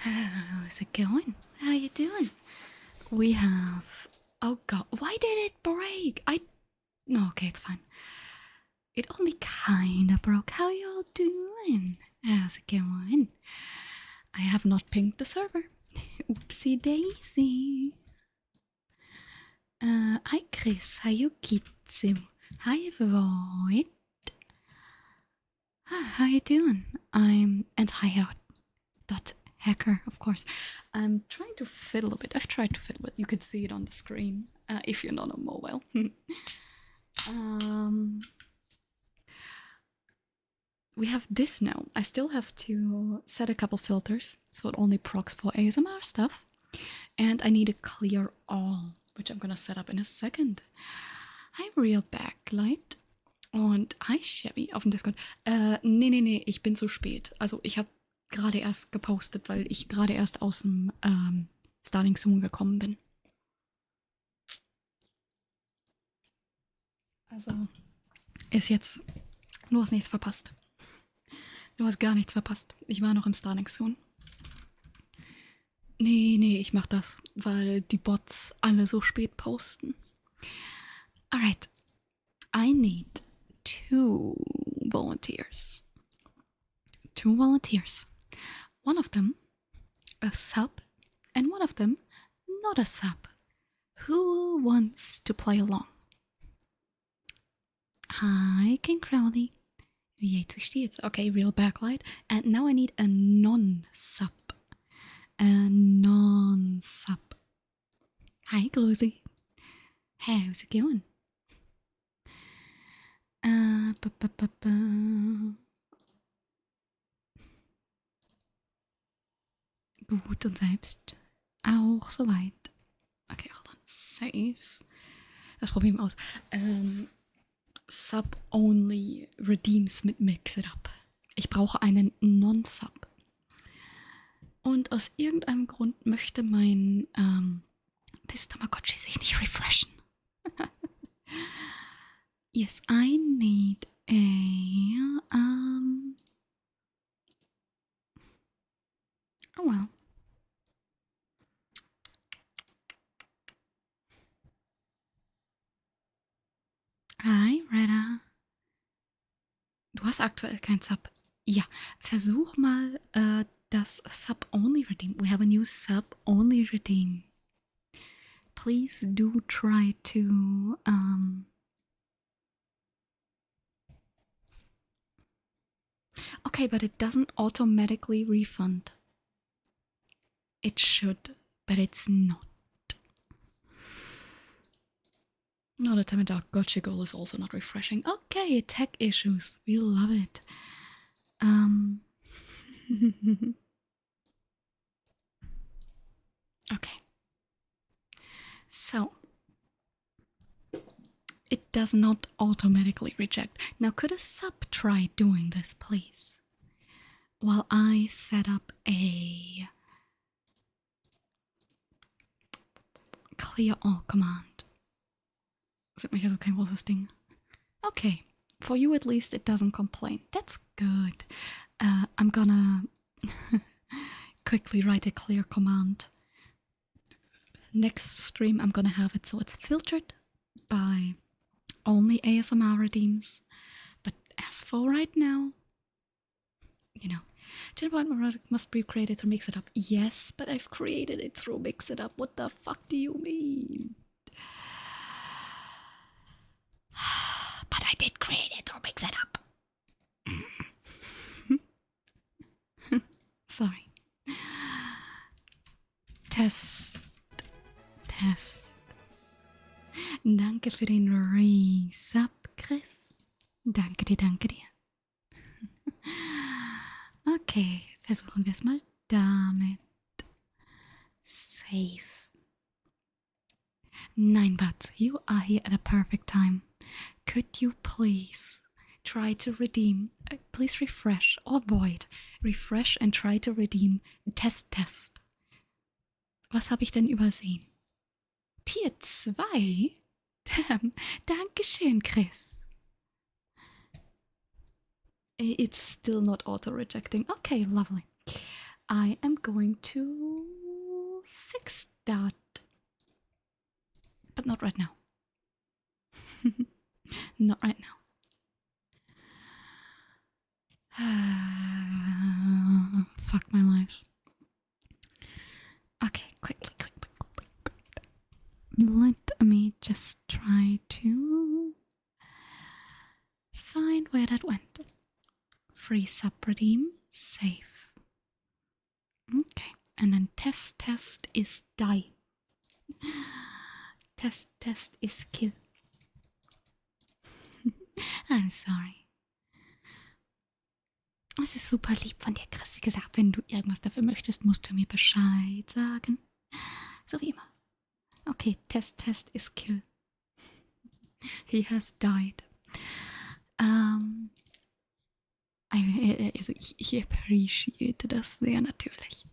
How's it going? How you doing? We have... Oh god, why did it break? No, okay, it's fine. It only kinda broke. How y'all doing? How's it going? I have not pinged the server. Oopsie daisy. Hi Chris, hi Yukitsu, hi Void. How you doing? And hi Hacker, of course. I'm trying to fiddle a bit. I've tried to fiddle, but you could see it on the screen if you're not on mobile. We have this now. I still have to set a couple filters so it only procs for ASMR stuff. And I need to clear all, which I'm gonna set up in a second. Hi Real Backlight und hi Chevy auf dem Discord. Nee, ich bin zu spät. Also ich habe gerade erst gepostet, weil ich gerade erst aus dem Starting Soon gekommen bin. Also ist jetzt... Du hast nichts verpasst. Du hast gar nichts verpasst. Ich war noch im Starting Soon. Nee, ich mach das, weil die Bots alle so spät posten. Alright. I need 2 volunteers. 2 volunteers. One of them a sub and one of them not a sub. Who wants to play along? Hi, King Crowley. Wie steht's? Okay, Real Backlight. And now I need a non-sub. A non-sub. Hi, Grozy. How's it going? Gut und selbst auch soweit. Okay, hold on. Save. Das Problem aus. Sub-only Redeems mit Mix-It-Up. Ich brauche einen Non-Sub. Und aus irgendeinem Grund möchte mein Tamagotchi sich nicht refreshen. Yes, I need a oh well. Hi, Reda. Du hast aktuell kein Sub. Ja, versuch mal das Sub-Only Redeem. We have a new Sub-Only Redeem. Please do try to Okay, but it doesn't automatically refund. It should, but it's not. No, the Tamagotchi goal is also not refreshing. Okay, tech issues. We love it. Okay. So, it does not automatically reject. Now, could a sub try doing this, please? While I set up a clear all command. Ist mich also kein großes Ding. Okay, for you at least it doesn't complain. That's good. I'm gonna quickly write a clear command. Next stream I'm gonna have it so it's filtered by only ASMR redeems. But as for right now, you know, Gen must be created through Mix-It-Up. Yes, but I've created it through Mix-It-Up. What the fuck do you mean? But I did create it through Mix-It-Up. Sorry. Test. Danke für den Resub, Chris. Danke dir. Okay, versuchen wir es mal damit. Save. Nein, but you are here at a perfect time. Could you please try to redeem, please refresh or void, refresh and try to redeem Test. Was habe ich denn übersehen? Tier 2? Dankeschön, Chris. It's still not auto-rejecting. Okay, lovely. I am going to fix that. But not right now. Not right now. Fuck my life. Okay, quickly. Let me just try to find where that went. Free sub redeem, save. Okay, and then test is die. Test is kill. I'm sorry. Es ist super lieb von dir, Chris. Wie gesagt, wenn du irgendwas dafür möchtest, musst du mir Bescheid sagen. So wie immer. Okay, test is kill. He has died. Ich appreciate das sehr natürlich.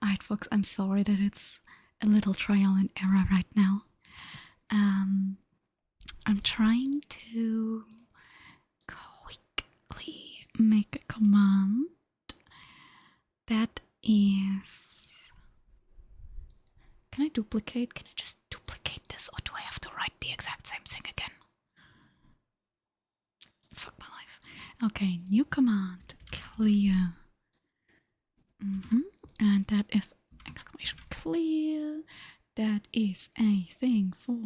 Alright, folks, I'm sorry that it's a little trial and error right now. I'm trying to quickly make a command that is... Can I duplicate? Can I just duplicate this, or do I have to write the exact same thing again? Fuck my life. Okay, new command, clear. And that is exclamation clear. That is a thing for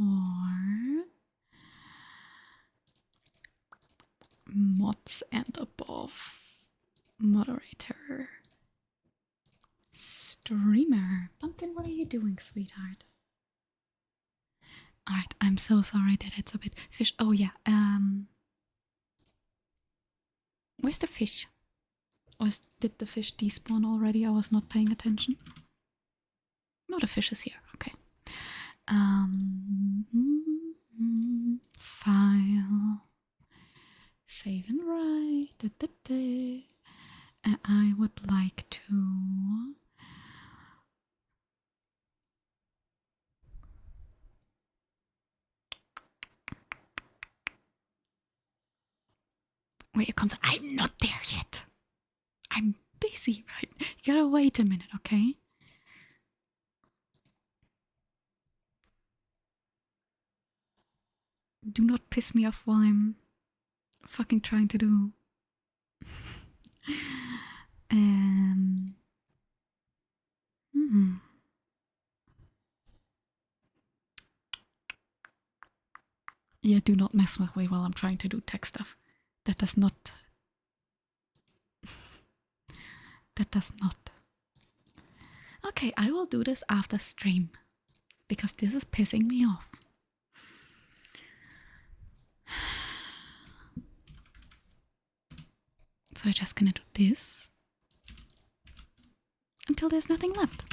mods and above. Moderator. Streamer. Pumpkin, what are you doing, sweetheart? Alright, I'm so sorry that it's a bit fish. Oh yeah, where's the fish? Did the fish despawn already? I was not paying attention. No, the fish is here. Okay. File. Save and write. I would like to... Wait, it comes... I'm not there yet. I'm busy, right? You gotta wait a minute, okay? Do not piss me off while I'm fucking trying to do... Yeah, do not mess with me while I'm trying to do tech stuff. That does not... That does not. Okay, I will do this after stream. Because this is pissing me off. So I'm just gonna do this. Until there's nothing left.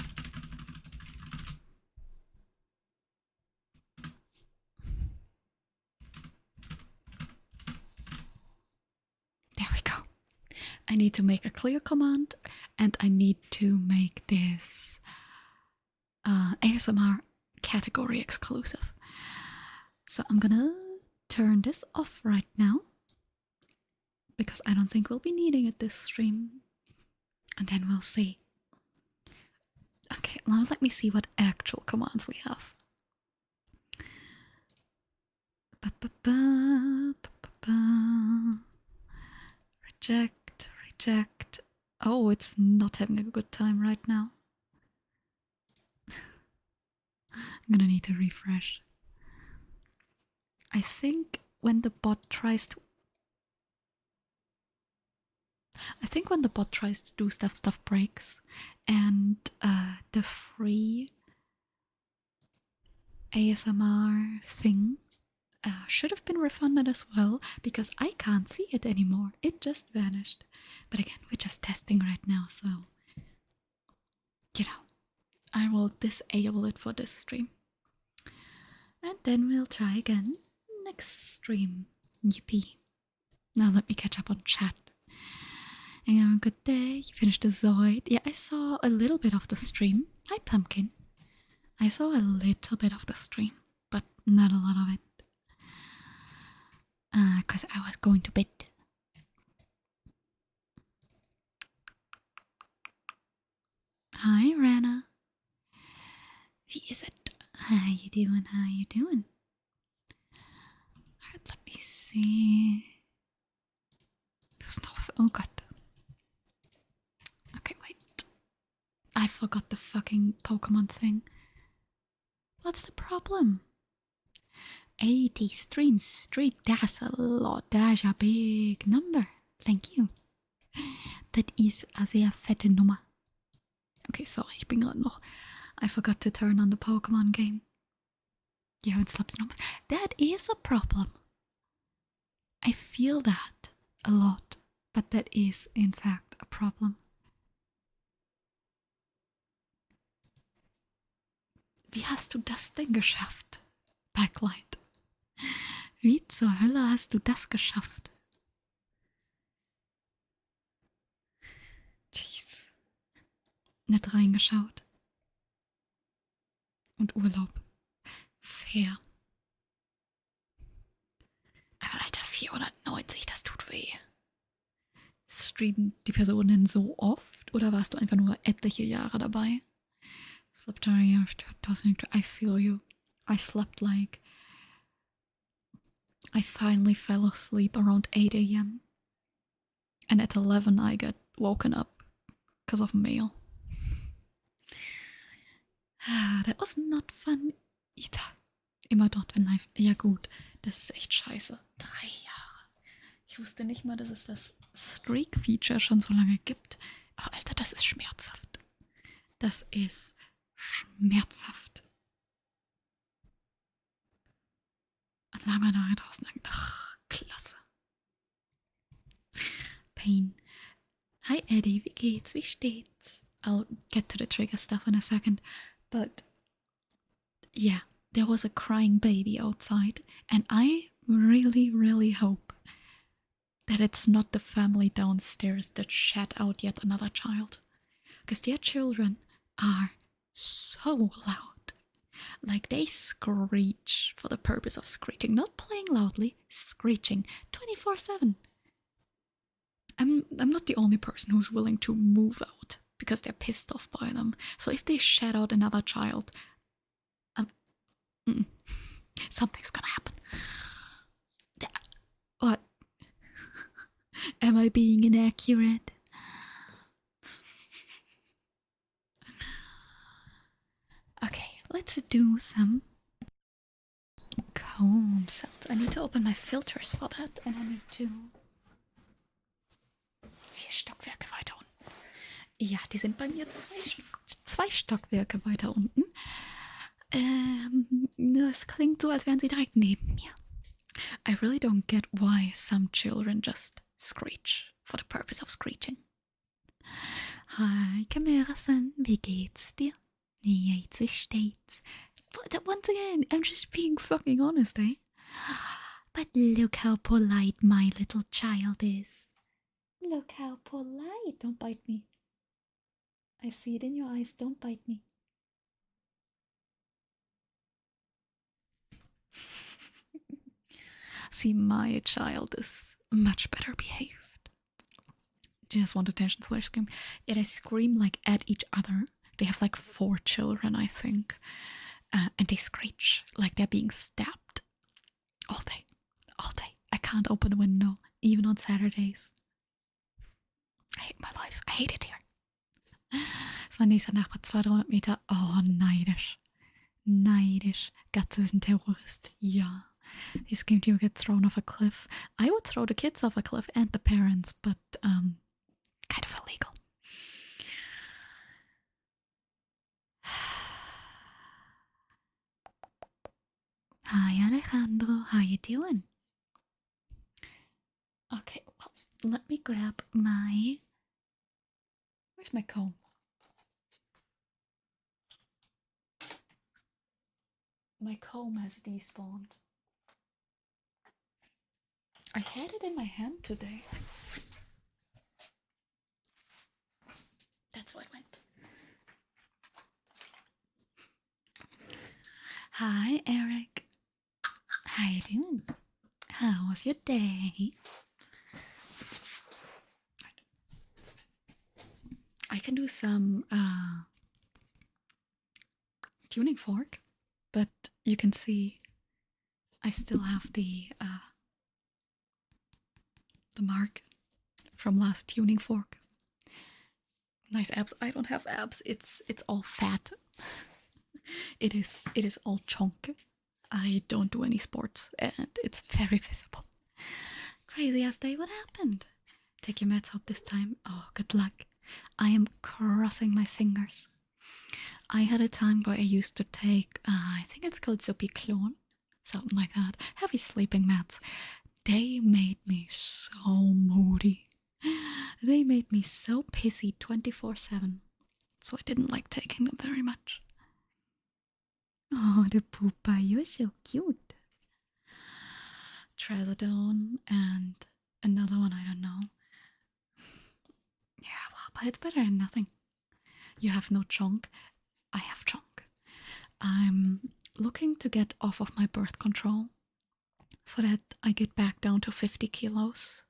There we go. I need to make a clear command, and I need to make this ASMR category exclusive. So I'm gonna turn this off right now, because I don't think we'll be needing it this stream. And then we'll see. Okay, now let me see what actual commands we have. Reject. Oh, it's not having a good time right now. I'm gonna need to refresh. I think when the bot tries to... do stuff breaks. And the free ASMR thing should have been refunded as well, because I can't see it anymore. It just vanished. But again, we're just testing right now, so... You know, I will disable it for this stream. And then we'll try again next stream. Yippee. Now let me catch up on chat. And have a good day. You finished the Zoid. Yeah, I saw a little bit of the stream. Hi, Pumpkin. I saw a little bit of the stream, but not a lot of it. Because I was going to bed. Hi, Rana. Wie is it? How you doing? How you doing? Alright, let me see. There's no... Oh, God. Okay, wait. I forgot the fucking Pokemon thing. What's the problem? 80 stream streak. That's a lot. That's a big number. Thank you. Das ist eine sehr fette Nummer. Okay, sorry, ich bin gerade noch... I forgot to turn on the Pokemon game. You haven't slept enough. That is a problem. I feel that a lot, but that is in fact a problem. Wie hast du das denn geschafft? Backlight. Wie zur Hölle hast du das geschafft? Jeez. Nicht reingeschaut. Und Urlaub. Fair. Aber Alter, 490, das tut weh. Streamen die Personen so oft oder warst du einfach nur etliche Jahre dabei? Slept I feel you. I slept like... I finally fell asleep around 8 a.m. And at 11 I got woken up because of mail. That was not fun either. Immer dort, wenn live... Ja gut, das ist echt scheiße. 3 Jahre. Ich wusste nicht mal, dass es das Streak-Feature schon so lange gibt. Aber Alter, das ist schmerzhaft. Das ist schmerzhaft. Und lange da draußen. Ach, klasse. Pain. Hi Eddie, wie geht's? Wie steht's? I'll get to the trigger stuff in a second. But yeah, there was a crying baby outside, and I really, really hope that it's not the family downstairs that shat out yet another child. Because their children are so loud. Like they screech for the purpose of screeching, not playing loudly, screeching 24/7. I'm not the only person who's willing to move out because they're pissed off by them. So if they shat out another child, something's gonna happen. What? Am I being inaccurate? Okay, let's do some comb sounds. I need to open my filters for that, and I need to... 4 Stockwerke weiter unten. Ja, die sind bei mir 2 Stockwerke weiter unten. Das klingt so, als wären sie direkt neben mir. I really don't get why some children just screech for the purpose of screeching. Hi, Camera-san, wie geht's dir? Wie geht's, wie steht's? But once again, I'm just being fucking honest, eh? But look how polite my little child is. Look how polite. Don't bite me. I see it in your eyes. Don't bite me. See, my child is much better behaved. They just want attention, so they scream. Yeah, they scream like at each other. They have like 4 children, I think. And they screech like they're being stabbed. All day. All day. I can't open a window, even on Saturdays. I hate my life. I hate it here. Das ist mein nächster Nachbar, 200-300 Meter. Oh, neidisch. Neidisch. Gatze ist ein Terrorist. Ja. He screamed he would get thrown off a cliff. I would throw the kids off a cliff and the parents, but kind of illegal. Hi Alejandro, how you doing? Okay, well, let me grab my... Where's my comb? My comb has despawned. I had it in my hand today. That's why it went. Hi Eric. How you doing? How was your day? I can do some tuning fork, but you can see I still have the mark from last tuning fork. Nice abs. I don't have abs. It's all fat. It is all chunk. I don't do any sports, and it's very visible. Crazy as day. What happened? Take your meds up this time. Oh, good luck. I am crossing my fingers. I had a time where I used to take, I think it's called Zopiclone, something like that. Heavy sleeping meds. They made me so moody. They made me so pissy 24/7. So I didn't like taking them very much. Oh, the poopa, you're so cute. Trazodone and another one, I don't know. Yeah, well, but it's better than nothing. You have no chunk. I have chunk. I'm looking to get off of my birth control so that I get back down to 50 kilos.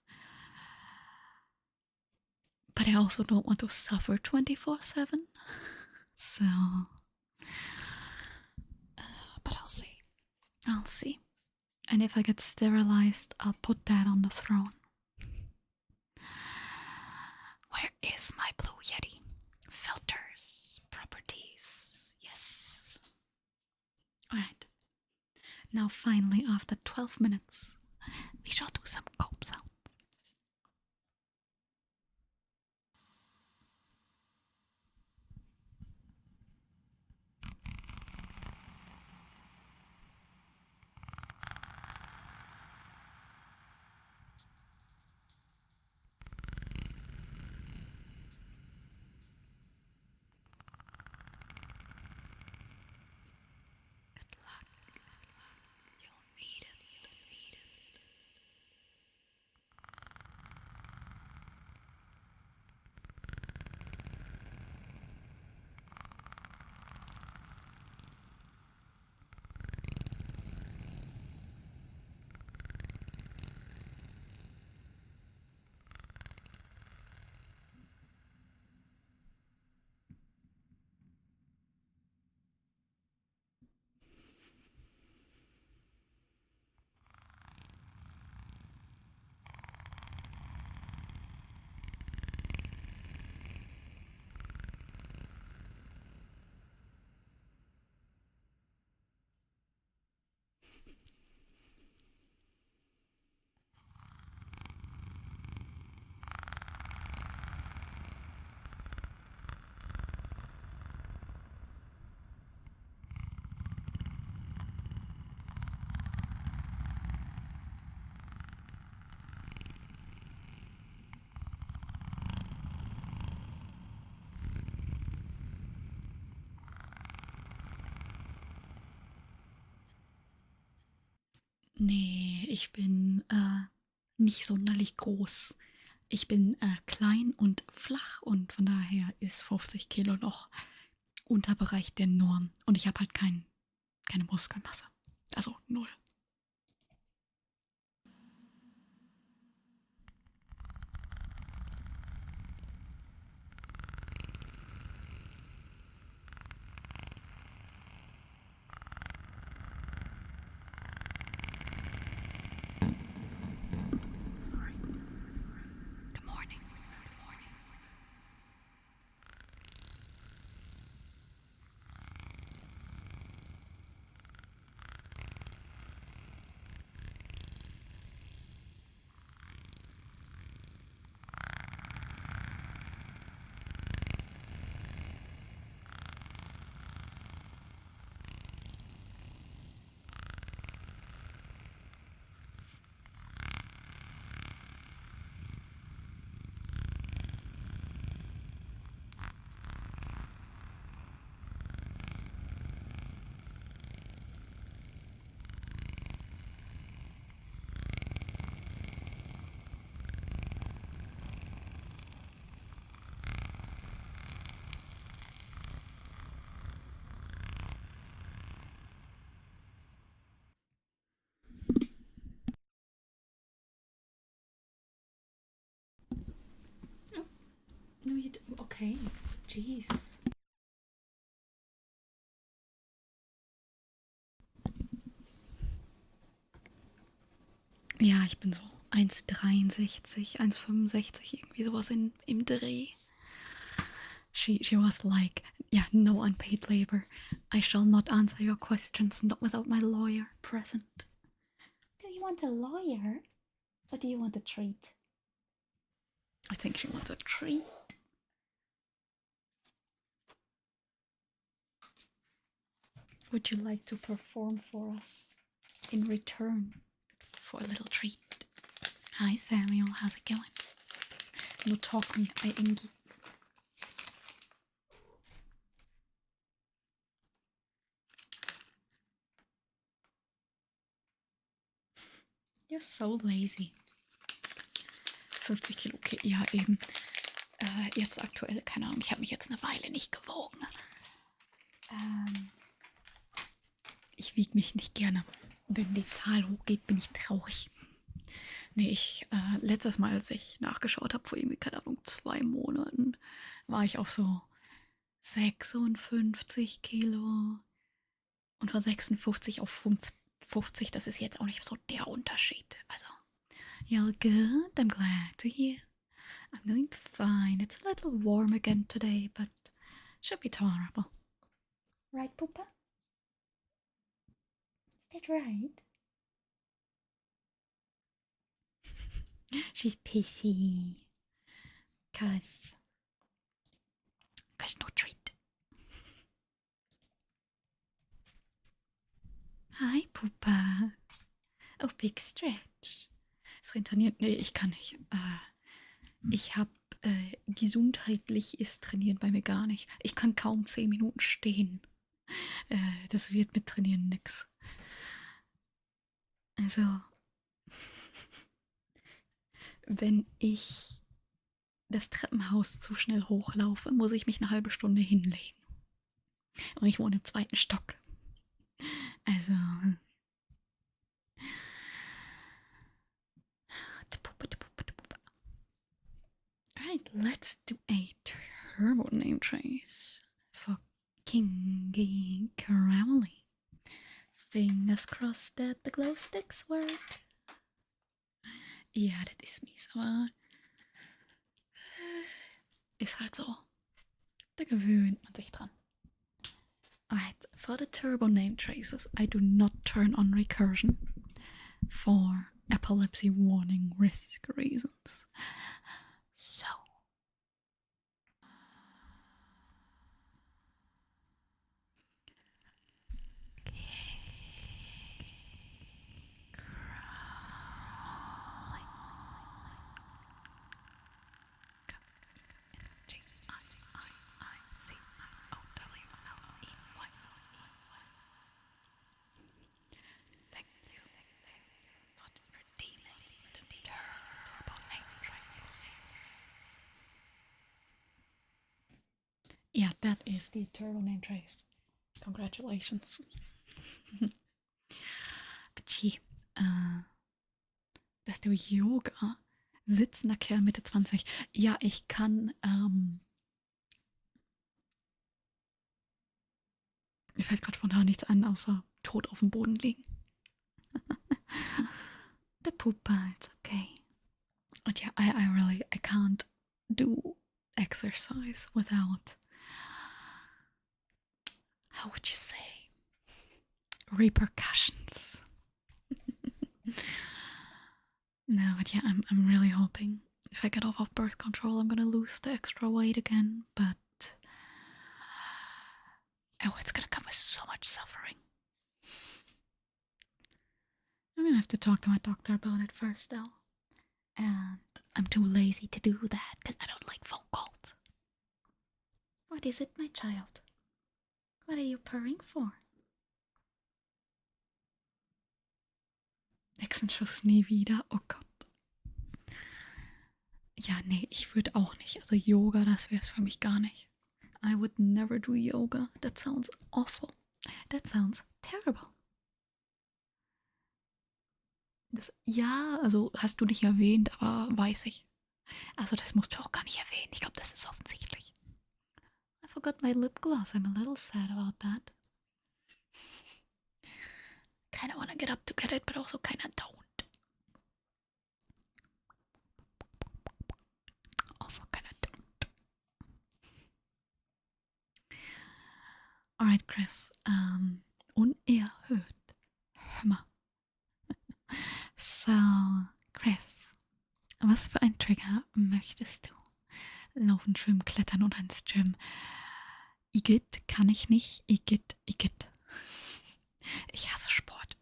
But I also don't want to suffer 24/7. So, but I'll see. I'll see. And if I get sterilized, I'll put that on the throne. Where is my Blue Yeti? Filters, properties, yes. Alright. Now finally, after 12 minutes, we shall do some comb sound. Nee, ich bin nicht sonderlich groß. Ich bin klein und flach und von daher ist 50 Kilo noch Unterbereich der Norm. Und ich habe halt keine Muskelmasse. Also null. Sorry. Good morning. Good morning. No, you okay. Jeez. Ja, ich bin so 1,63, 1,65, irgendwie sowas im Dreh. She was like, yeah, no unpaid labor. I shall not answer your questions, not without my lawyer present. Do you want a lawyer? Or do you want a treat? I think she wants a treat. Would you like to perform for us in return for a little treat? Hi Samuel, how's it going? No talk me, I Ingi. You're so lazy. 50 Kilo, okay, ja eben. Jetzt aktuell, keine Ahnung, ich habe mich jetzt eine Weile nicht gewogen. Ich wiege mich nicht gerne. Wenn die Zahl hochgeht, bin ich traurig. Nee, letztes Mal, als ich nachgeschaut habe, vor irgendwie, keine Ahnung, 2 Monaten, war ich auf so 56 Kilo. Und von 56 auf 50, das ist jetzt auch nicht so der Unterschied. Also, you're good, I'm glad to hear. I'm doing fine. It's a little warm again today, but should be tolerable. Right, Poopa? Is that right? She's pissy. Cause no treat. Hi, Poopa. Oh, big stretch. Ist trainiert? Nee, ich kann nicht. Ich hab gesundheitlich ist Trainieren bei mir gar nicht. Ich kann kaum 10 Minuten stehen. Das wird mit Trainieren nix. Also, wenn ich das Treppenhaus zu schnell hochlaufe, muss ich mich eine halbe Stunde hinlegen. Und ich wohne im 2. Stock. Also. Alright, let's do a turbo name trace for Kingy Caramely. Fingers crossed that the glow sticks work. Ja, das ist mies, aber ist halt so. Da gewöhnt man sich dran. Alright, for the turbo name traces, I do not turn on recursion for epilepsy warning risk reasons. So. Yeah, that is the turbo name trace. Congratulations. Bitchy. Das ist der Yoga. Sitzender Kerl Mitte 20. Ja, ich kann, mir fällt gerade spontan nichts an, außer tot auf dem Boden liegen. The Pupa, it's okay. But yeah, I can't do exercise without, how would you say, repercussions. No, but yeah, I'm really hoping if I get off birth control, I'm gonna lose the extra weight again, but oh, it's gonna come with so much suffering. I'm gonna have to talk to my doctor about it first, though. And I'm too lazy to do that because I don't like phone calls. What is it, my child? What are you purring for? Hexenschuss nie wieder. Oh Gott. Ja, nee, ich würde auch nicht. Also Yoga, das wäre es für mich gar nicht. I would never do yoga. That sounds awful. That sounds terrible. Ja, also hast du nicht erwähnt, aber weiß ich. Also das musst du auch gar nicht erwähnen. Ich glaube, das ist offensichtlich. I forgot my lip gloss. I'm a little sad about that. Kinda wanna get up to get it, but also kinda don't. Alright, Chris. Unerhört. Hör mal. So, Chris, was für ein Trigger möchtest du? Laufen, schwimmen, klettern oder ins Gym? Igitt kann ich nicht. Igitt. Ich hasse Sport.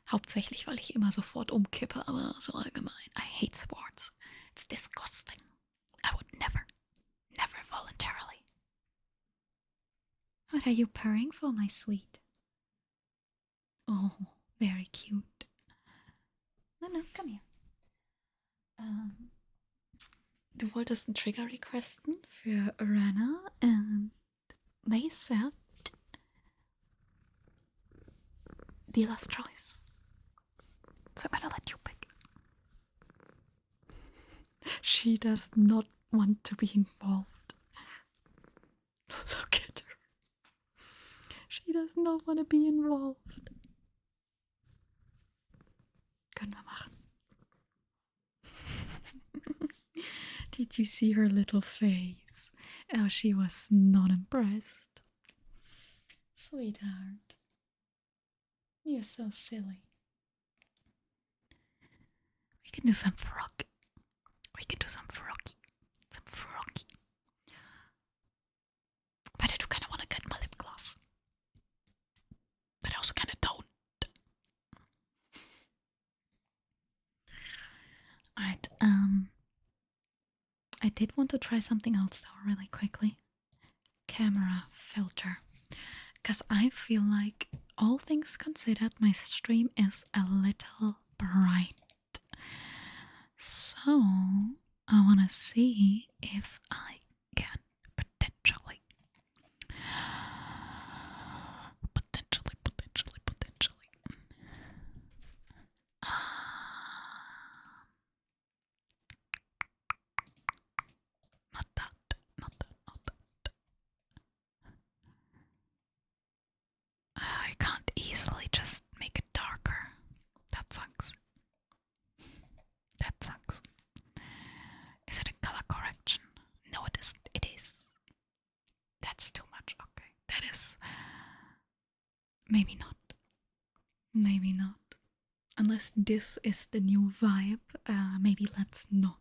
Hauptsächlich, weil ich immer sofort umkippe, aber so allgemein. I hate sports. It's disgusting. I would never voluntarily. What are you purring for, my sweet? Oh, very cute. No, come here. Du wolltest einen Trigger requesten für Rana and they said dealer's choice. So I'm gonna let you pick. She does not want to be involved. Look at her. She does not want to be involved. Können wir machen. Did you see her little face? Oh, she was not impressed. Sweetheart. You're so silly. We can do some frog. We can do some froggy. Some froggy. But I do kind of want to get my lip gloss. But I also kind of don't. Alright, I did want to try something else though, really quickly. Camera filter. Because I feel like, all things considered, my stream is a little bright. So, I want to see if I can potentially. Not that. I can't easily just make it darker. That sucks. Is it a color correction? No, it isn't. It is. That's too much. Okay. That is. Maybe not. Unless this is the new vibe, maybe let's not.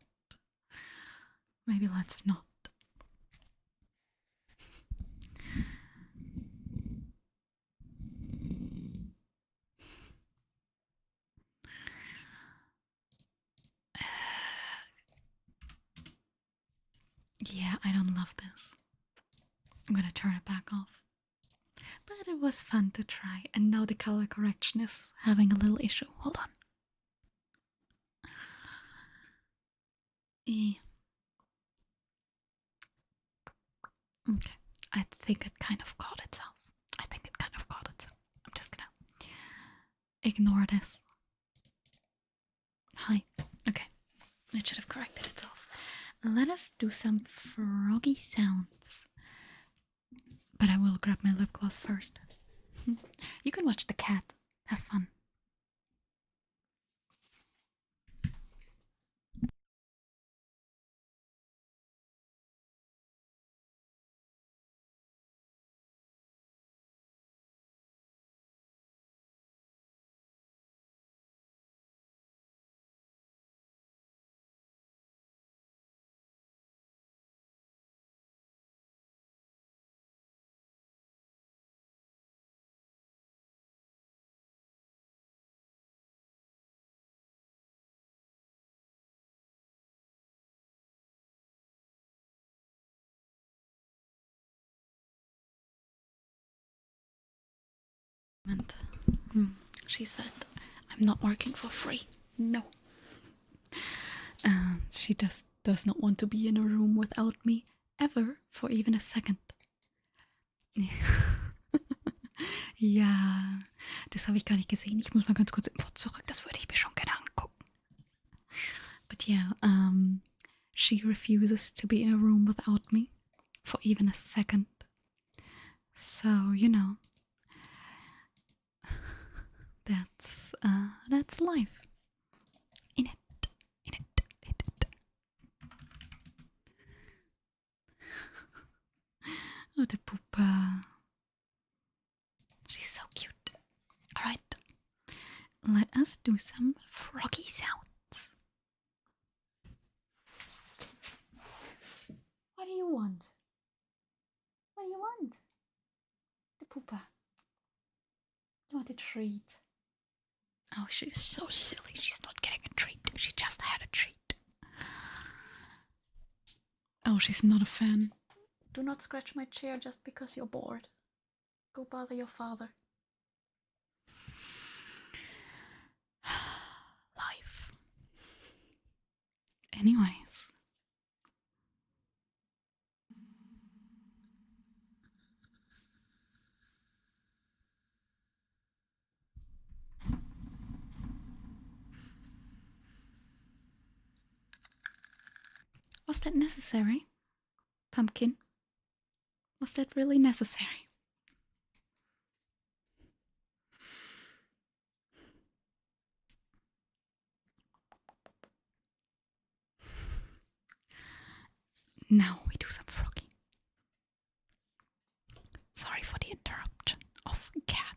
Yeah, I don't love this. I'm gonna turn it back off. But it was fun to try, and now the color correction is having a little issue. Hold on. Okay, I think it kind of caught itself. I'm just gonna ignore this. Hi. Okay, it should have corrected itself. Let us do some froggy sounds. But I will grab my lip gloss first. You can watch the cat. Have fun. And she said, I'm not working for free. No. She does not want to be in a room without me, ever, for even a second. Ja, das habe ich gar nicht gesehen. Ich muss mal ganz kurz im VOD zurück. Das würde ich mir schon gerne angucken. But yeah, she refuses to be in a room without me for even a second. So, you know, that's life. In it. Oh, the poop. let us do some froggy sounds. What do you want? What do you want? The poopa. You want a treat? Oh, she is so silly. She's not getting a treat. She just had a treat. Oh, she's not a fan. Do not scratch my chair just because you're bored. Go bother your father. Life. Anyways. Was that necessary? Pumpkin? Was that really necessary? Now we do some froggy. Sorry for the interruption of cat.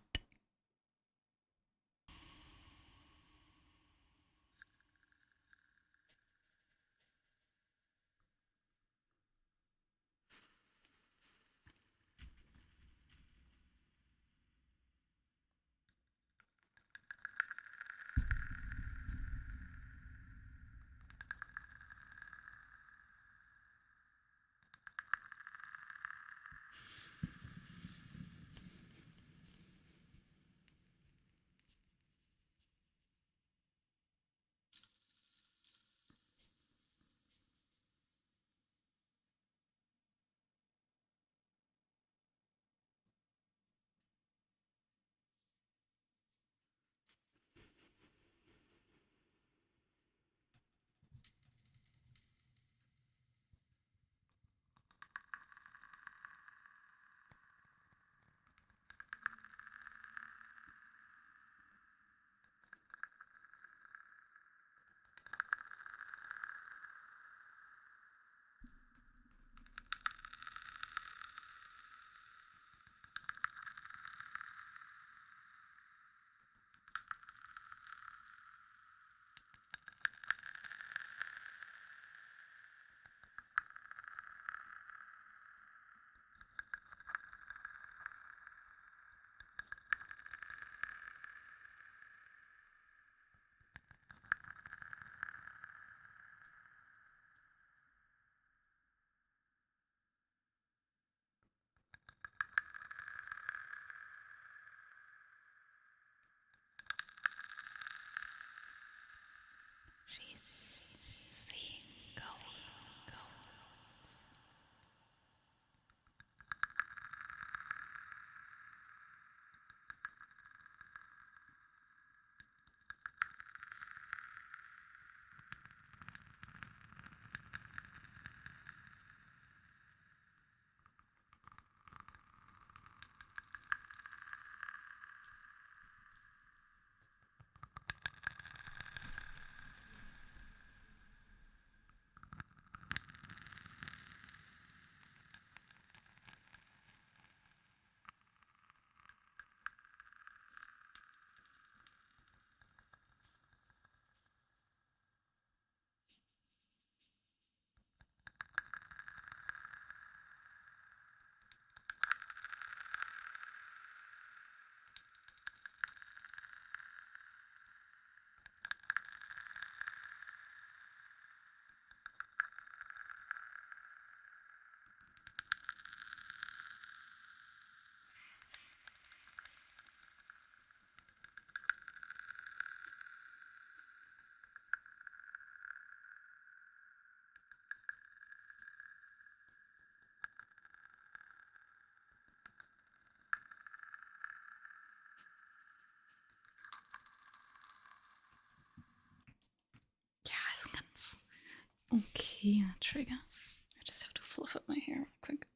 She's seeing ghosts. Ja, ist ganz okay Trigger. I just have to fluff up my hair real quick.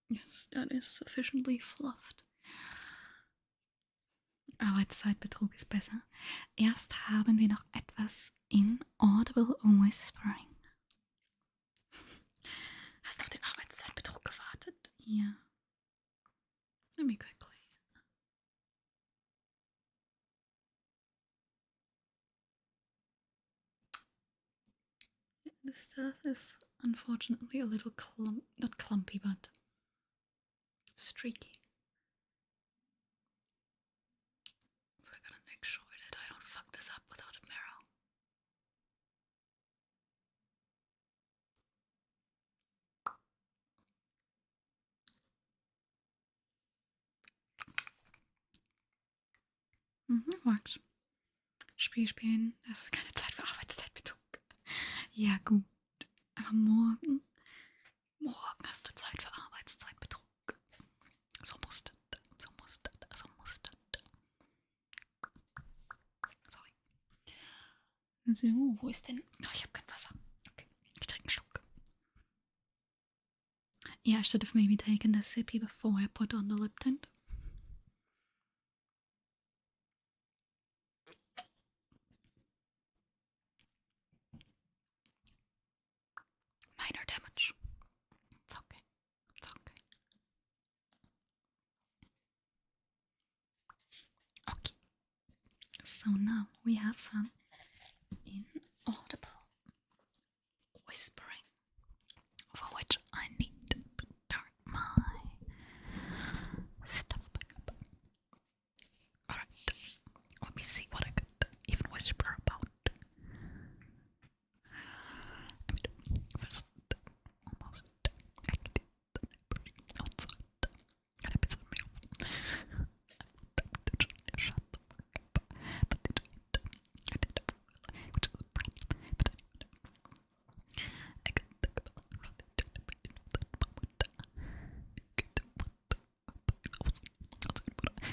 Yes, that is sufficiently fluffed. Arbeitszeitbetrug ist besser. Erst haben wir noch etwas Inaudible Whispering. Hast du auf den Arbeitszeitbetrug gewartet? Ja. Let me quickly. This stuff is unfortunately a little not clumpy, but streaky. So I gotta make sure that I don't fuck this up without a mirror. Works. Spiel spielen, das ist keine Zeit für Arbeitszeitbetrug. Ja, gut. Aber morgen hast du Zeit für Arbeitszeitbetrug. So muss das. Sorry. So, wo ist denn? Oh, ich habe kein Wasser. Okay, ich trinke einen Schluck. Yeah, I should have maybe taken the sippy before I put on the lip tint. Minor damage. It's okay. Okay. So now we have some inaudible whispering, for which I need to turn my stuff back up. Alright, let me see what I could even whisper about. First, almost, I could do the neighbors outside, and it pisses me off. Shut the fuck up. But they don't. I did it, which is a problem. But anyway, I couldn't think about it. Really took the pain of that moment.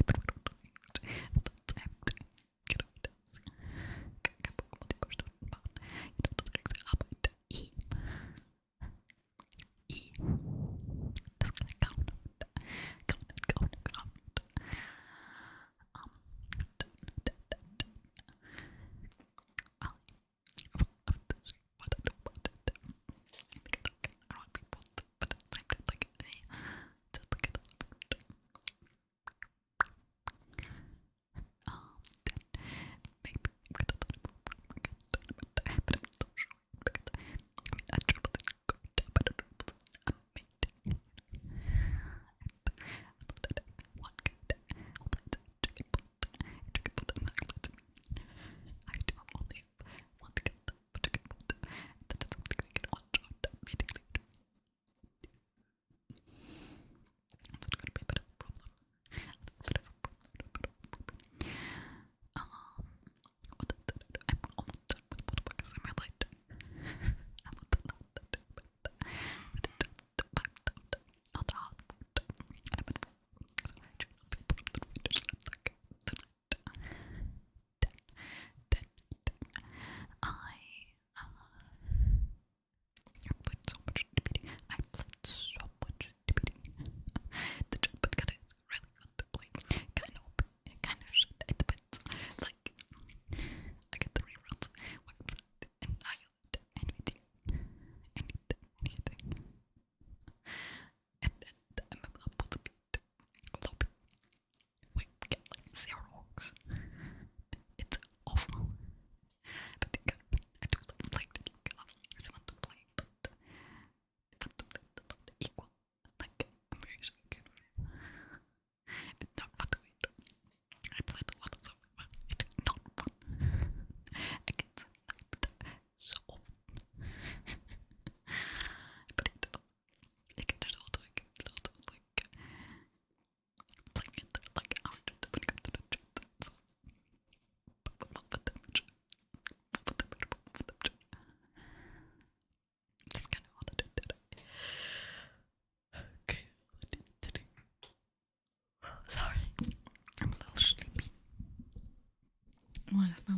Oh, das bei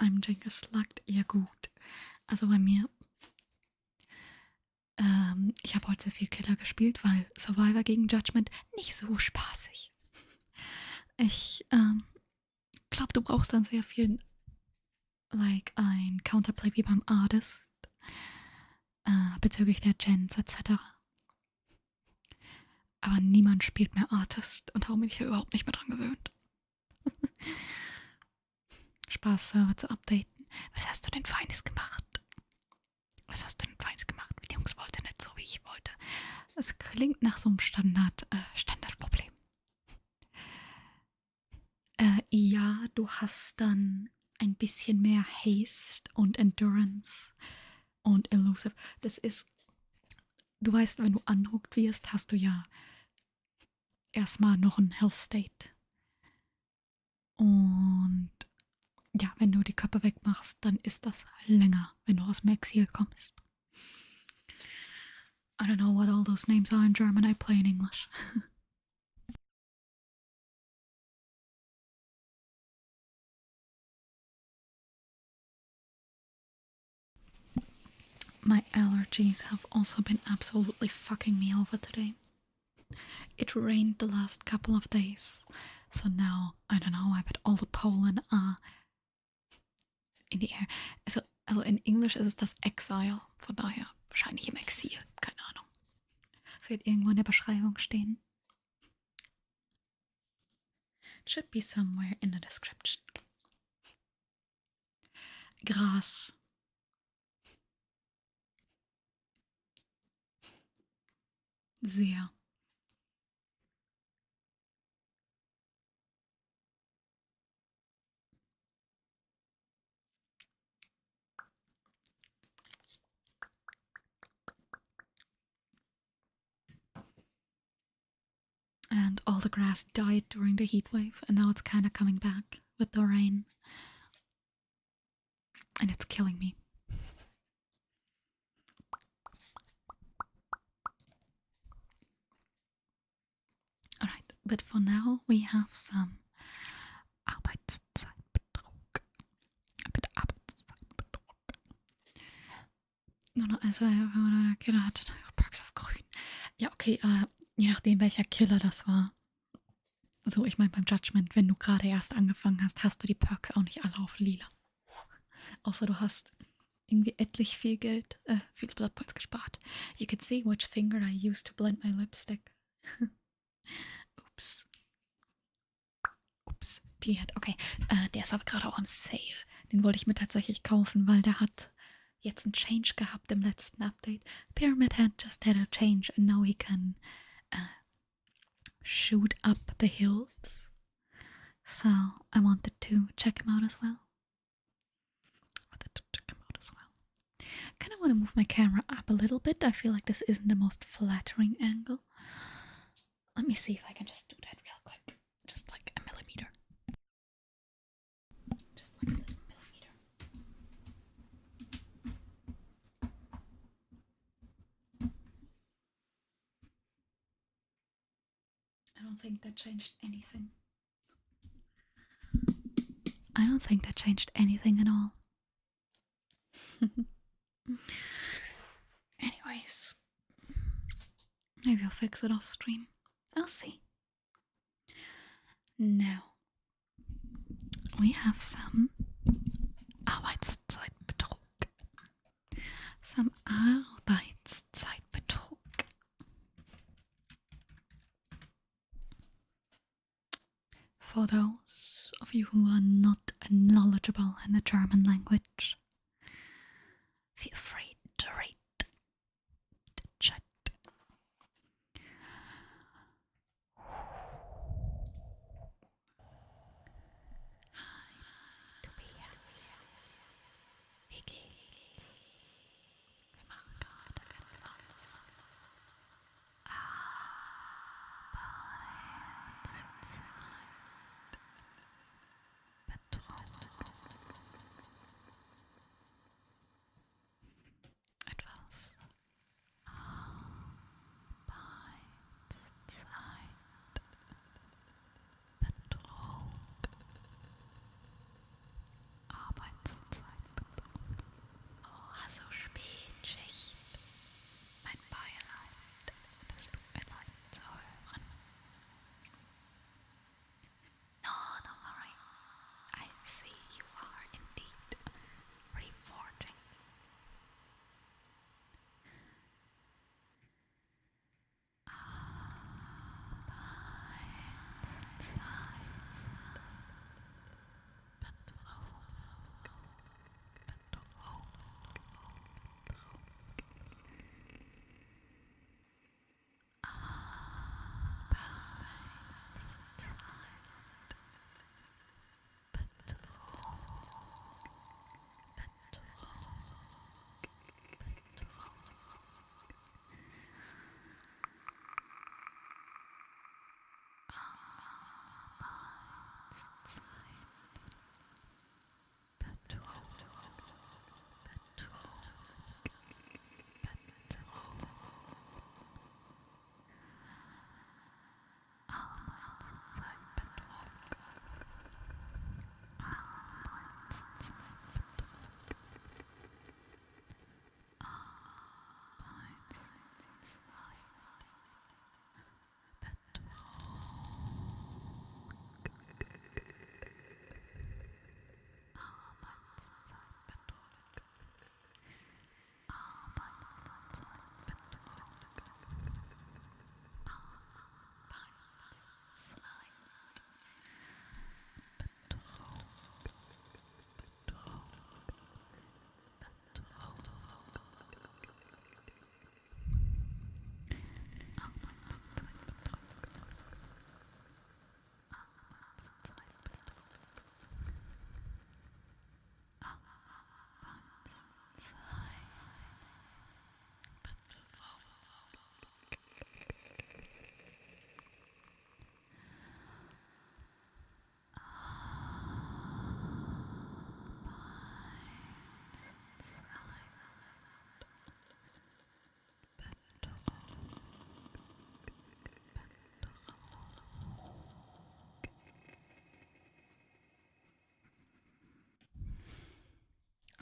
einem Drink geslackt. Ja gut. Also bei mir. Ich habe heute sehr viel Killer gespielt, weil Survivor gegen Judgment nicht so spaßig. Ich glaube, du brauchst dann sehr viel ein Counterplay wie beim Artist bezüglich der Gens etc. Aber niemand spielt mehr Artist und habe mich ja überhaupt nicht mehr dran gewöhnt. Spaß, Server zu updaten. Was hast du denn Feines gemacht? Was hast du denn Feins gemacht? Die Jungs wollten nicht so, wie ich wollte. Es klingt nach so einem Standardproblem. Ja, du hast dann ein bisschen mehr Haste und Endurance und Elusive. Das ist, du weißt, wenn du anhuckt wirst, hast du ja erstmal noch ein Health State. Und ja, wenn du die Körper wegmachst, dann ist das länger, wenn du aus Max hier kommst. I don't know what all those names are in German, I play in English. My allergies have also been absolutely fucking me over today. It rained the last couple of days, so now, I don't know, I bet all the pollen are in the air. Also in Englisch ist es das Exile, von daher wahrscheinlich im Exil, keine Ahnung. Seht irgendwo in der Beschreibung stehen. It should be somewhere in the description. Gras. Sehr. And all the grass died during the heat wave, and now it's kind of coming back with the rain. And it's killing me. Alright, but for now we have some Arbeitszeitbetrug. Also, der Killer hatte Perks auf grün. Ja, okay, je nachdem welcher Killer das war. So, ich meine beim Judgment, wenn du gerade erst angefangen hast, hast du die Perks auch nicht alle auf lila. Außer du hast irgendwie etlich viel Geld, viele Blood Points gespart. You can see which finger I used to blend my lipstick. Ups. Pierhead, okay. Der ist aber gerade auch im Sale. Den wollte ich mir tatsächlich kaufen, weil der hat jetzt einen Change gehabt im letzten Update. Pyramid Head just had a change and now he can shoot up the hills. So I wanted to check him out as well. Kind of want to move my camera up a little bit. I feel like this isn't the most flattering angle. Let me see if I can just do that real quick. Just like a millimeter. Just like a little millimeter. I don't think that changed anything. I don't think that changed anything at all. Anyways, maybe I'll fix it off stream. I'll see. Now, we have some Arbeitszeitbetrug. Some Arbeitszeitbetrug. For those of you who are not knowledgeable in the German language, feel free to read the chat.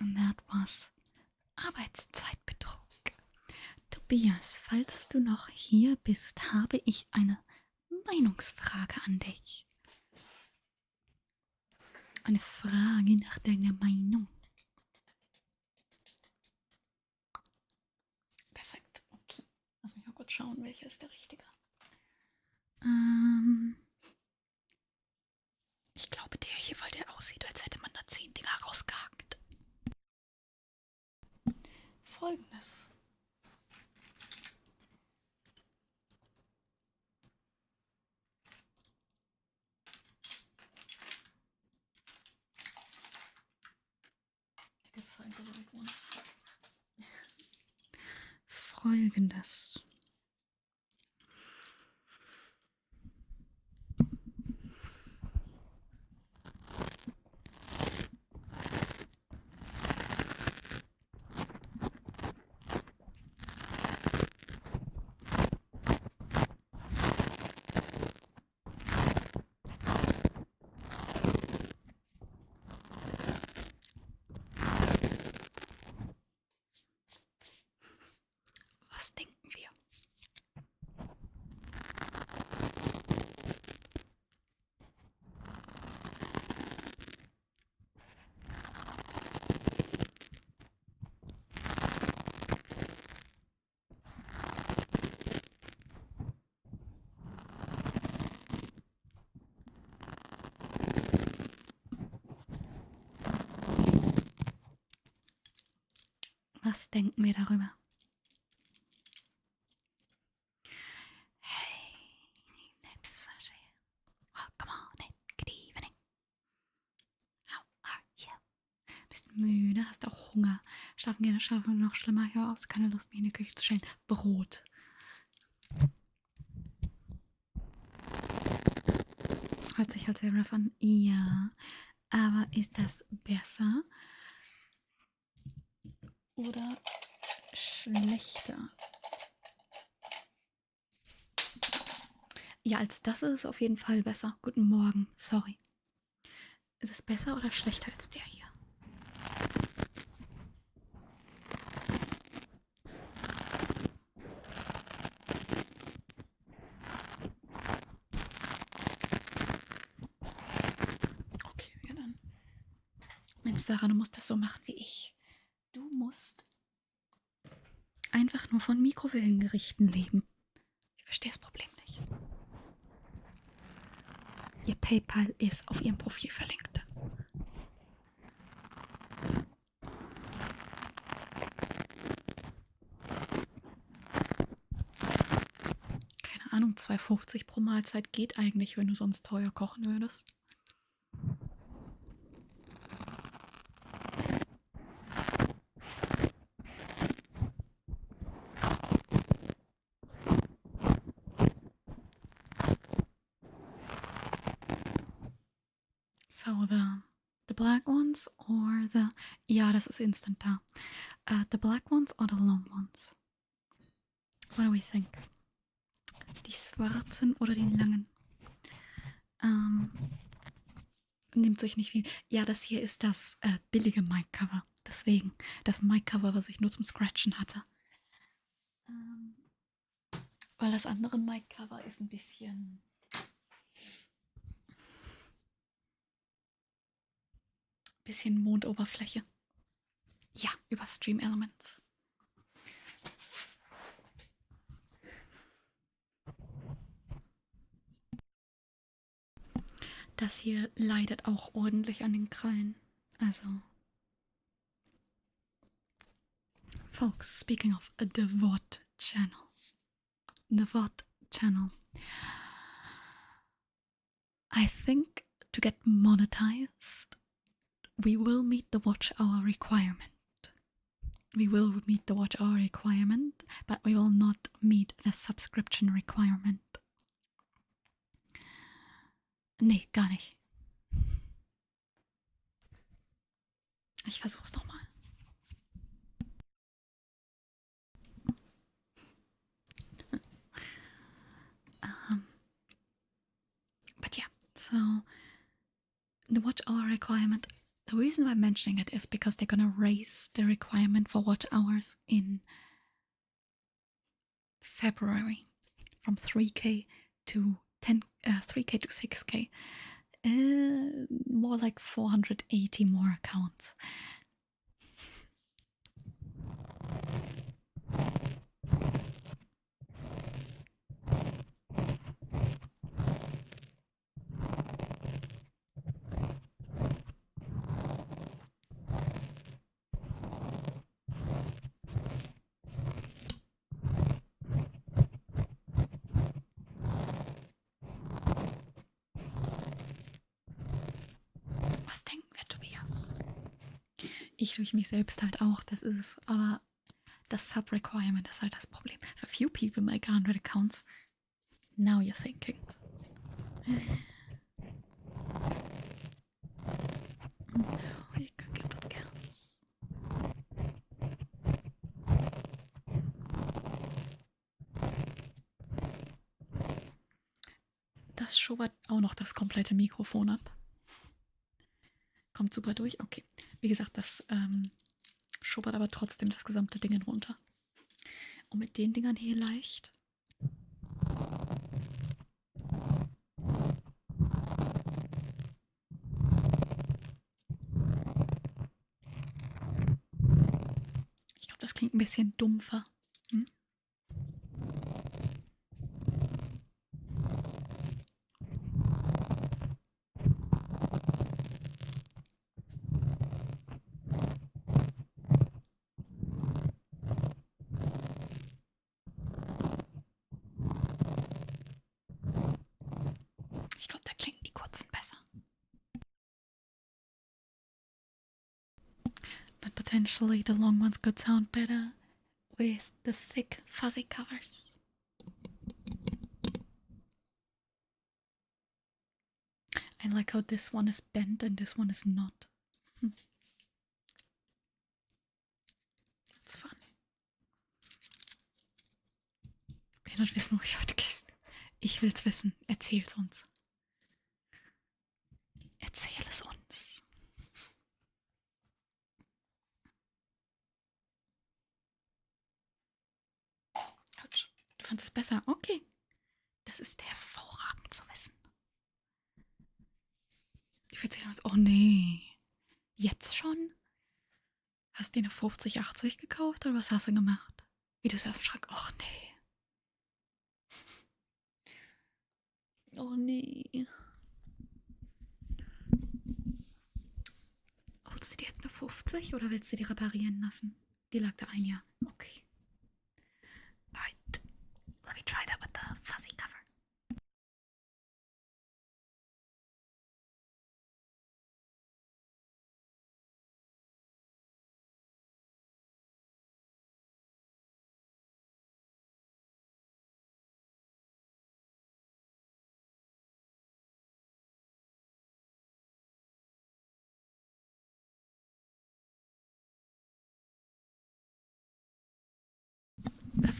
And that was Arbeitszeitbetrug. Tobias, falls du noch hier bist, habe ich eine Meinungsfrage an dich. Eine Frage nach deiner Meinung. Perfekt, okay. Lass mich mal kurz schauen, welcher ist der richtige. Ich glaube der hier, weil der aussieht, als hätte man da 10 Dinger rausgehackt. Folgendes. Folgendes. Was denken wir? Was denken wir darüber? Hey, NekotaChin. Welcome on in. Good evening. How are you? Bist müde? Hast auch Hunger? Schlafen gerne, schlafen noch schlimmer. Hör auf, keine Lust, mich in die Küche zu stellen. Brot. Hört sich halt sehr rough an. Ja. Aber ist das besser oder schlechter? Ja, als das ist es auf jeden Fall besser. Guten Morgen. Sorry. Ist es besser oder schlechter als der hier? Okay, ja dann. Mensch, Sarah, du musst das so machen wie ich. Du musst einfach nur von Mikrowellengerichten leben. Ich verstehe das Problem nicht. Ihr PayPal ist auf ihrem Profil verlinkt. Keine Ahnung, 2,50 pro Mahlzeit geht eigentlich, wenn du sonst teuer kochen würdest. So the black ones or the... Ja, das ist instant da. The black ones or the long ones? What do we think? Die schwarzen oder die langen? Nimmt sich nicht viel. Ja, das hier ist das billige Mic-Cover. Deswegen das Mic-Cover, was ich nur zum Scratchen hatte. Weil das andere Mic-Cover ist ein bisschen... Mondoberfläche. Ja, über Stream Elements. Das hier leidet auch ordentlich an den Krallen. Also. Folks, speaking of the VOD channel. The VOD channel. I think to get monetized, we will meet the watch hour requirement. We will meet the watch hour requirement, but we will not meet the subscription requirement. Nee, gar nicht. Ich versuch's nochmal. But yeah, so the watch hour requirement, the reason why I'm mentioning it is because they're gonna raise the requirement for watch hours in February from 3k to 3k to 6k. More like 480 more accounts. Was denken wir, Tobias? Ich durch mich selbst halt auch, das ist es, aber das Sub-Requirement ist halt das Problem. For few people make 100 accounts. Now you're thinking. You could get what counts. Das schubbert auch noch das komplette Mikrofon ab. Kommt super durch. Okay. Wie gesagt, das schubbert aber trotzdem das gesamte Ding runter. Und mit den Dingern hier leicht. Ich glaube, das klingt ein bisschen dumpfer. Hm? Ich glaube, da klingen die kurzen besser. But potentially the long ones could sound better with the thick fuzzy covers. I like how this one is bent and this one is not. It's fun. Ich will nicht wissen, wo ich heute gehst. Ich will's wissen. Erzähl's uns. Erzähl es uns. Autsch. Du fandest es besser? Okay. Das ist hervorragend zu wissen. Ich würde sagen, oh nee. Jetzt schon? Hast du dir eine 5080 gekauft oder was hast du gemacht? Wie du es erst im Schrank. Och nee. Oh nee. Holst du dir jetzt eine 50 oder willst du die reparieren lassen? Die lag da ein Jahr. Okay. Alright. Let me try that with the fuzzy cover.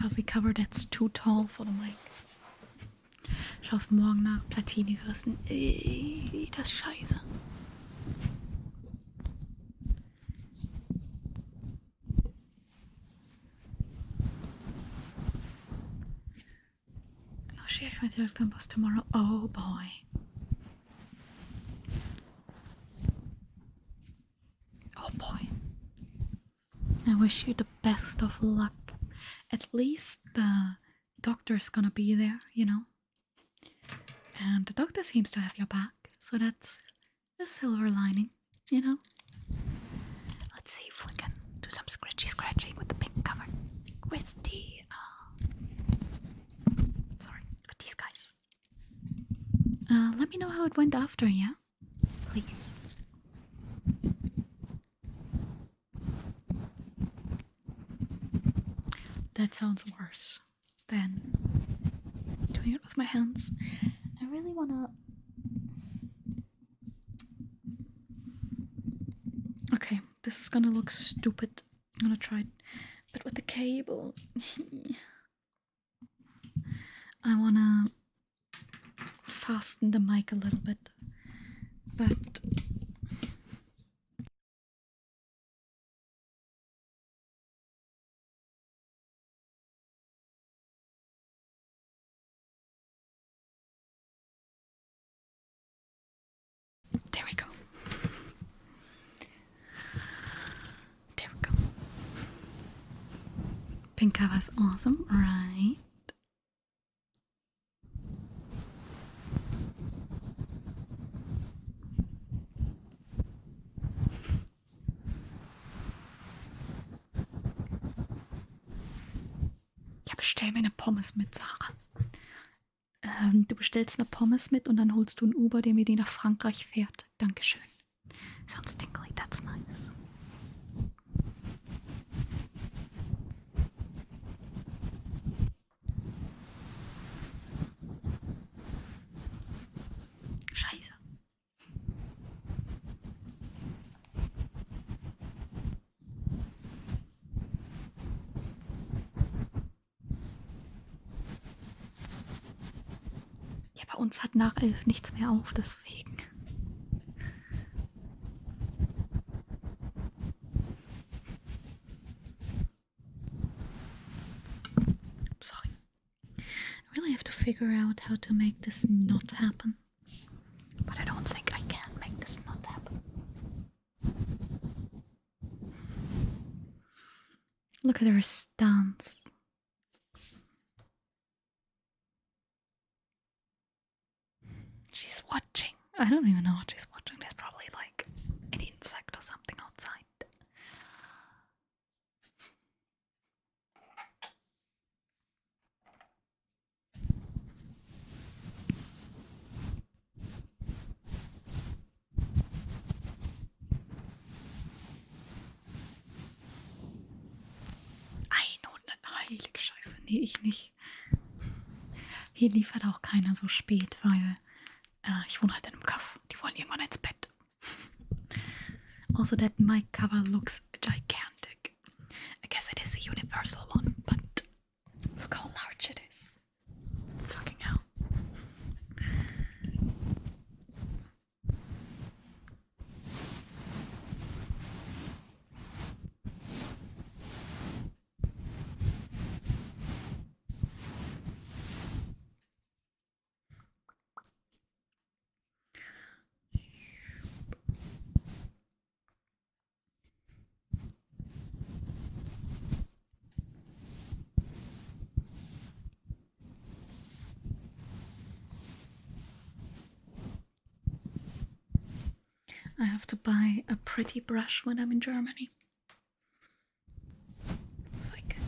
fuzzy cover that's too tall for the mic. Schaust morgen nach Platine gerissen. Das ist scheiße. No shit, my telephone was tomorrow. Oh boy. Oh boy. I wish you the best of luck. At least the doctor's gonna be there, you know? And the doctor seems to have your back, so that's a silver lining, you know? Let's see if we can do some scratching with the pink cover. With the, with these guys. Let me know how it went after, yeah? Please. That sounds worse than doing it with my hands. I really wanna... Okay, this is gonna look stupid. I'm gonna try it. But with the cable... I wanna fasten the mic a little bit. But... There we go. There we go. Pink cover is awesome, right? Ja, bestell mir eine Pommes mit, Sarah. Du bestellst eine Pommes mit und dann holst du einen Uber, der mir die nach Frankreich fährt. Dankeschön. Sounds tingly, that's nice. Scheiße. Ja, bei uns hat nach 11 nichts mehr auf, deswegen. Sorry. I really have to figure out how to make this not happen. But I don't think I can make this not happen. Look at her stance. She's watching. I don't even know what she's watching. There's probably like an insect or something outside. Heilige Scheiße, nee, ich nicht. Hier liefert auch keiner so spät, weil ich wohne halt in einem Kaff. Die wollen irgendwann ins Bett. Also that mic cover looks gigantic. I guess it is a universal one, but look how large it is. Fucking hell. I have to buy a pretty brush when I'm in Germany. So I can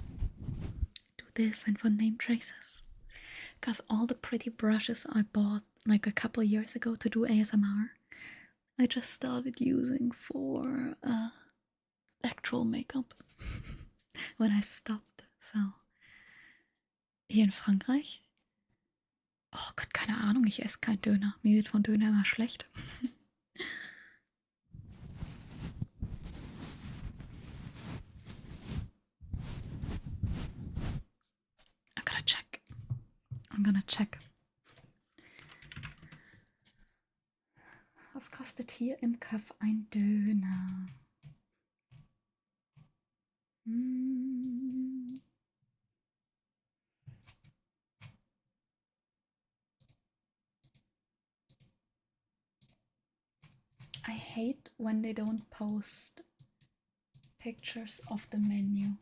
do this and for name traces. Because all the pretty brushes I bought like a couple years ago to do ASMR, I just started using for actual makeup when I stopped. So hier in Frankreich. Oh Gott, keine Ahnung, ich esse kein Döner. Mir wird von Döner immer schlecht. I'm gonna check. Was kostet hier im Kaff ein Döner? I hate when they don't post pictures of the menu.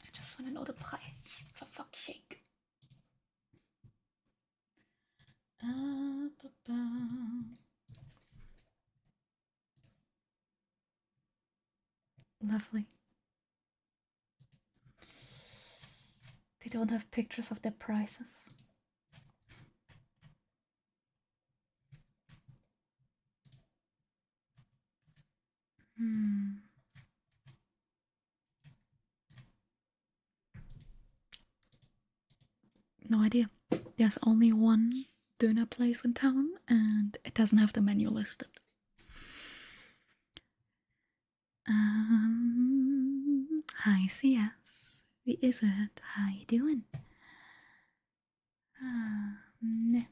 I just want to know the price, for fuck's sake. Lovely. They don't have pictures of their prices. No idea. There's only one döner place in town and it doesn't have the menu listed. Hi CS. Wie is it? How you doing? Nee.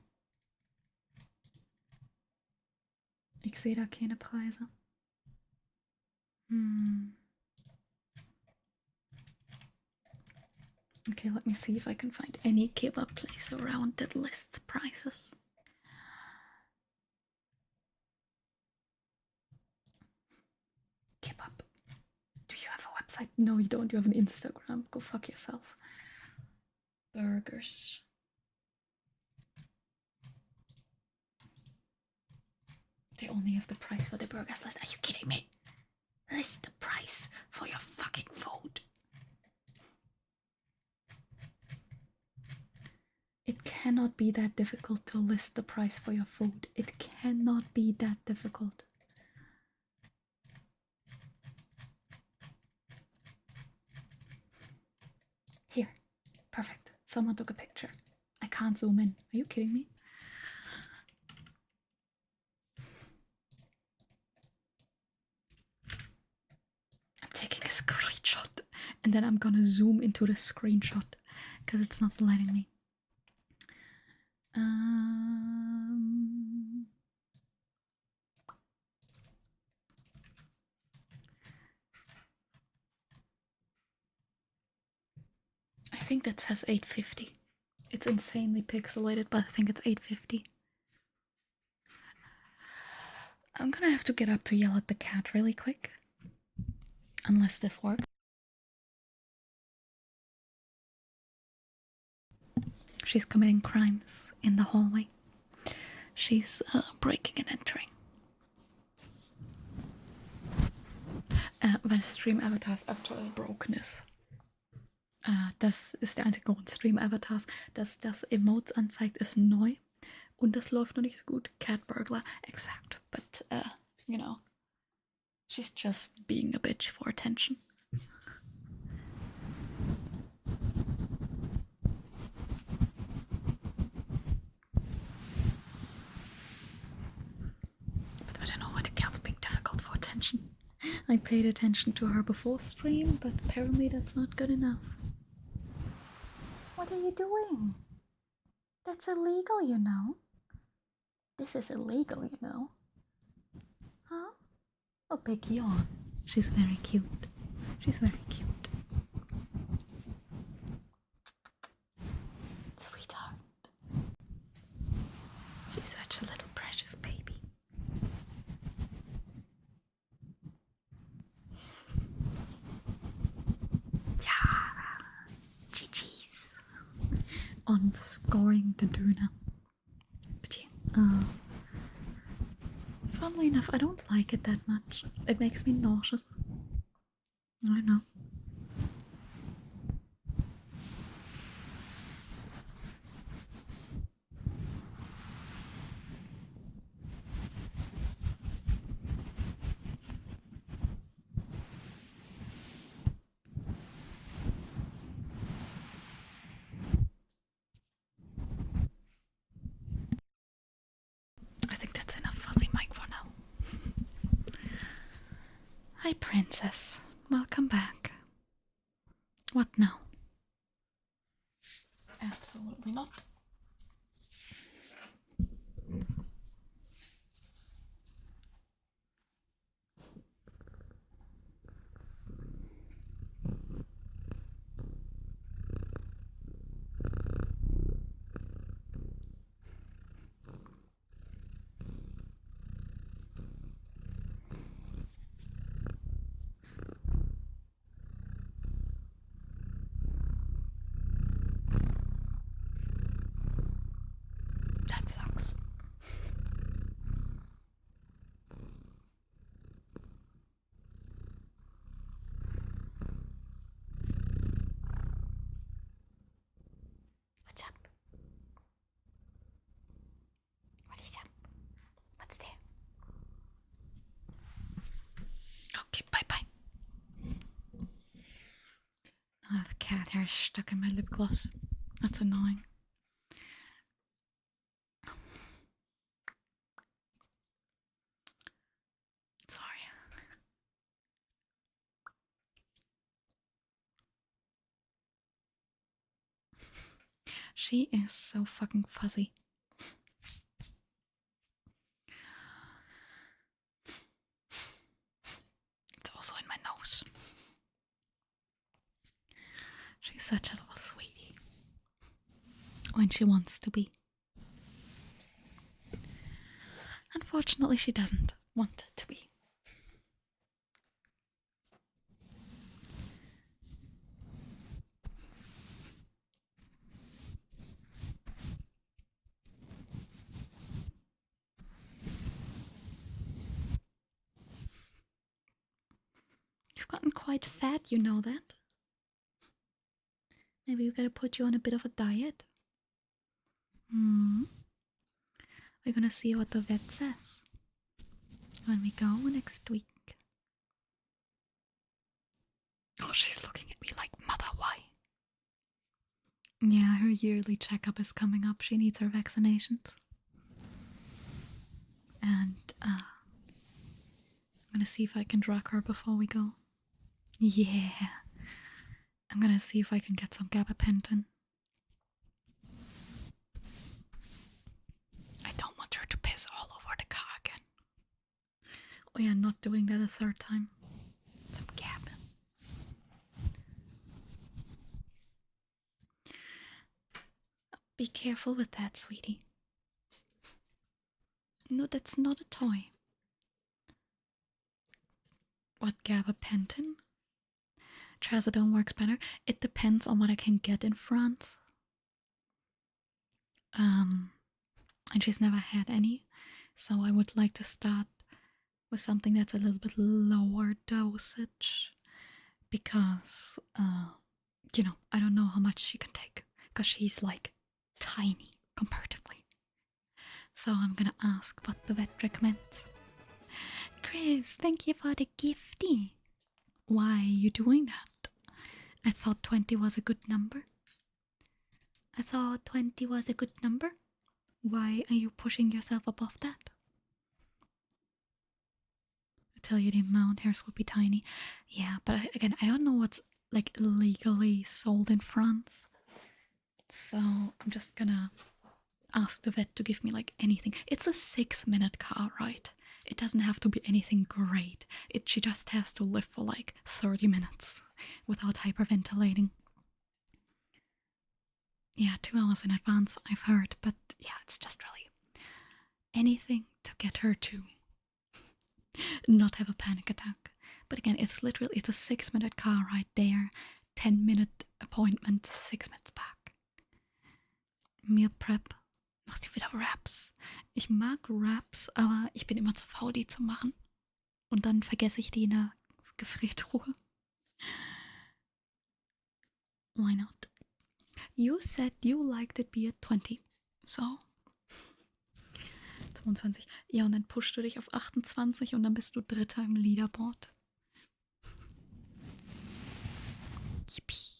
Ik zie daar keine Preise. Okay, let me see if I can find any kebab place around that lists prices. Kebab. Do you have a website? No, you don't. You have an Instagram. Go fuck yourself. Burgers. They only have the price for the burgers list. Are you kidding me? List the price for your fucking food. It cannot be that difficult to list the price for your food. It cannot be that difficult. Here. Perfect. Someone took a picture. I can't zoom in. Are you kidding me? I'm taking a screenshot and then I'm gonna zoom into the screenshot because it's not letting me. I think that says 850. It's insanely pixelated, but I think it's 850. I'm gonna have to get up to yell at the cat really quick. Unless this works. She's committing crimes in the hallway. She's breaking and entering. Weil Stream Avatars aktuell broken ist. Das ist der einzige Grund. Stream Avatars, dass das Emotes anzeigt, ist neu. Und das läuft noch nicht so gut. Cat Burglar, exact. But, you know, she's just being a bitch for attention. But I don't know why the cat's being difficult for attention. I paid attention to her before stream, but apparently that's not good enough. What are you doing? That's illegal, you know. This is illegal, you know. Huh? Oh, big yawn. She's very cute. She's very cute. Sweetheart. She's such a little precious baby. Yeah. GG's. On scoring the Döner. But yeah, funnily enough, I don't like it that much. It makes me nauseous. I know. I think that's enough fuzzy mic for now. Hi, Princess. Welcome back. What now? Absolutely not. That sucks. What's up? What is up? What's there? Okay, bye-bye. I have cat hair stuck in my lip gloss. That's annoying. Sorry. She is so fucking fuzzy. It's also in my nose. She's such a little sweetie. When she wants to be. Unfortunately, she doesn't want to be. You've gotten quite fat, you know that? Maybe we gotta put you on a bit of a diet. We're gonna see what the vet says when we go next week. Oh, she's looking at me like, Mother, why? Yeah, her yearly checkup is coming up. She needs her vaccinations. And, I'm gonna see if I can drug her before we go. Yeah. I'm gonna see if I can get some gabapentin. I don't want her to piss all over the car again. Oh yeah, not doing that a third time. Some gab. Be careful with that, sweetie. No, that's not a toy. What, gabapentin? Trazodone works better. It depends on what I can get in France. And she's never had any, so I would like to start with something that's a little bit lower dosage because, I don't know how much she can take because she's like tiny comparatively. So I'm gonna ask what the vet recommends. Chris, thank you for the gifty. Why are you doing that? I thought 20 was a good number. Why are you pushing yourself above that? I tell you, the amount hairs would be tiny. Yeah, but again, I don't know what's like legally sold in France. So I'm just gonna ask the vet to give me like anything. It's a 6-minute car ride. It doesn't have to be anything great. She just has to live for like 30 minutes without hyperventilating. Yeah, 2 hours in advance, I've heard, but yeah, it's just really anything to get her to not have a panic attack. But again, it's a 6-minute car ride there, 10-minute appointment, 6 minutes back. Meal Prep. Machst du wieder Wraps? Ich mag Wraps, aber ich bin immer zu faul, die zu machen. Und dann vergesse ich die in der Gefriertruhe. Why not? You said you liked it be at 20. So. 22. Ja, und dann pushst du dich auf 28 und dann bist du Dritter im Leaderboard. Yippie.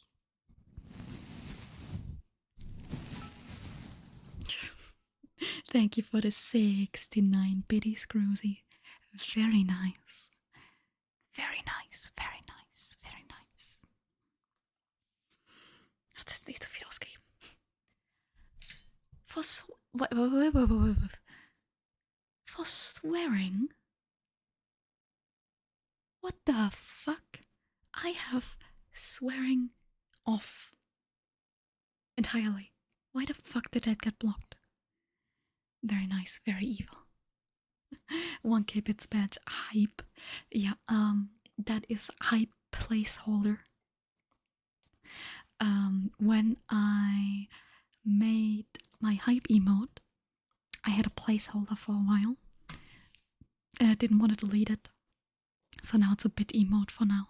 Thank you for the 69 bitty Scroozy. Very nice. Very nice, very nice, very nice. For swearing? What the fuck? I have swearing off entirely. Why the fuck did that get blocked? Very nice, very evil. 1k bits badge hype. Yeah, that is hype placeholder. When I made my hype emote, I had a placeholder for a while and I didn't want to delete it. So now it's a bit emote for now.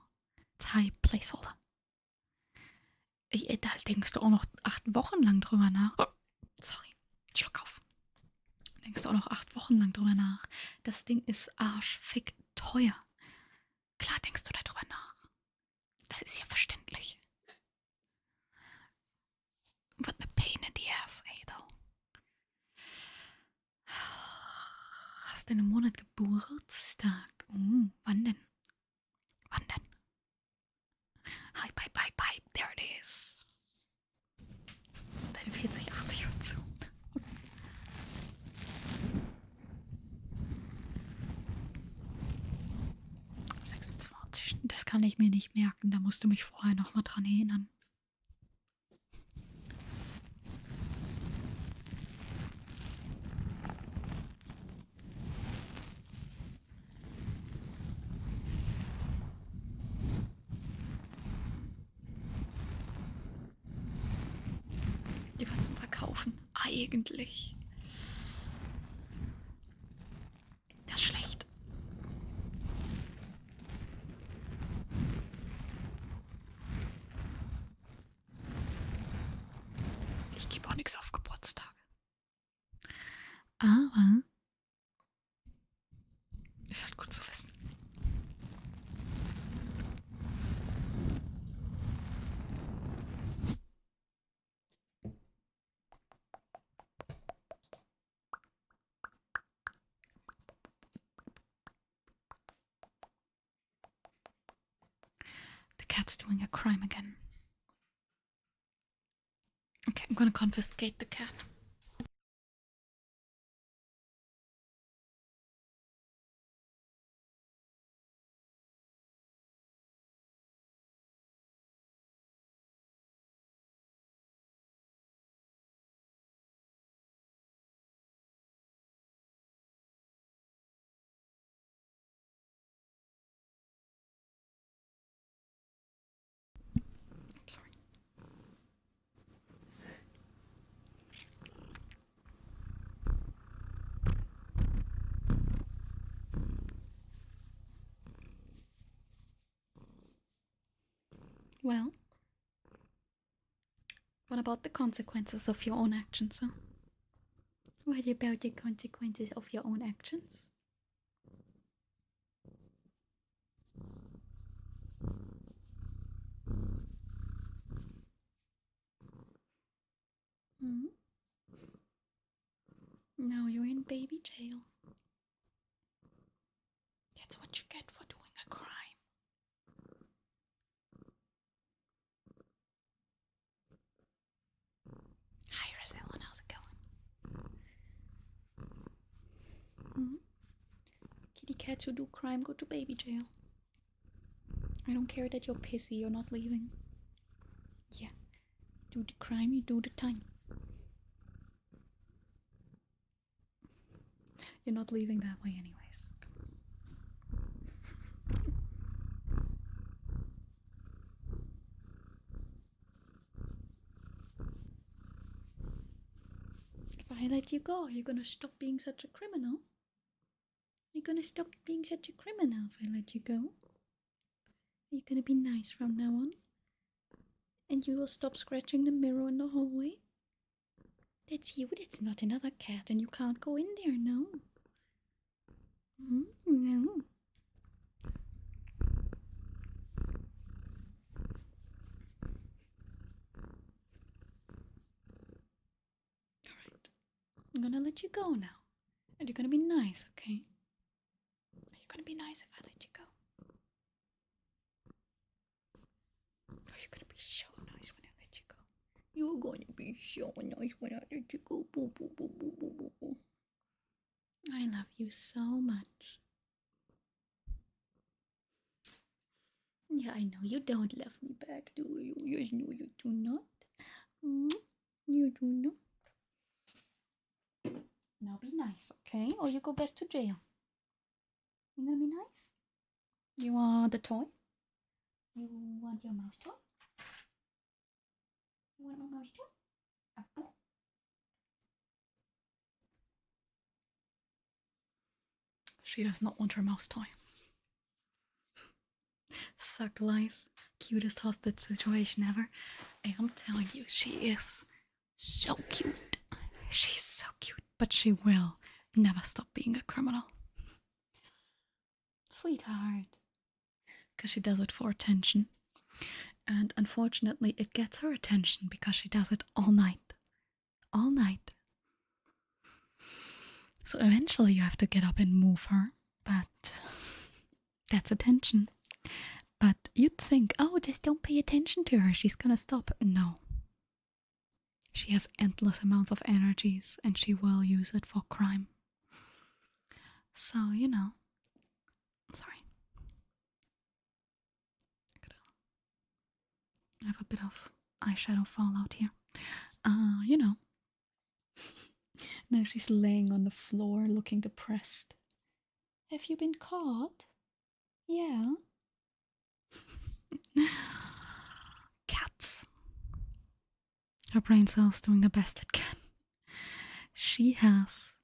It's hype placeholder. Da denkst du auch noch 8 Wochen lang drüber nach. Oh, sorry, Schluck auf. Denkst du auch noch 8 Wochen lang drüber nach. Das Ding ist arschfick teuer. Klar denkst du da drüber nach. Das ist ja verständlich. What a pain in the ass, ey, though. Hast du in einem Monat Geburtstag? Wann denn? Wann denn? Hype, hype, hype, hype, there it is. Deine 4080 hört zu. 26. Das kann ich mir nicht merken, da musst du mich vorher noch mal dran erinnern. Die war zum Verkaufen. Eigentlich. Das ist schlecht. Ich gebe auch nichts auf Geburtstag. Aber ist halt gut zu wissen. The cat's doing a crime again. Okay, I'm gonna confiscate the cat. Sorry. Well, what about the consequences of your own actions, huh? What about the consequences of your own actions? Hmm? Now you're in baby jail. That's what you get for doing a crime. Hi, Rosella, how's it going? Hmm? Kitty cats who do crime go to baby jail. I don't care that you're pissy, you're not leaving. Yeah, do the crime, you do the time. You're not leaving that way anyways. If I let you go, you're gonna stop being such a criminal? You're gonna stop being such a criminal if I let you go? You're gonna be nice from now on? And you will stop scratching the mirror in the hallway? That's you, that's not another cat, and you can't go in there, no. No. Alright. I'm gonna let you go now. And you're gonna be nice, okay? Are you gonna be nice if I let you go? Or are you gonna be so nice when I let you go? you're gonna be so nice when I let you go. Boo, boo, boo, boo, boo, boo, boo. I love you so much. Yeah, I know you don't love me back, do you? Yes, no, you do not. You do not. Now be nice, okay? Or you go back to jail. You gonna be nice? You want the toy? You want your mouse toy? You want my mouse toy? Apple. She does not want her mouse toy. Suck life. Cutest hostage situation ever. I'm telling you, she is so cute. She's so cute. But she will never stop being a criminal. Sweetheart. Because she does it for attention. And unfortunately, it gets her attention because she does it all night. All night. So eventually you have to get up and move her. But that's attention. But you'd think, oh, just don't pay attention to her. She's gonna stop. No. She has endless amounts of energies and she will use it for crime. So, you know. Sorry. I have a bit of eyeshadow fallout here. You know. Now she's laying on the floor looking depressed. Have you been caught? Yeah. Cats. Her brain cell's doing the best it can. She has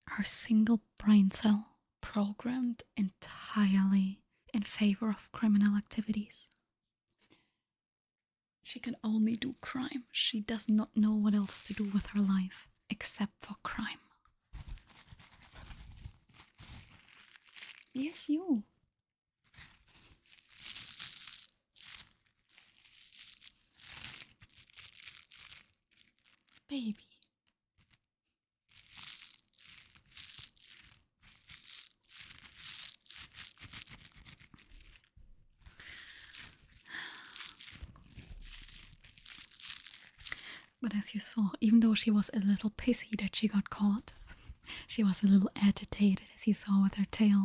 her single brain cell programmed entirely in favor of criminal activities. She can only do crime. She does not know what else to do with her life except for crime. Yes, you. Baby. But as you saw, even though she was a little pissy that she got caught, she was a little agitated, as you saw with her tail.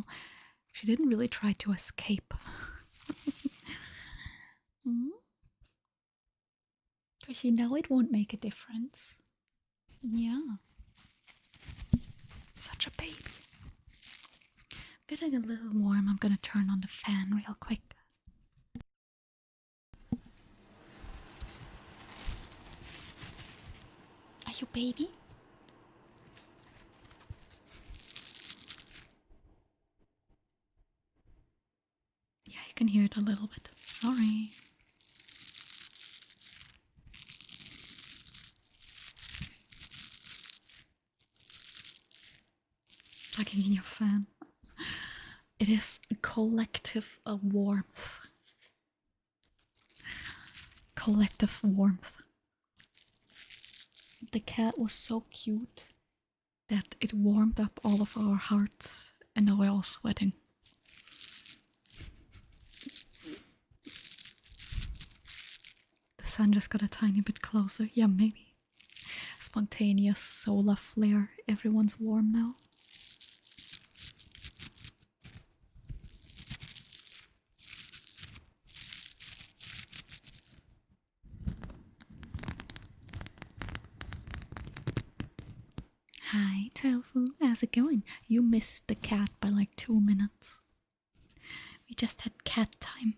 She didn't really try to escape. Because you know it won't make a difference. Yeah. Such a baby. Getting a little warm. I'm gonna turn on the fan real quick. Are you baby? Yeah, you can hear it a little bit. Sorry. Plugging in your fan. It is a collective warmth. Collective warmth. The cat was so cute that it warmed up all of our hearts, and now we're all sweating. The sun just got a tiny bit closer. Yeah, maybe. Spontaneous solar flare. Everyone's warm now. Hi, Tofu. How's it going? You missed the cat by like 2 minutes. We just had cat time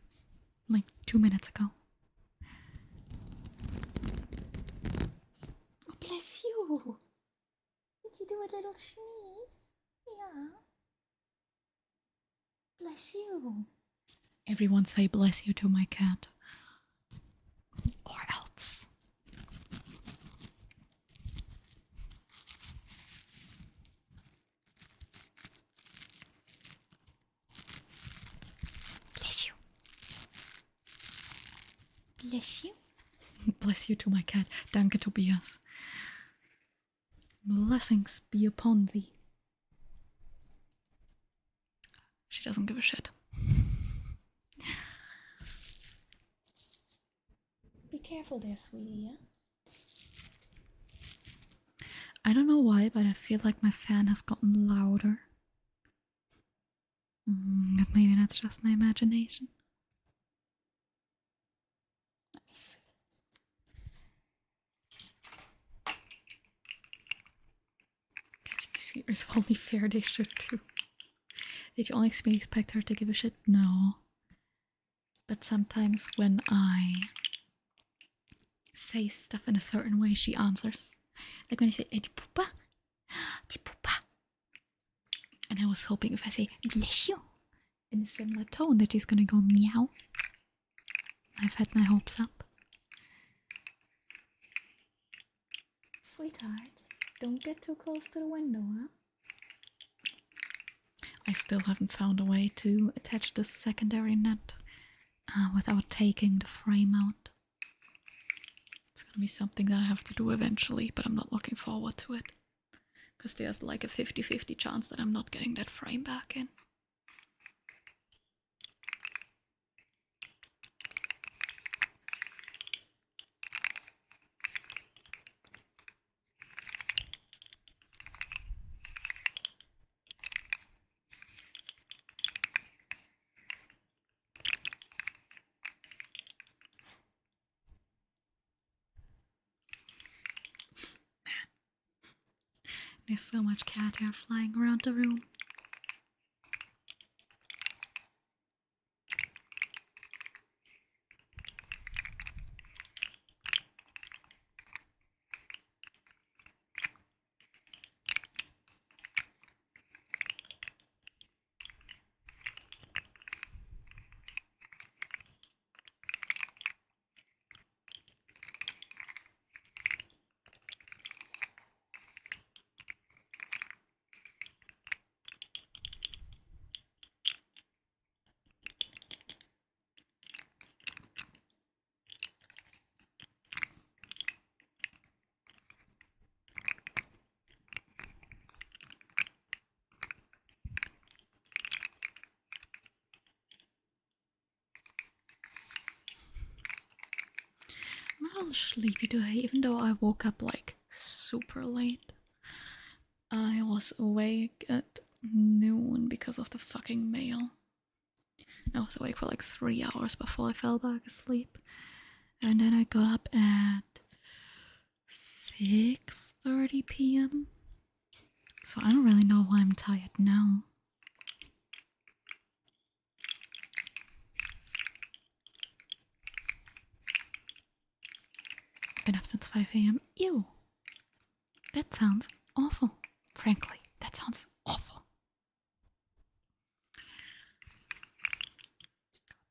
like 2 minutes ago. Oh, bless you. Did you do a little sneeze? Yeah. Bless you. Everyone say bless you to my cat. Or else. Bless you. Bless you. Bless you to my cat. Danke, Tobias. Blessings be upon thee. She doesn't give a shit. Be careful there, sweetie, yeah? I don't know why, but I feel like my fan has gotten louder. But maybe that's just my imagination. Let me see. As you can see, there's only Faraday shirt too. Did you only expect her to give a shit? No. But sometimes when I say stuff in a certain way, she answers. Like when I say, di poopa, di poopa. And I was hoping if I say, bless you, in a similar tone, that she's gonna go meow. I've had my hopes up. Sweetheart, don't get too close to the window, huh? I still haven't found a way to attach the secondary net without taking the frame out. It's gonna be something that I have to do eventually, but I'm not looking forward to it. Because there's like a 50-50 chance that I'm not getting that frame back in. There's so much cat hair flying around the room. I'm a little sleepy today, even though I woke up like super late. I was awake at noon because of the fucking mail. I was awake for like 3 hours before I fell back asleep. And then I got up at 6:30 p.m. So I don't really know why I'm tired now. Been up since 5 a.m. Ew. That sounds awful. Frankly, that sounds awful.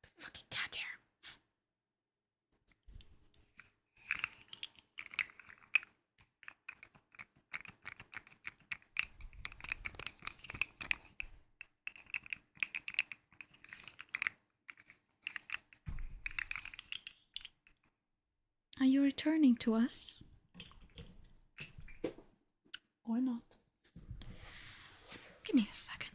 The fucking cat hair. Are you returning to us? Or not? Give me a second.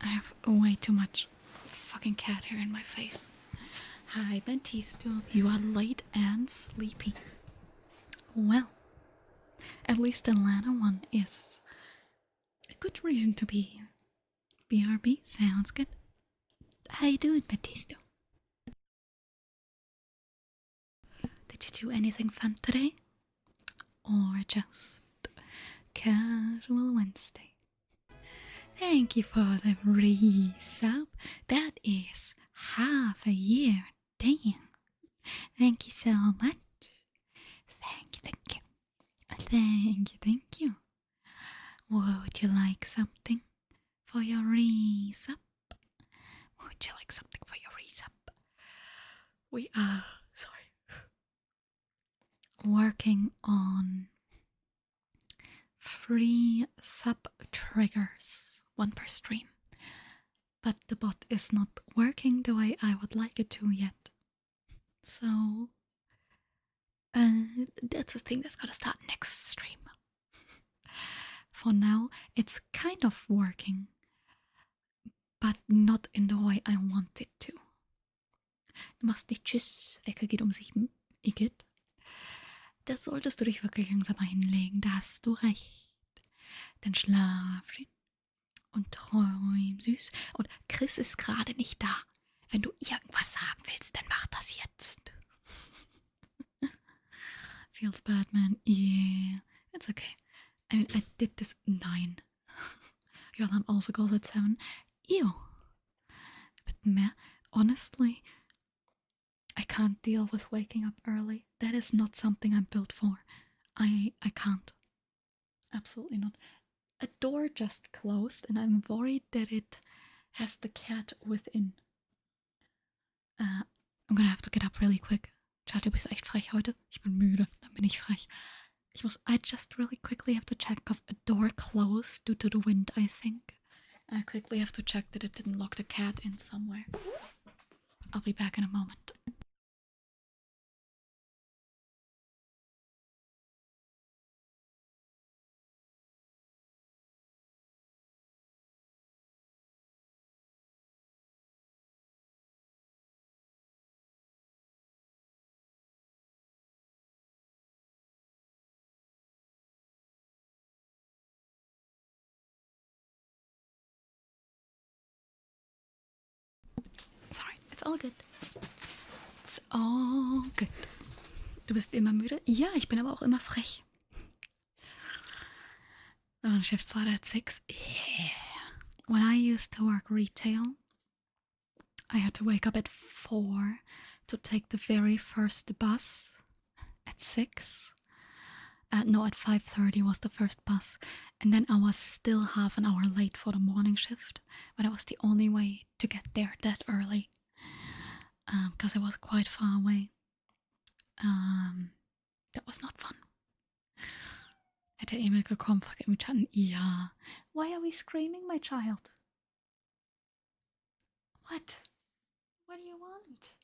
I have way too much fucking cat hair in my face. Hi, Bentisto. You are late and sleepy. Well, at least the latter one is a good reason to be here. BRB sounds good. How you doing, Bentisto? Did you do anything fun today? Or just casual Wednesday? Thank you for the resub. That is half a year. Damn. Thank you so much. Thank you, thank you. Thank you, thank you. Would you like something for your resub? Would you like something for your resub? We are, working on free sub triggers, one per stream. But the bot is not working the way I would like it to yet. So, that's a thing that's gonna start next stream. for now, it's kind of working, but not in the way I want it to. Du machst nicht Tschüss, Wecker geht um 7, Igitt. Das solltest du dich wirklich langsam mal hinlegen, da hast du recht. Dann schlaf schön und träum süß. Und Chris ist gerade nicht da. Wenn du irgendwas haben willst, dann mach das jetzt. Feels bad, man. Yeah, it's okay. I mean, I did this 9. Your alarm also goes at 7. Ew. But man, honestly, I can't deal with waking up early. That is not something I'm built for. I can't. Absolutely not. A door just closed and I'm worried that it has the cat within. I'm gonna have to get up really quick. Chad, du bist echt frech heute. Ich bin müde, dann bin ich frech. I just really quickly have to check because a door closed due to the wind, I think. I quickly have to check that it didn't lock the cat in somewhere. I'll be back in a moment. Sorry, it's all good. It's all good. Du bist immer müde? Ja, ich bin aber auch immer frech. Shift started at 6. Yeah. When I used to work retail, I had to wake up at 4 to take the very first bus at 6. No, at 5:30 was the first bus. And then I was still half an hour late for the morning shift, but it was the only way to get there that early. Because it was quite far away. That was not fun. Hätte Emil gekommen, fragt mich an, ja. Why are we screaming, my child? What? What do you want?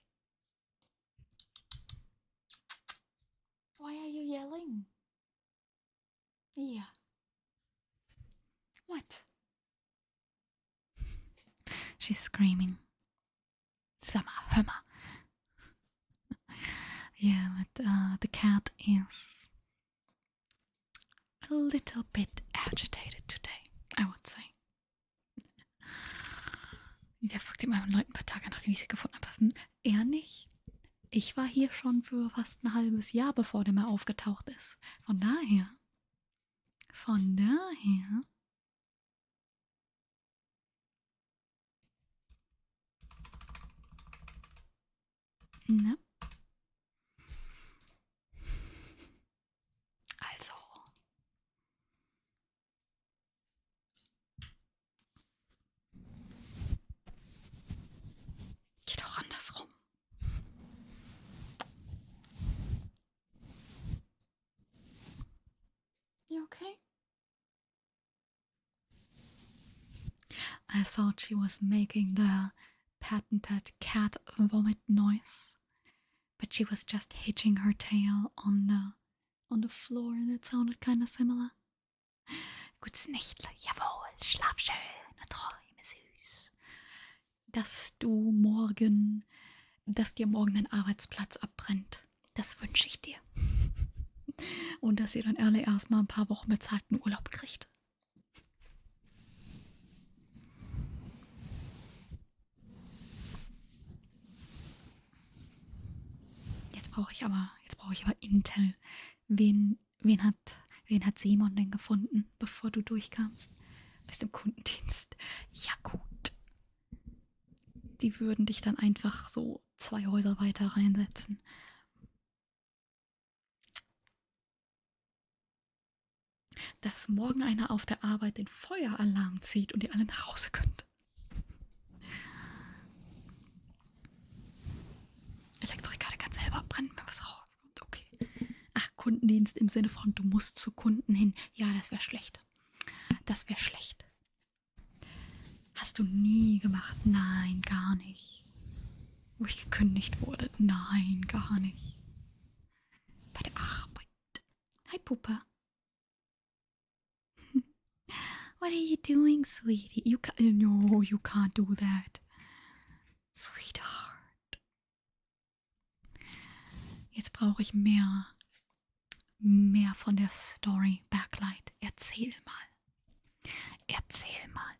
Why are you yelling? Yeah. What? She's screaming. Sag mal, hör mal. Yeah, but the cat is a little bit agitated today, I would say. Der folgt ihm meinen Leuten ein paar Tage, nachdem ich sie gefunden habe. Er nicht. Ich war hier schon für fast ein halbes Jahr, bevor der mal aufgetaucht ist. Von daher. Ne? Also. Geht doch andersrum. You okay? I thought she was making the patented cat vomit noise, but she was just hitching her tail on the floor and it sounded kind of similar. Gutes Nächtle, jawohl, schlaf schön und träume süß. Dass dir morgen dein Arbeitsplatz abbrennt, das wünsche ich dir. Und dass ihr dann ehrlich erstmal ein paar Wochen bezahlten Urlaub kriegt. Jetzt brauche ich aber Intel. Wen hat Simon denn gefunden, bevor du durchkamst? Bist im Kundendienst. Ja gut. Die würden dich dann einfach so 2 Häuser weiter reinsetzen. Dass morgen einer auf der Arbeit den Feueralarm zieht und ihr alle nach Hause könnt. Elektriker, der kann selber brennen, wenn was rauskommt. Okay. Ach, Kundendienst im Sinne von, du musst zu Kunden hin. Ja, das wäre schlecht. Das wäre schlecht. Hast du nie gemacht? Nein, gar nicht. Wo ich gekündigt wurde? Nein, gar nicht. Bei der Arbeit. Hi, Puppe. What are you doing, sweetie? No, you can't do that. Sweetheart. Jetzt brauche ich mehr von der Story. Backlight. Erzähl mal. Erzähl mal.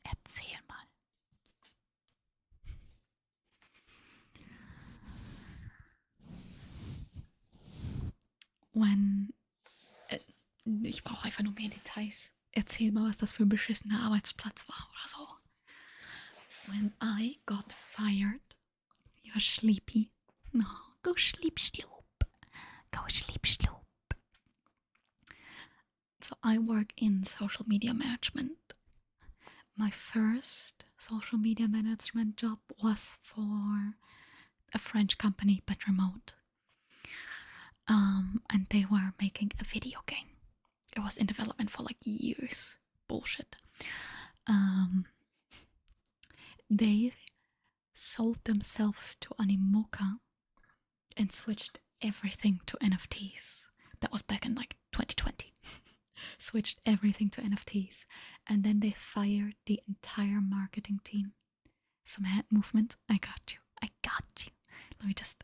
Ich brauche einfach nur mehr Details. Erzähl mal, was das für ein beschissener Arbeitsplatz war oder so. When I got fired. You're sleepy. No, go sleep, sloop. Go sleep, sloop. So I work in social media management. My first social media management job was for a French company, but remote. And they were making a video game. It was in development for like years. Bullshit. They sold themselves to Animoca and switched everything to NFTs. That was back in like 2020. Switched everything to NFTs. And then they fired the entire marketing team. Some hand movement. I got you. Let me just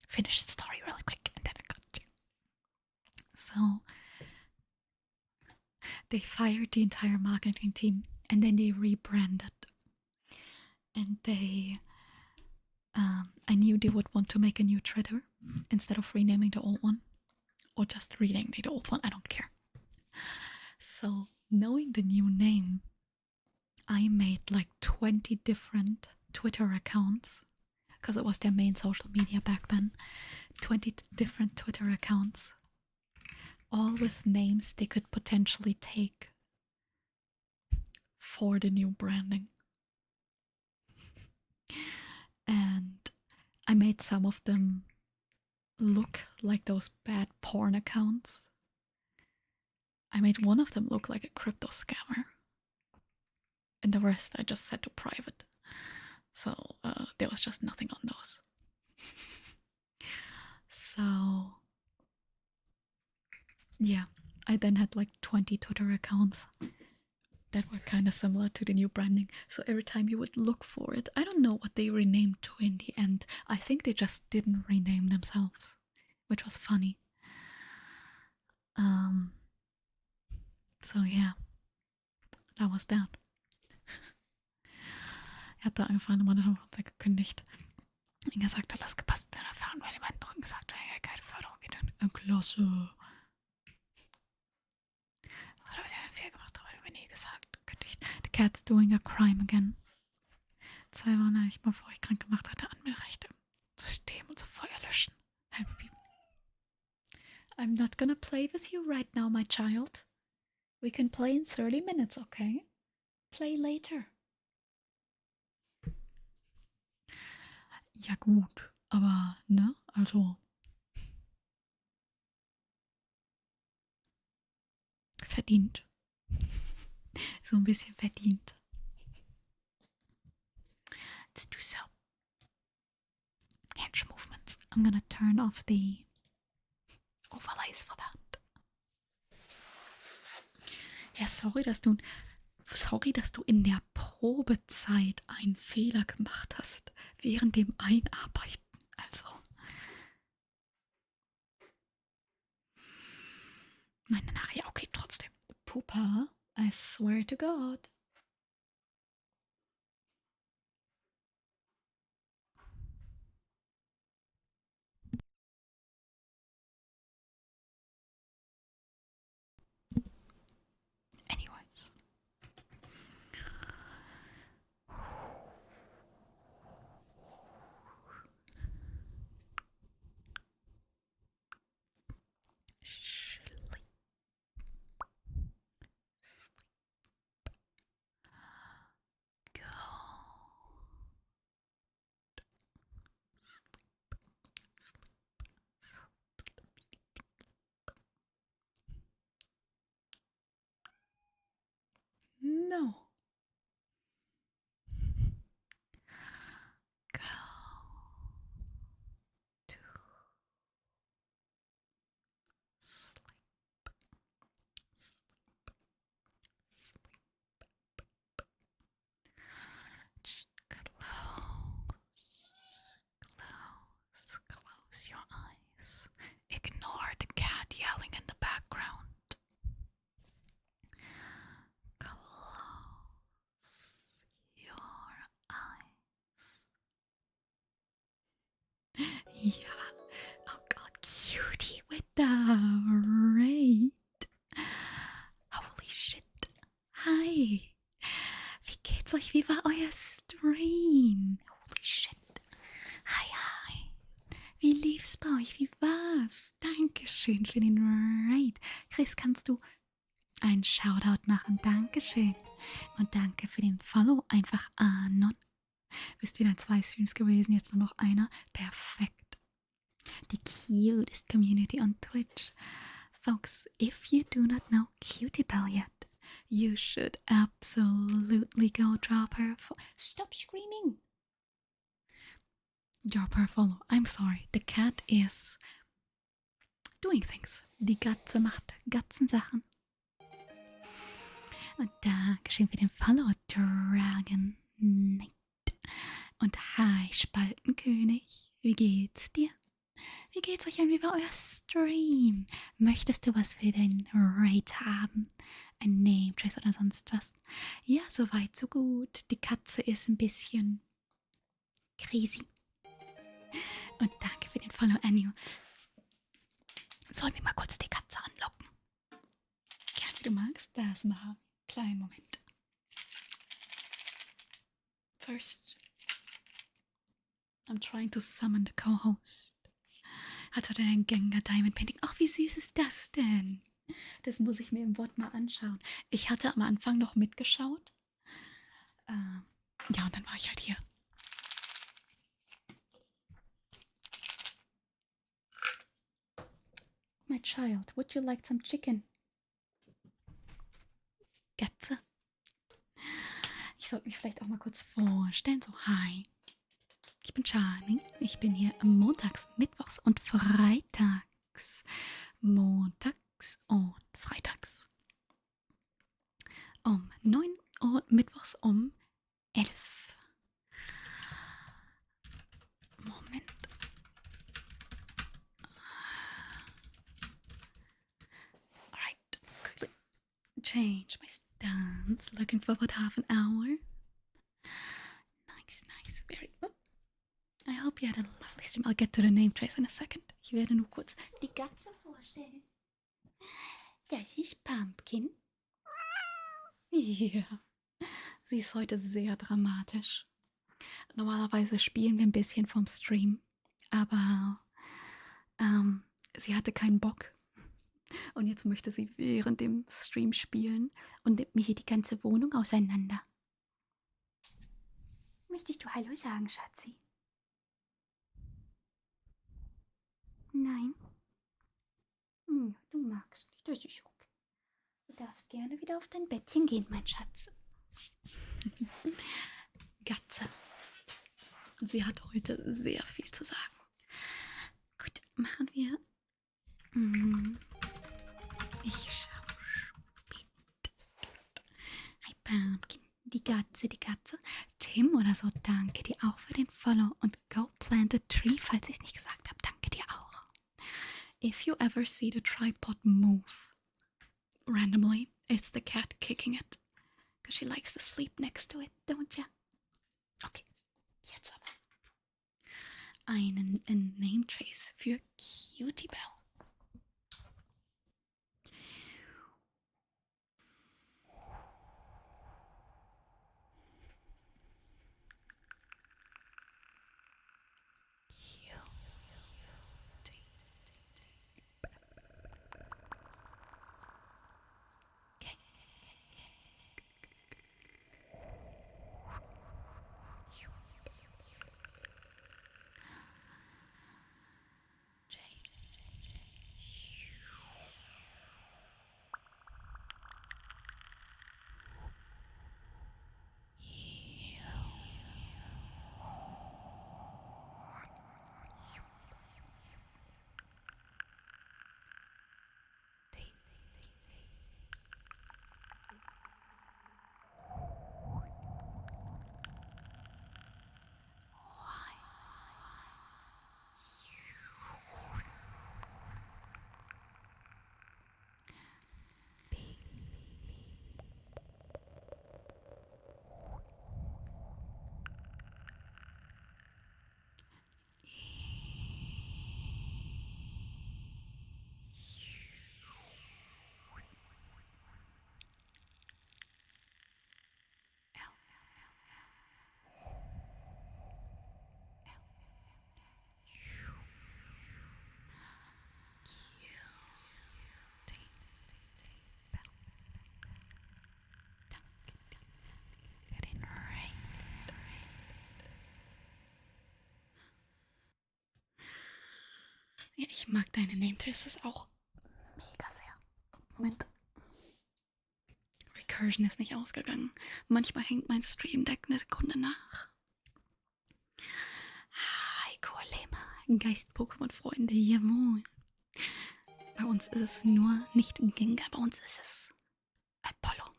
finish the story really quick and then I got you. So they fired the entire marketing team and then they rebranded. And I knew they would want to make a new Twitter instead of renaming the old one. Or just renaming the old one, I don't care. So, knowing the new name, I made like 20 different Twitter accounts. Because it was their main social media back then. 20 different Twitter accounts. All with names they could potentially take for the new branding. And I made some of them look like those bad porn accounts. I made one of them look like a crypto scammer. And the rest I just set to private. So there was just nothing on those. So yeah, I then had like 20 Twitter accounts that were kind of similar to the new branding. So every time you would look for it, I don't know what they renamed to in the end. I think they just didn't rename themselves, which was funny. So yeah, that was that. Hatte angefangen, meine hat gekündigt. Und gesagt, hat das gepasst, dann erfahren, weil jemand drin gesagt hat, ja, keine Förderung geht dann. Klasse. Was habe ich viel gemacht, aber mir nie gesagt, gekündigt. The cat's doing a crime again. 2 Wochen habe ich mal, bevor ich krank gemacht hatte, Anmelderechte. System und so Feuer löschen. Help me. I'm not gonna play with you right now, my child. We can play in 30 minutes, okay? Play later. Ja gut, aber, ne, also verdient. So ein bisschen verdient. Let's do so. Hinge movements. I'm gonna turn off the overlays for that. Ja, sorry, dass du in der Probezeit einen Fehler gemacht hast. Während dem Einarbeiten. Also. Nein, ja, okay, trotzdem. Pupa, I swear to God. Anyways. Sleep. geht's euch? Wie war euer Stream? Holy shit. Hi, hi. Wie lief's bei euch? Wie war's? Dankeschön für den Raid. Chris, kannst du einen Shoutout machen? Dankeschön. Und danke für den Follow. Einfach Anon. Bist wieder in 2 Streams gewesen, jetzt nur noch einer. Perfekt. Die cutest Community on Twitch. Folks, if you do not know Cutie Belle yet, you should absolutely go drop her Stop screaming! Drop her a follow. I'm sorry, the cat is doing things. Die Katze macht Katzensachen. Und Dankeschön für den Follow, Dragon Knight. Und hi, Spaltenkönig. Wie geht's dir? Wie geht's euch an? Wie war euer Stream? Möchtest du was für den Raid haben? Ein Name Trace oder sonst was? Ja, soweit, so gut. Die Katze ist ein bisschen crazy. Und danke für den Follow, Anju. Sollen wir mal kurz die Katze anlocken? Gern, wie du magst, das machen. Kleinen Moment. First, I'm trying to summon the co-host. Hat heute ein Gengar Diamond Painting. Ach, wie süß ist das denn? Das muss ich mir im VOD mal anschauen. Ich hatte am Anfang noch mitgeschaut. Ja, und dann war ich halt hier. My child, would you like some chicken? Katze. Ich sollte mich vielleicht auch mal kurz vorstellen. So, hi. Ich bin Charming. Ich bin hier montags, mittwochs und freitags. Montags und freitags. Um 9 und mittwochs um 11. Moment. Alright. Quickly change my stance. Looking for about half an hour. Nice, nice. Very good. I hope you had a lovely stream. I'll get to the name trace in a second. Ich werde nur kurz die Katze vorstellen. Das ist Pumpkin. Ja. Sie ist heute sehr dramatisch. Normalerweise spielen wir ein bisschen vom Stream, aber sie hatte keinen Bock. Und jetzt möchte sie während dem Stream spielen und nimmt mir hier die ganze Wohnung auseinander. Möchtest du Hallo sagen, Schatzi? Nein. Du magst nicht, das ist okay. Du darfst gerne wieder auf dein Bettchen gehen, mein Schatz. Katze. Sie hat heute sehr viel zu sagen. Gut, machen wir. Ich schau spät. Hi Pumpkin. Die Katze, die Katze. Tim oder so, danke dir auch für den Follow. Und go plant a tree, falls ich es nicht gesagt habe. Danke dir auch. If you ever see the tripod move randomly, it's the cat kicking it. Because she likes to sleep next to it, don't ya? Okay, jetzt aber. Einen Name Trace für Cutie Belle. Ja, ich mag deine Name Traces auch mega sehr. Moment. Recursion ist nicht ausgegangen. Manchmal hängt mein Stream Deck eine Sekunde nach. Hi, Kolema. Geist-Pokémon-Freunde, jawohl. Bei uns ist es nur nicht Gengar, bei uns ist es Apollo.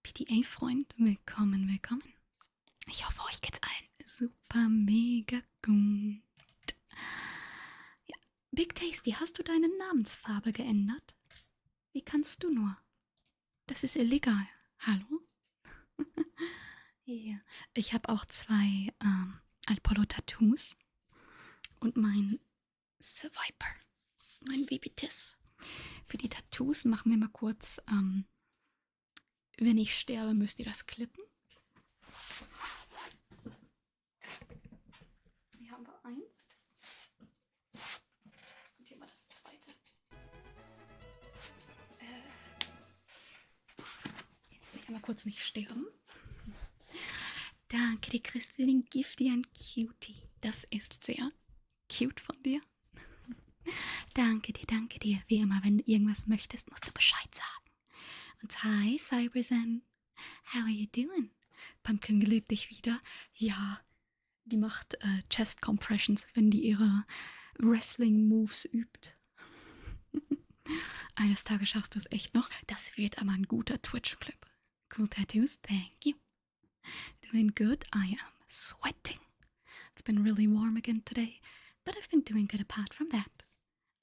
PTA-Freund, willkommen, willkommen. Ich hoffe, euch geht's allen super mega gut. Ja, Big Tasty, hast du deine Namensfarbe geändert? Wie kannst du nur? Das ist illegal. Hallo? Ja. Ich habe auch 2 Apollo-Tattoos und mein Swiper, mein Vibitis. Für die Tattoos machen wir mal kurz, wenn ich sterbe, müsst ihr das klippen. Hier haben wir 1. Und hier haben wir das 2. Jetzt muss ich einmal kurz nicht sterben. Danke dir, Chris, für den giftigen Cutie. Das ist sehr cute von dir. Danke dir. Wie immer, wenn du irgendwas möchtest, musst du Bescheid sagen. Und hi, Cyberzen. How are you doing? Pumpkin geliebt dich wieder. Ja, die macht Chest Compressions, wenn die ihre Wrestling-Moves übt. Eines Tages schaffst du es echt noch. Das wird aber ein guter Twitch-Clip. Cool Tattoos, thank you. Doing good, I am sweating. It's been really warm again today, but I've been doing good apart from that.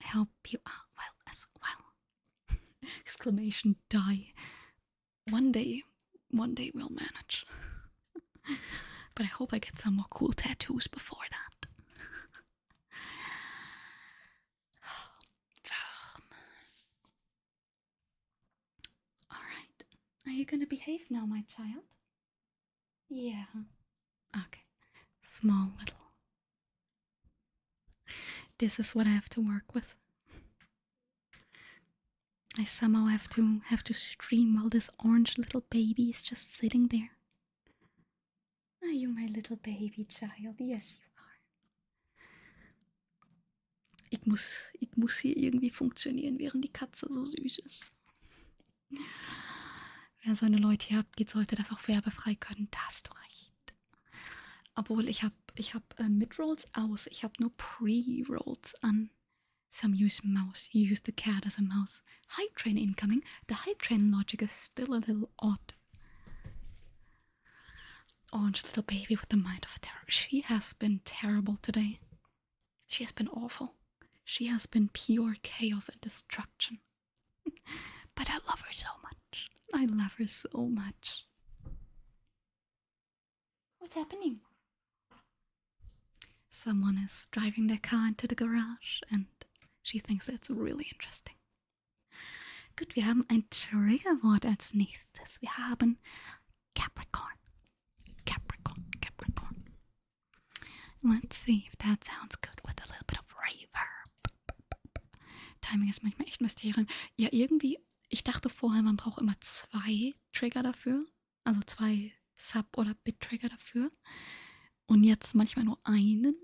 I hope you are well as well. Exclamation die. One day we'll manage. But I hope I get some more cool tattoos before that. Alright. Are you gonna behave now, my child? Yeah. Okay. Small little. This is what I have to work with. I somehow have to stream while this orange little baby is just sitting there. Are you my little baby child? Yes, you are. Ich muss hier irgendwie funktionieren, während die Katze so süß ist. Wer so eine Leute hier abgeht, sollte das auch werbefrei können. Da hast du recht. Obwohl, ich hab Mid-Rolls aus. Ich habe nur Pre-Rolls an. Some use mouse. You use the cat as a mouse. Hype train incoming. The hype train logic is still a little odd. Orange little baby with the mind of terror. She has been terrible today. She has been awful. She has been pure chaos and destruction. But I love her so much. I love her so much. What's happening? Someone is driving their car into the garage and she thinks it's really interesting. Gut, wir haben ein Triggerwort als nächstes. Wir haben Capricorn. Capricorn. Let's see if that sounds good with a little bit of reverb. Timing ist manchmal echt Mysterien. Ja, irgendwie, ich dachte vorher, man braucht immer 2 Trigger dafür. Also 2 Sub- oder Bit-Trigger dafür. Und jetzt manchmal nur einen.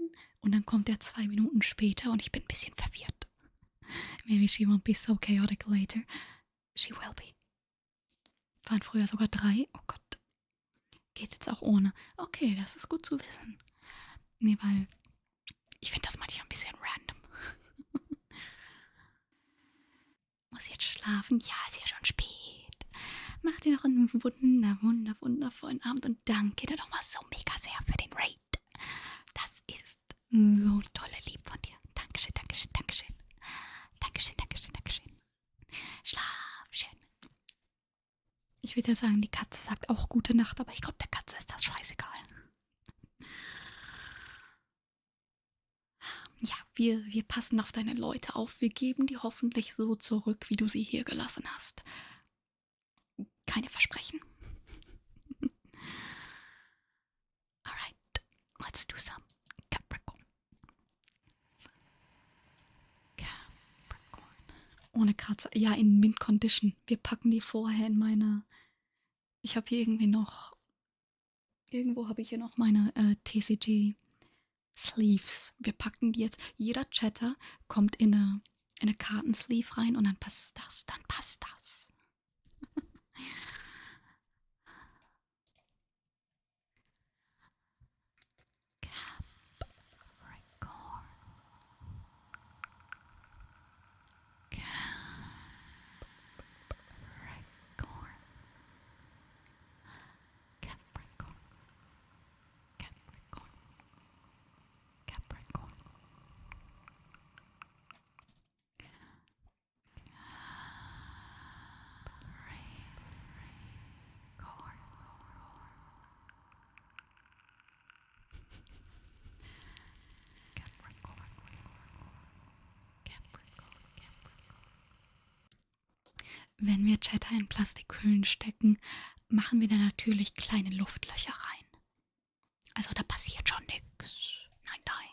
Und dann kommt der 2 Minuten später und ich bin ein bisschen verwirrt. Maybe she won't be so chaotic later. She will be. Waren früher sogar 3. Oh Gott. Geht jetzt auch ohne. Okay, das ist gut zu wissen. Nee, weil ich finde das manchmal ein bisschen random. Muss jetzt schlafen? Ja, ist ja schon spät. Mach dir noch einen wundervollen Abend und danke dir doch mal so mega sehr für den Raid. Das ist so tolle lieb von dir. Dankeschön. Schlaf schön. Ich würde ja sagen, die Katze sagt auch gute Nacht, aber ich glaube, der Katze ist das scheißegal. Ja, wir passen auf deine Leute auf. Wir geben die hoffentlich so zurück, wie du sie hier gelassen hast. Keine Versprechen. Alright, let's do some Capricorn. Ohne Kratzer. Ja, in Mint Condition. Wir packen die vorher in meine... Ich habe hier irgendwie noch... Irgendwo habe ich hier noch meine TCG Sleeves. Wir packen die jetzt. Jeder Chatter kommt in eine Kartensleeve rein und dann passt das. Dann passt das. Wenn wir Chatter in Plastikhüllen stecken, machen wir da natürlich kleine Luftlöcher rein. Also da passiert schon nichts. Nein, nein.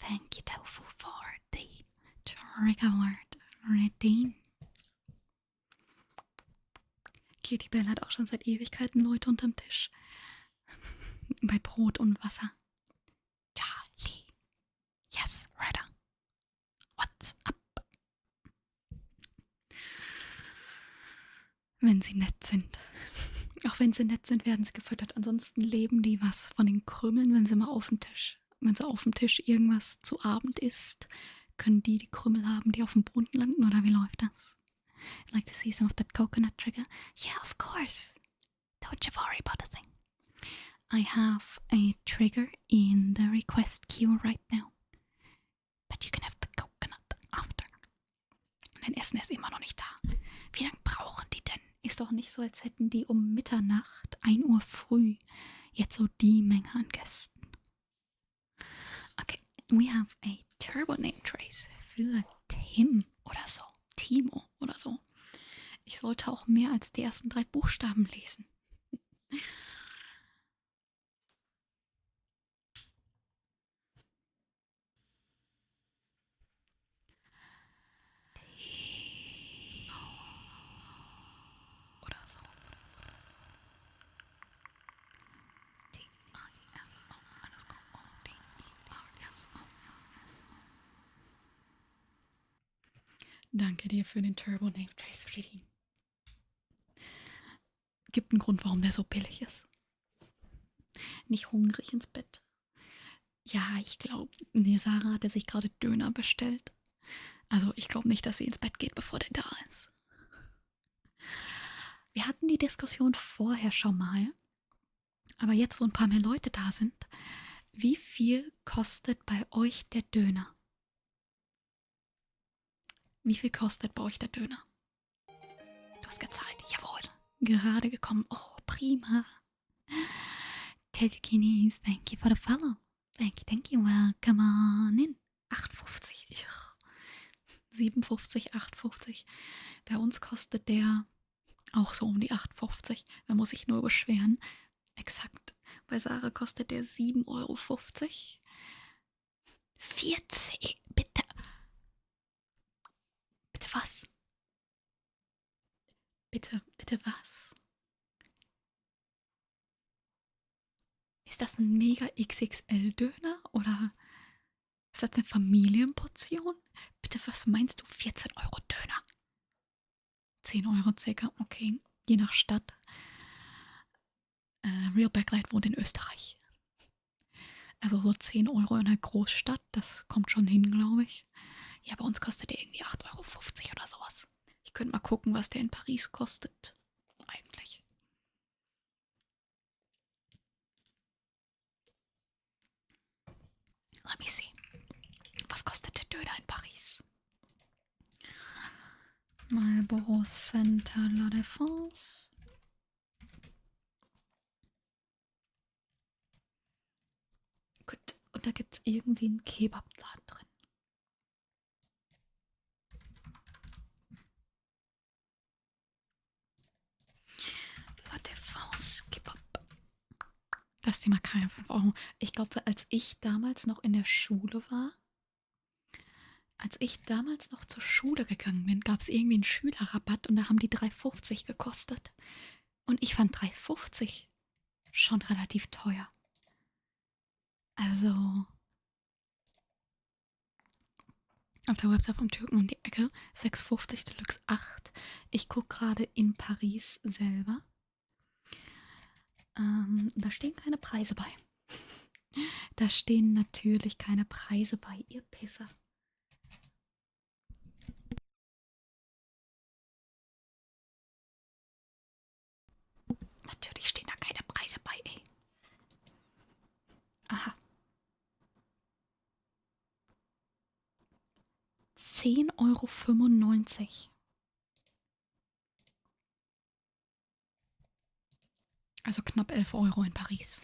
Thank you, Tofu, for the trigger word redeem. Cutie Bell hat auch schon seit Ewigkeiten Leute unterm Tisch. Bei Brot und Wasser. Charlie. Yes, Redder. What's up? Wenn sie nett sind. Auch wenn sie nett sind, werden sie gefüttert. Ansonsten leben die was von den Krümeln, wenn sie auf dem Tisch irgendwas zu Abend isst. Können die Krümel haben, die auf dem Boden landen, oder wie läuft das? I'd like to see some of that coconut trigger. Yeah, of course. Don't you worry about a thing. I have a trigger in the request queue right now. But you can have the coconut after. Mein Essen ist immer noch nicht da. Wie lange brauchen die denn? Ist doch nicht so, als hätten die um Mitternacht, 1 Uhr früh, jetzt so die Menge an Gästen. Okay, we have a Turbo Name Trace für Tim oder so. Timo oder so. Ich sollte auch mehr als die ersten 3 Buchstaben lesen. Oder so. T-I-M-O_D-E-R-S-O. Danke dir für den Turbo Name Trace Reading. Gibt einen Grund, warum der so billig ist. Nicht hungrig ins Bett. Ja, ich glaube, Sarah hatte sich gerade Döner bestellt. Also ich glaube nicht, dass sie ins Bett geht, bevor der da ist. Wir hatten die Diskussion vorher schon mal. Aber jetzt, wo ein paar mehr Leute da sind, wie viel kostet bei euch der Döner? Wie viel kostet bei euch der Döner? Du hast gezahlt, jawohl. Gerade gekommen, oh prima. Telkinis, thank you for the follow. Thank you, welcome on in. 8,50. 57, 8,50. Bei uns kostet der auch so um die 8,50. Man muss sich nur beschweren. Exakt. Bei Sarah kostet der 7,50 Euro. 14, bitte. was? Bitte was? Ist das ein mega XXL-Döner oder ist das eine Familienportion? Bitte, was meinst du? 14 € Döner. 10 € circa, okay. Je nach Stadt. Real Backlight wohnt in Österreich. Also so 10 € in einer Großstadt, das kommt schon hin, glaube ich. Ja, bei uns kostet der irgendwie 8,50 € oder sowas. Ich könnte mal gucken, was der in Paris kostet. Eigentlich. Let me see. Was kostet der Döner in Paris? Marlboro Center La Défense. Gut, und da gibt es irgendwie einen Kebabladen drin. La Défense Kebab. Das Thema keine 5 €. Ich glaube, als ich damals noch in der Schule war, als ich damals noch zur Schule gegangen bin, gab es irgendwie einen Schülerrabatt und da haben die 3,50 gekostet. Und ich fand 3,50 schon relativ teuer. Also auf der Website vom Türken um die Ecke 6,50 Deluxe 8. Ich gucke gerade in Paris selber. Da stehen keine Preise bei. Da stehen natürlich keine Preise bei, ihr Pisser. Natürlich stehen da keine Preise bei, ey. Aha. 10,95 €. Also knapp 11 € in Paris.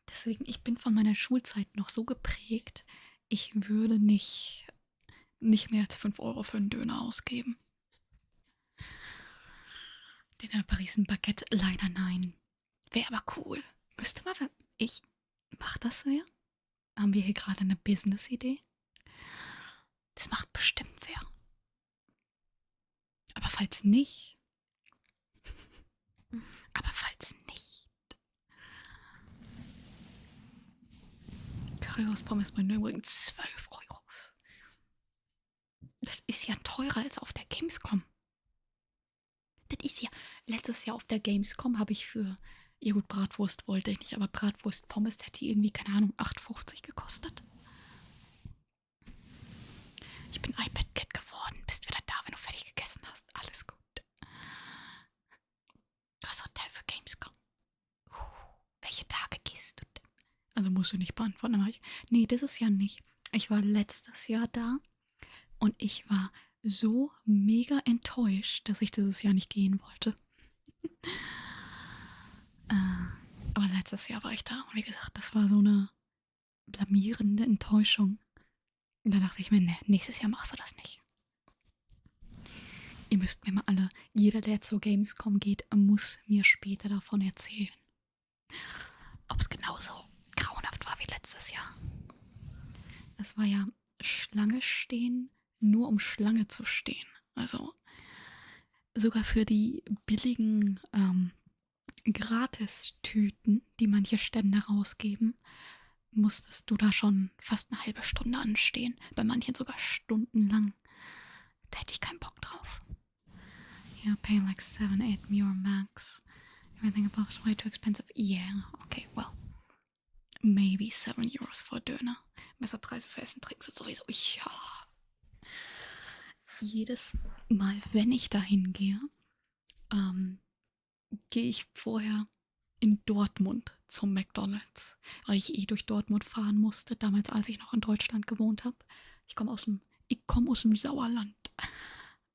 Deswegen, ich bin von meiner Schulzeit noch so geprägt, ich würde nicht mehr als 5 € für einen Döner ausgeben. Den in Paris ein Baguette, leider nein. Wäre aber cool. Müsste mal, ich mach das wer? Haben wir hier gerade eine Business-Idee? Das macht bestimmt wer. Aber falls nicht. Currywurst Pommes bringen übrigens 12 €. Das ist ja teurer als auf der Gamescom. Das ist ja, letztes Jahr auf der Gamescom habe ich für, ja gut, Bratwurst wollte ich nicht, aber Bratwurst Pommes hätte irgendwie, keine Ahnung, 8,50 € gekostet. Ich bin iPad-Kid geworden. Bist wieder da, wenn du fertig gegessen hast. Alles gut. Das Hotel für Gamescom. Welche Tage gehst du denn? Also musst du nicht beantworten, aber nee, dieses Jahr nicht. Ich war letztes Jahr da und ich war so mega enttäuscht, dass ich dieses Jahr nicht gehen wollte. Aber letztes Jahr war ich da und wie gesagt, das war so eine blamierende Enttäuschung. Und da dachte ich mir, ne, nächstes Jahr machst du das nicht. Ihr müsst mir mal alle, jeder, der zur Gamescom geht, muss mir später davon erzählen. Ob es genauso grauenhaft war wie letztes Jahr. Es war ja Schlange stehen, nur um Schlange zu stehen. Also sogar für die billigen Gratistüten, die manche Stände rausgeben, musstest du da schon fast eine halbe Stunde anstehen. Bei manchen sogar stundenlang. Da hätte ich keinen Bock drauf. Yeah, paying like 7, 8 € max. Everything above is way too expensive. Yeah, okay, well. Maybe 7 € für Döner. Messerpreise für Essen, Trinken sind sowieso. Ja. Jedes Mal, wenn ich dahin gehe, gehe ich vorher in Dortmund zum McDonald's, weil ich durch Dortmund fahren musste, damals als ich noch in Deutschland gewohnt habe. Ich komme aus dem Sauerland.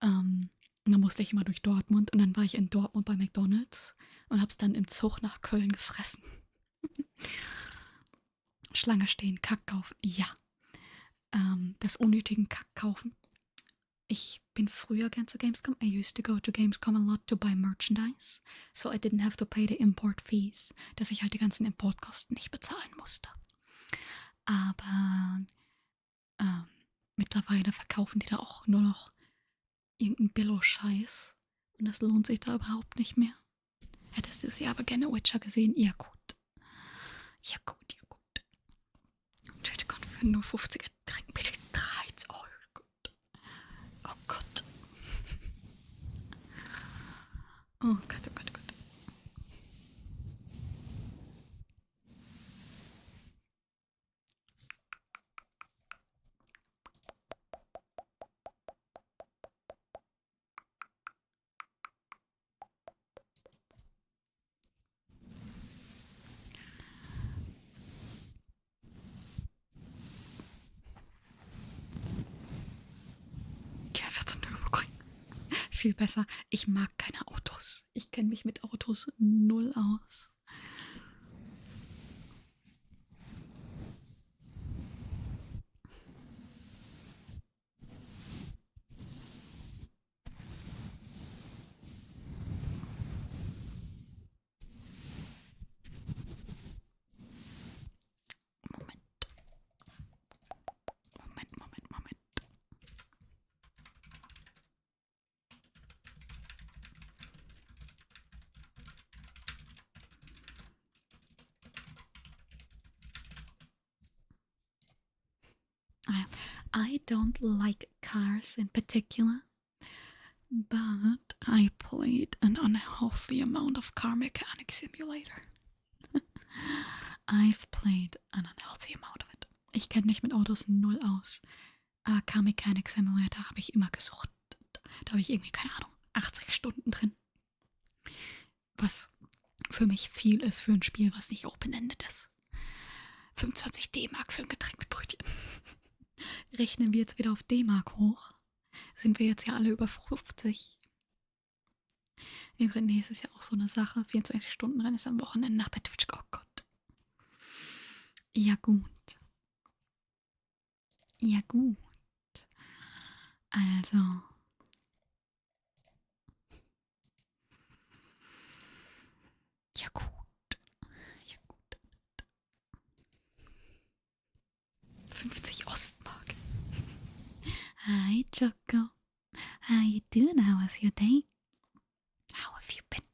Und dann musste ich immer durch Dortmund und dann war ich in Dortmund bei McDonald's und habe es dann im Zug nach Köln gefressen. Schlange stehen, Kack kaufen, ja. Das unnötigen Kack kaufen. Ich bin früher gern zu Gamescom. I used to go to Gamescom a lot to buy merchandise, so I didn't have to pay the import fees, dass ich halt die ganzen Importkosten nicht bezahlen musste. Aber mittlerweile verkaufen die da auch nur noch irgendeinen Billo-Scheiß. Und das lohnt sich da überhaupt nicht mehr. Hättest du es ja aber gerne Witcher gesehen? Ja gut. Ja gut, ja gut. Twitch-Con für nur 50er trinken bitte 13. Oh Gott. Oh Gott. Oh Gott, oh Gott, oh Gott. Geh einfach zum Nürburgring. Viel besser. Ich mag keine Autos. Ich kenne mich mit Autos null aus. Moment. I don't like cars in particular, but I played an unhealthy amount of Car Mechanic Simulator. I've played an unhealthy amount of it. Ich kenne mich mit Autos null aus. Car Mechanic Simulator habe ich immer gesucht. Da habe ich irgendwie, keine Ahnung, 80 Stunden drin. Was für mich viel ist für ein Spiel, was nicht open-ended ist. 25 D-Mark für ein Getränk mit Brötchen. Rechnen wir jetzt wieder auf D-Mark hoch, sind wir jetzt ja alle über 50. Übrigens, nee, es ist ja auch so eine Sache. 24 Stunden Rennen ist am Wochenende nach der Twitch. Oh Gott. Ja gut. Ja gut. Also. Ja gut. Ja gut. 50 Ostmark. Hi Choco. How you doing? How was your day? How have you been?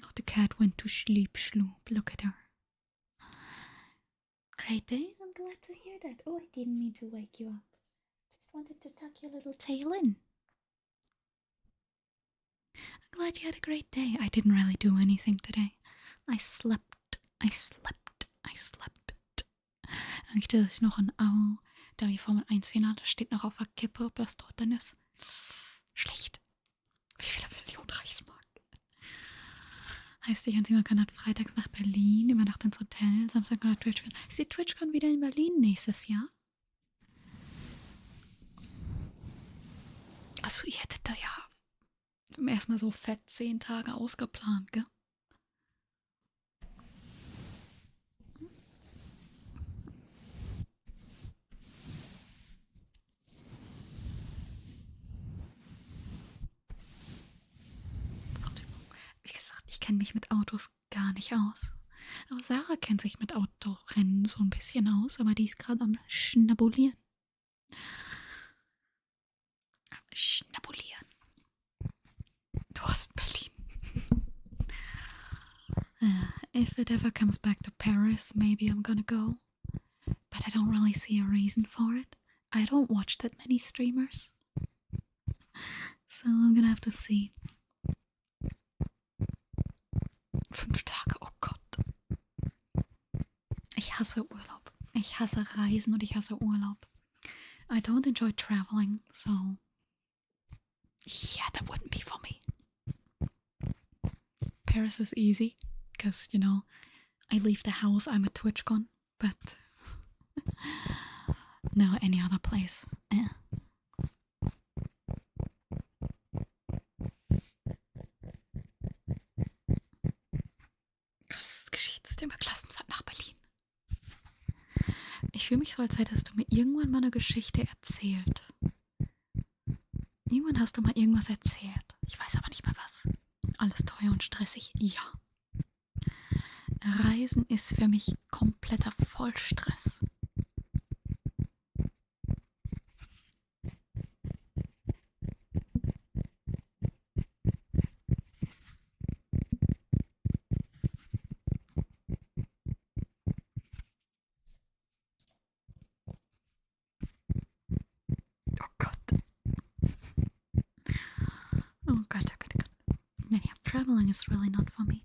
Oh, the cat went to sleep, Schloop. Look at her. Great day. I'm glad to hear that. Oh, I didn't mean to wake you up. Just wanted to tuck your little tail in. I'm glad you had a great day. I didn't really do anything today. I slept. Eigentlich, dass ich noch ein Au, da die Formel 1 Finale steht noch auf der Kippe, ob das dort dann ist. Schlecht. Wie viele Millionen Reichsmark? Heißt, ich und Simon kann freitags nach Berlin, über Nacht ins Hotel, Samstag nach TwitchCon. Ist die TwitchCon wieder in Berlin nächstes Jahr? Achso, ihr hättet da ja erstmal so fett 10 Tage ausgeplant, gell? Wie gesagt, ich kenne mich mit Autos gar nicht aus. Aber Sarah kennt sich mit Autorennen so ein bisschen aus, aber die ist gerade am Schnabulieren. Du hast Berlin. If it ever comes back to Paris, maybe I'm gonna go. But I don't really see a reason for it. I don't watch that many streamers. So I'm gonna have to see. 5 Tage, oh Gott. Ich hasse Urlaub. Ich hasse Reisen und ich hasse Urlaub. I don't enjoy traveling, so yeah, that wouldn't be for me. Paris is easy, because, you know, I leave the house, I'm at TwitchCon, but no, any other place. Was geschieht immer Klassenfahrt nach Berlin? Ich fühle mich so, als hättest du mir irgendwann mal eine Geschichte erzählt. Irgendwann hast du mal irgendwas erzählt. Ich weiß aber nicht mehr was. Alles teuer und stressig? Ja. Reisen ist für mich kompletter Vollstress. traveling is really not for me.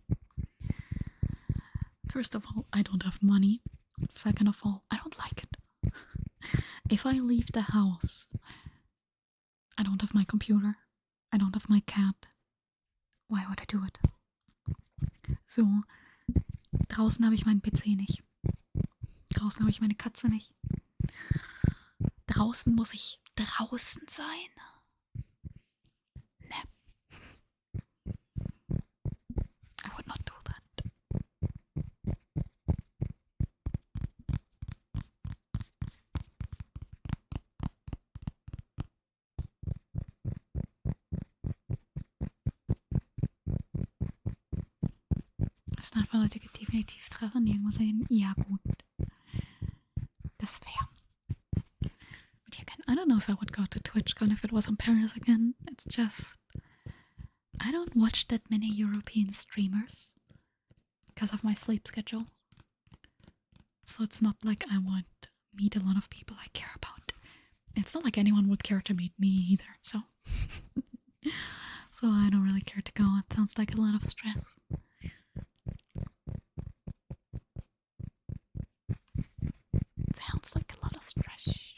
First of all, I don't have money. Second of all, I don't like it. If I leave the house, I don't have my computer. I don't have my cat. Why would I do it? So, draußen habe ich meinen PC nicht. Draußen habe ich meine Katze nicht. Draußen muss ich draußen sein. Ne. I would not do that. Standardleute definitiv treffen, irgendwo sehen. Ja, gut. Das wäre. But again, I don't know if I would go to TwitchCon if it was in Paris again. It's just, I don't watch that many European streamers because of my sleep schedule. So it's not like I would meet a lot of people I care about. It's not like anyone would care to meet me either, so. So I don't really care to go. It sounds like a lot of stress. Sounds like a lot of stress.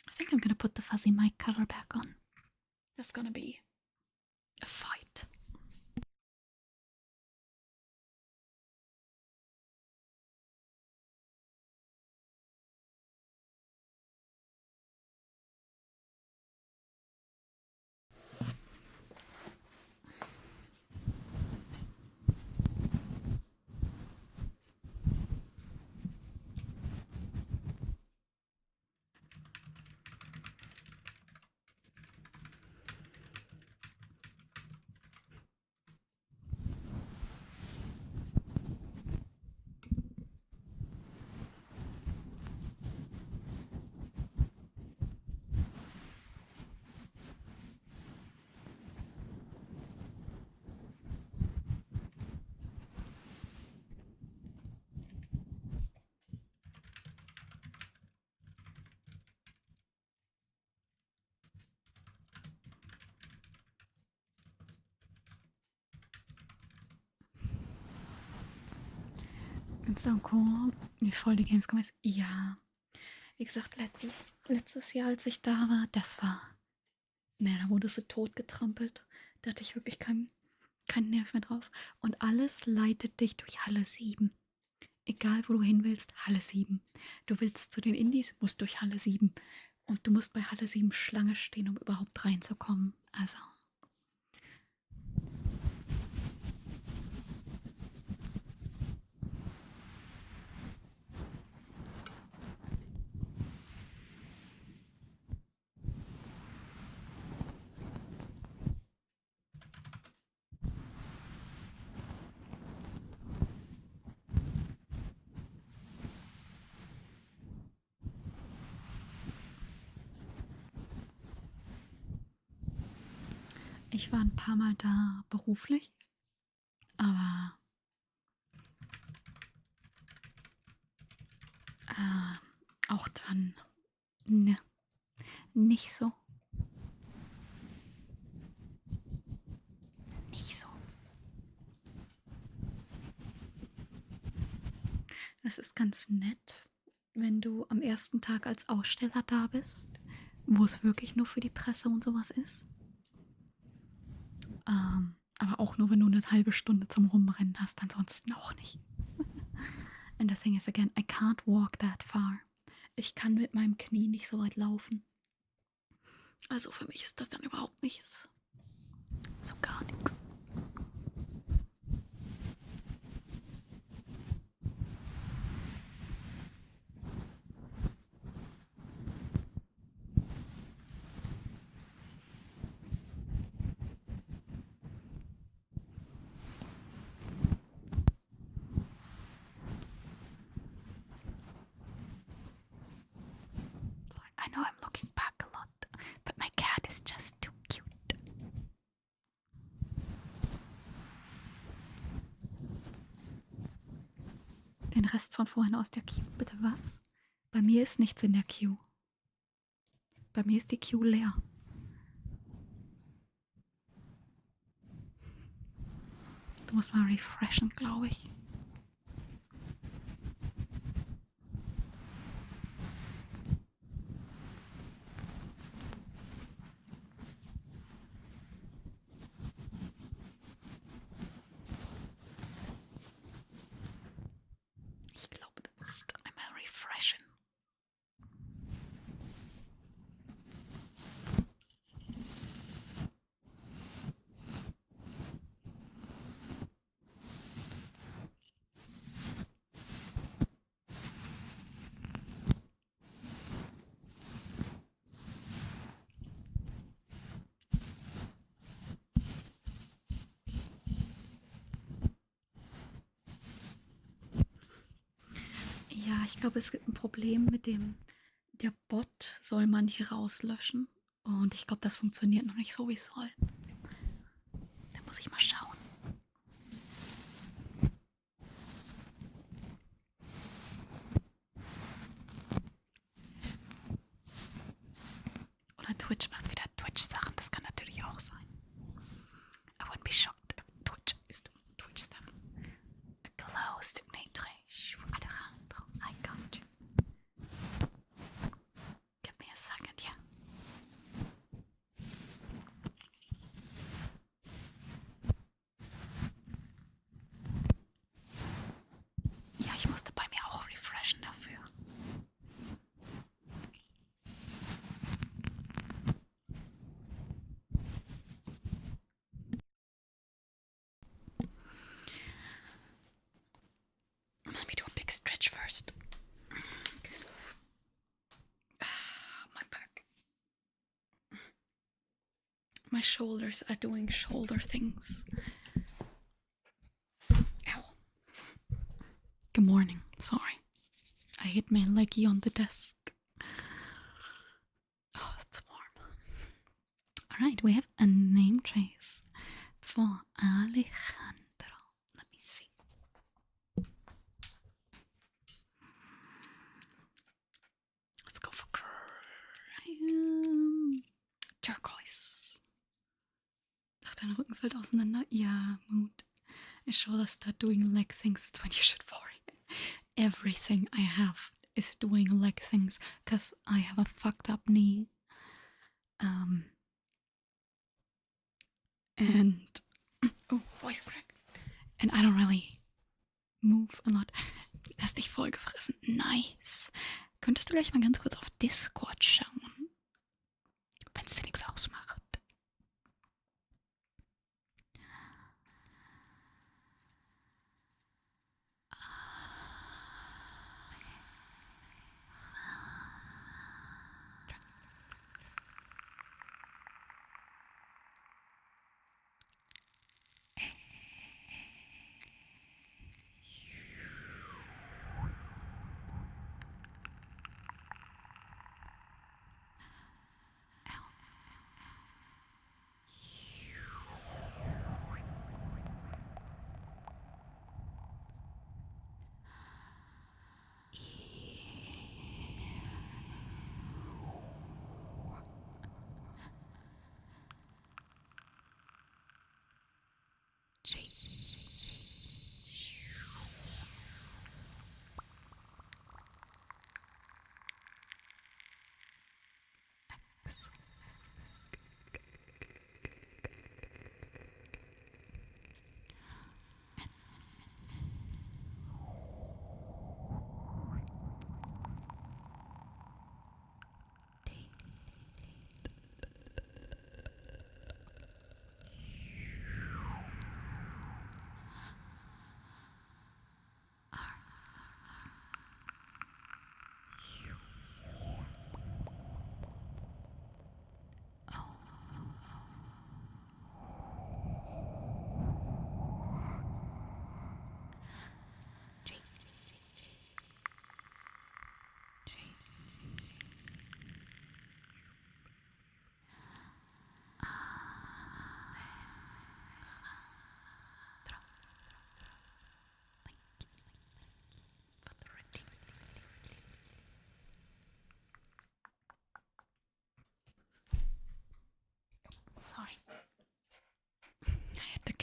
I think I'm gonna put the fuzzy mic cover back on. That's gonna be a fight. It's so cool, wie voll die Gamescom ist. Ja, wie gesagt, letztes Jahr, als ich da war, das war... Ne, da wurdest du totgetrampelt. Da hatte ich wirklich keinen Nerv mehr drauf. Und alles leitet dich durch Halle 7. Egal, wo du hin willst, Halle 7. Du willst zu den Indies, musst durch Halle 7. Und du musst bei Halle 7 Schlange stehen, um überhaupt reinzukommen. Also... Ich war ein paar Mal da beruflich, aber auch dann ne, nicht so. Nicht so. Es ist ganz nett, wenn du am ersten Tag als Aussteller da bist, wo es wirklich nur für die Presse und sowas ist. Aber auch nur, wenn du eine halbe Stunde zum Rumrennen hast, ansonsten auch nicht. And the thing is, again, I can't walk that far. Ich kann mit meinem Knie nicht so weit laufen. Also für mich ist das dann überhaupt nichts. So gar nichts. I know I'm looking back a lot, but my cat is just too cute. Den Rest von vorhin aus der Queue, bitte was? Bei mir ist nichts in der Queue. Bei mir ist die Queue leer. Du musst mal refreshen, glaube ich. Ich glaube, du musst einmal refreshen. Ja, ich glaube, es gibt ein Problem mit dem, der Bot soll manche rauslöschen. Und ich glaube, das funktioniert noch nicht so, wie es soll. Da muss ich mal schauen. Oder Twitch macht wieder Twitch-Sachen, das kann natürlich auch sein. I wouldn't be shocked if Twitch is doing Twitch stuff. A closed name trash for Alejandro. I got you. Give me a second, yeah. Ja, ich musste bei mir auch refreshen dafür. Let me do a big stretch first. My back. My shoulders are doing shoulder things. Ow. Good morning. Sorry. I hit my leggy on the desk. Oh, it's warm. Alright, we have a name trace for Alejandro. Let me see. Let's go for turquoise. Ach, dein Rücken fällt auseinander. Ja, mood. Your shoulders start doing leg things. That's when you should worry. Everything I have is doing leg things because I have a fucked up knee. And oh, voice crack. And I don't really move a lot. Hast dich voll gefressen. Nice. Könntest du gleich mal ganz kurz auf Discord schauen? Wenn es dir nichts ausmacht.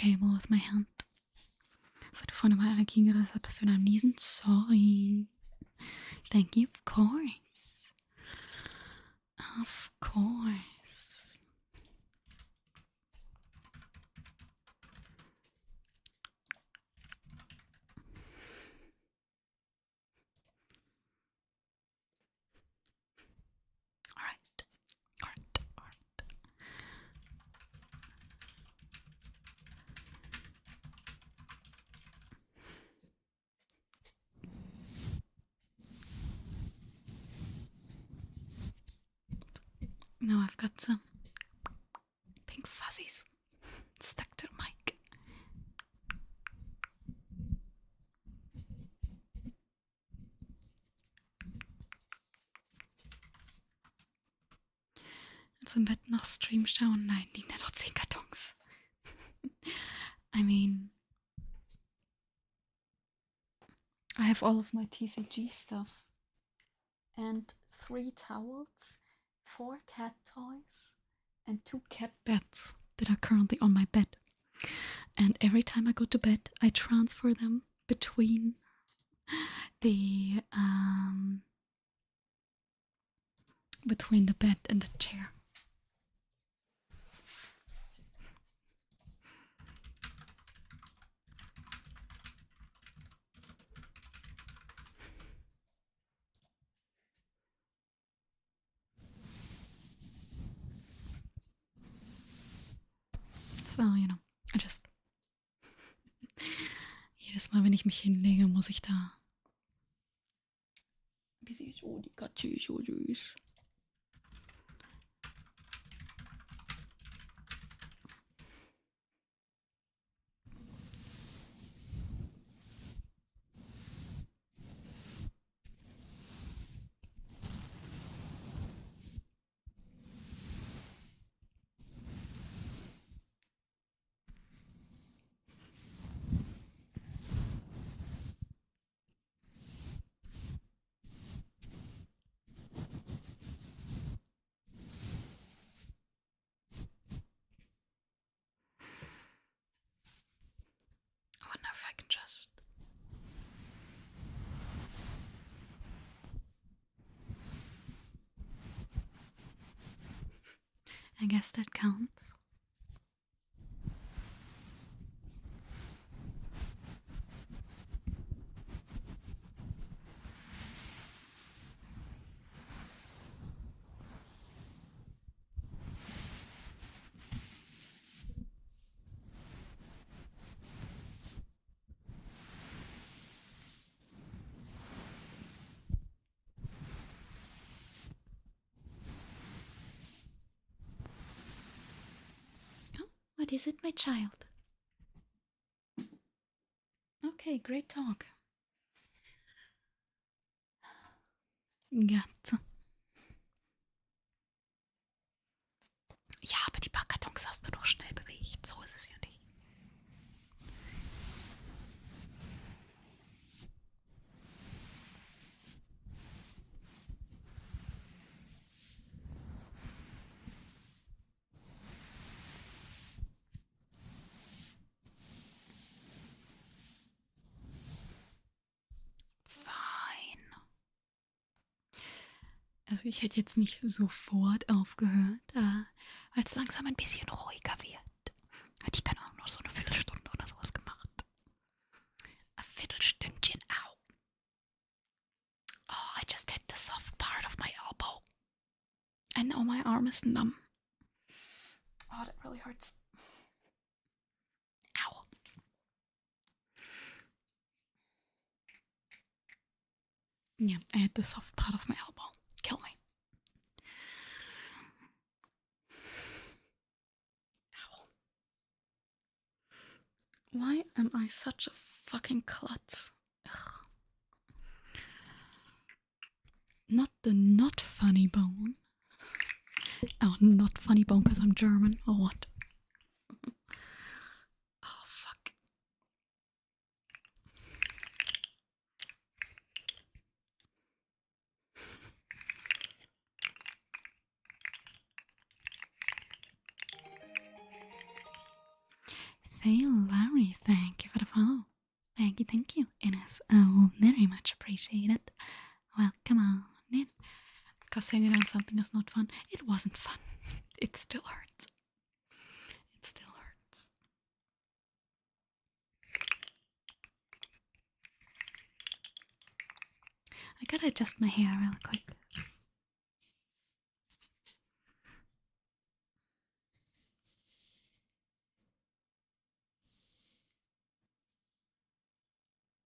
cable with my hand. Seid ihr vorhin mal Allergien gerissen? Bist du am Niesen? Sorry. Thank you, of course. Of course. Alright. Now I've got some pink fuzzies stuck to the mic. Jetzt im Bett noch Stream schauen? Nein, liegen da noch 10 Kartons. I mean, I have all of my TCG stuff and 3 towels, 4 cat toys, and 2 cat beds that are currently on my bed. And every time I go to bed, I transfer them between the bed and the chair. So, you know, I just... Jedes Mal, wenn ich mich hinlege, muss ich da... Wie süß, oh, die Katze ist so süß. I wonder if I can just... I guess that counts. What is it, my child? Okay, great talk. Gatze. Ja, aber die paar Kartons hast du doch schnell bewegt. So ist es ja nicht. Also ich hätte jetzt nicht sofort aufgehört, weil es langsam ein bisschen ruhiger wird. Hätte ich keine Ahnung, noch so eine Viertelstunde oder sowas gemacht. Ein Viertelstündchen, au. Oh, I just hit the soft part of my elbow. And now my arm is numb. Oh, that really hurts. Ow. Yeah, I hit the soft part of my elbow. Kill me. Ow. Why am I such a fucking klutz? Ugh. Not the not funny bone. Oh, not funny bone because I'm German, or what? Oh, fuck. Larry, thank you for the follow. Thank you. It is very much appreciated. Welcome on in. Because hanging on something is not fun. It wasn't fun. It still hurts. It still hurts. I gotta adjust my hair real quick.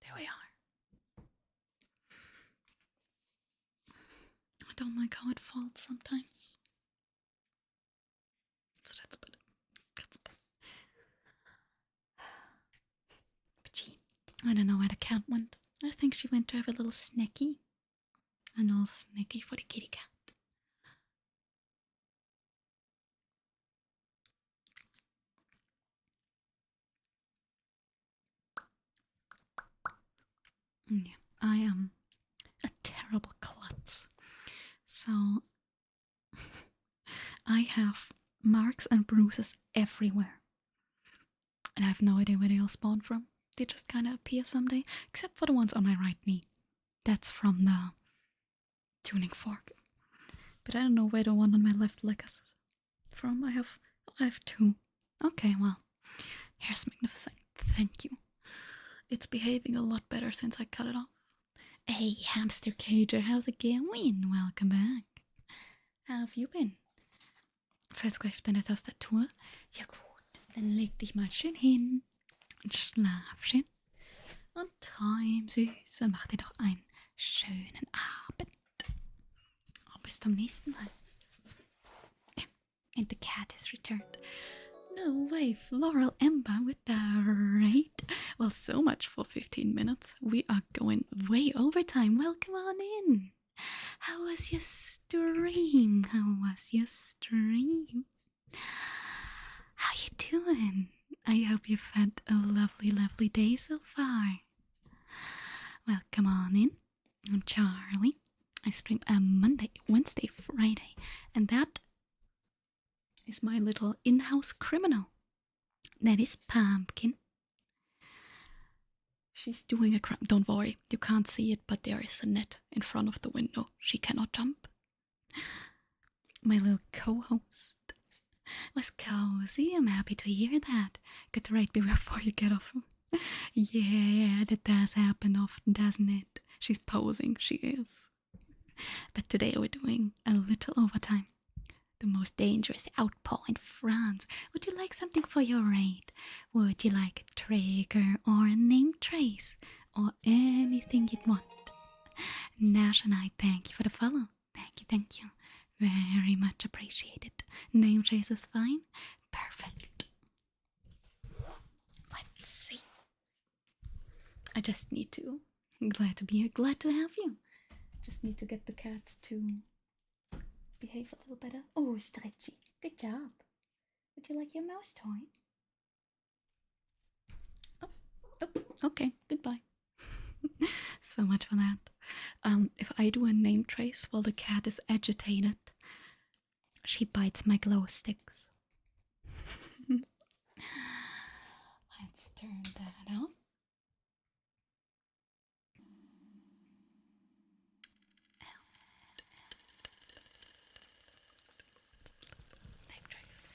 There we are. I don't like how it falls sometimes. So that's better. That's better. But I don't know where the cat went. I think she went to have a little snacky. A little snacky for the kitty cat. Yeah, I am a terrible klutz. So I have marks and bruises everywhere. And I have no idea where they all spawn from. They just kind of appear someday, except for the ones on my right knee. That's from the tuning fork. But I don't know where the one on my left leg is from. I have two. Okay, well, here's magnificent. Thank you. It's behaving a lot better since I cut it off. Hey, Hamster Cager, how's it going? Welcome back. How have you been? Festgreif deine Tastatur. Ja gut, dann leg dich mal schön hin und schlaf schön. Und träum süß und mach dir doch einen schönen Abend. Und bis zum nächsten Mal. And the cat is returned. No way, Floral Ember with the raid. Well, so much for 15 minutes. We are going way over time. Welcome on in. How was your stream? How you doing? I hope you've had a lovely, lovely day so far. Welcome on in. I'm Charlie. I stream Monday, Wednesday, Friday. And that is my little in-house criminal. That is Pumpkin. She's doing a crime. Don't worry, you can't see it, but there is a net in front of the window. She cannot jump. My little co-host was cozy. I'm happy to hear that. Get the right before you get off. Yeah, that does happen often, doesn't it? She's posing, she is. But today we're doing a little overtime. The most dangerous outpour in France. Would you like something for your raid? Would you like a trigger or a name trace? Or anything you'd want? Nash and I thank you for the follow. Thank you. Very much appreciated. Name trace is fine? Perfect. Let's see. I just need to. Glad to be here. Glad to have you. Just need to get the cat to behave a little better. Oh, stretchy. Good job. Would you like your mouse toy? Oh, okay. Goodbye. So much for that. If I do a name trace while the cat is agitated, she bites my glow sticks. Let's turn that on. Name trace.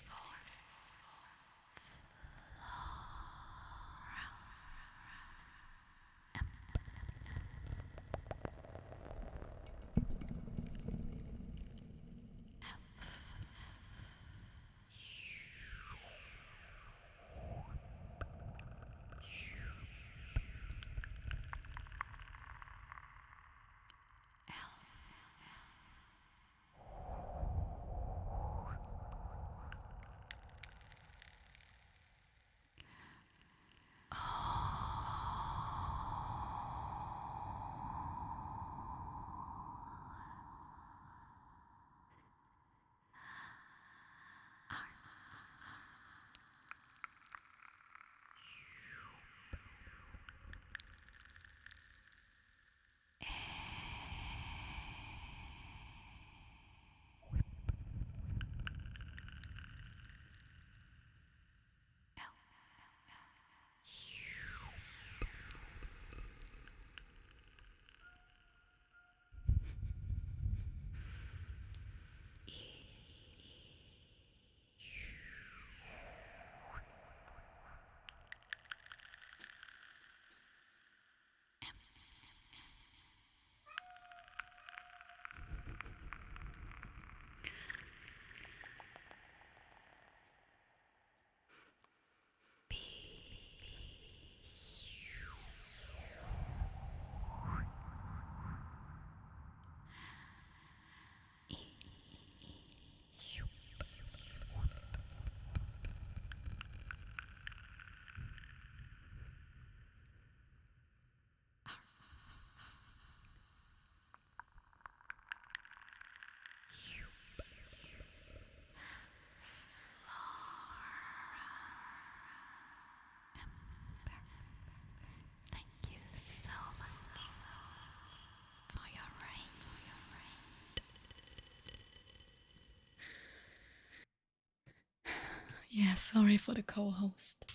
Yeah, sorry for the co-host.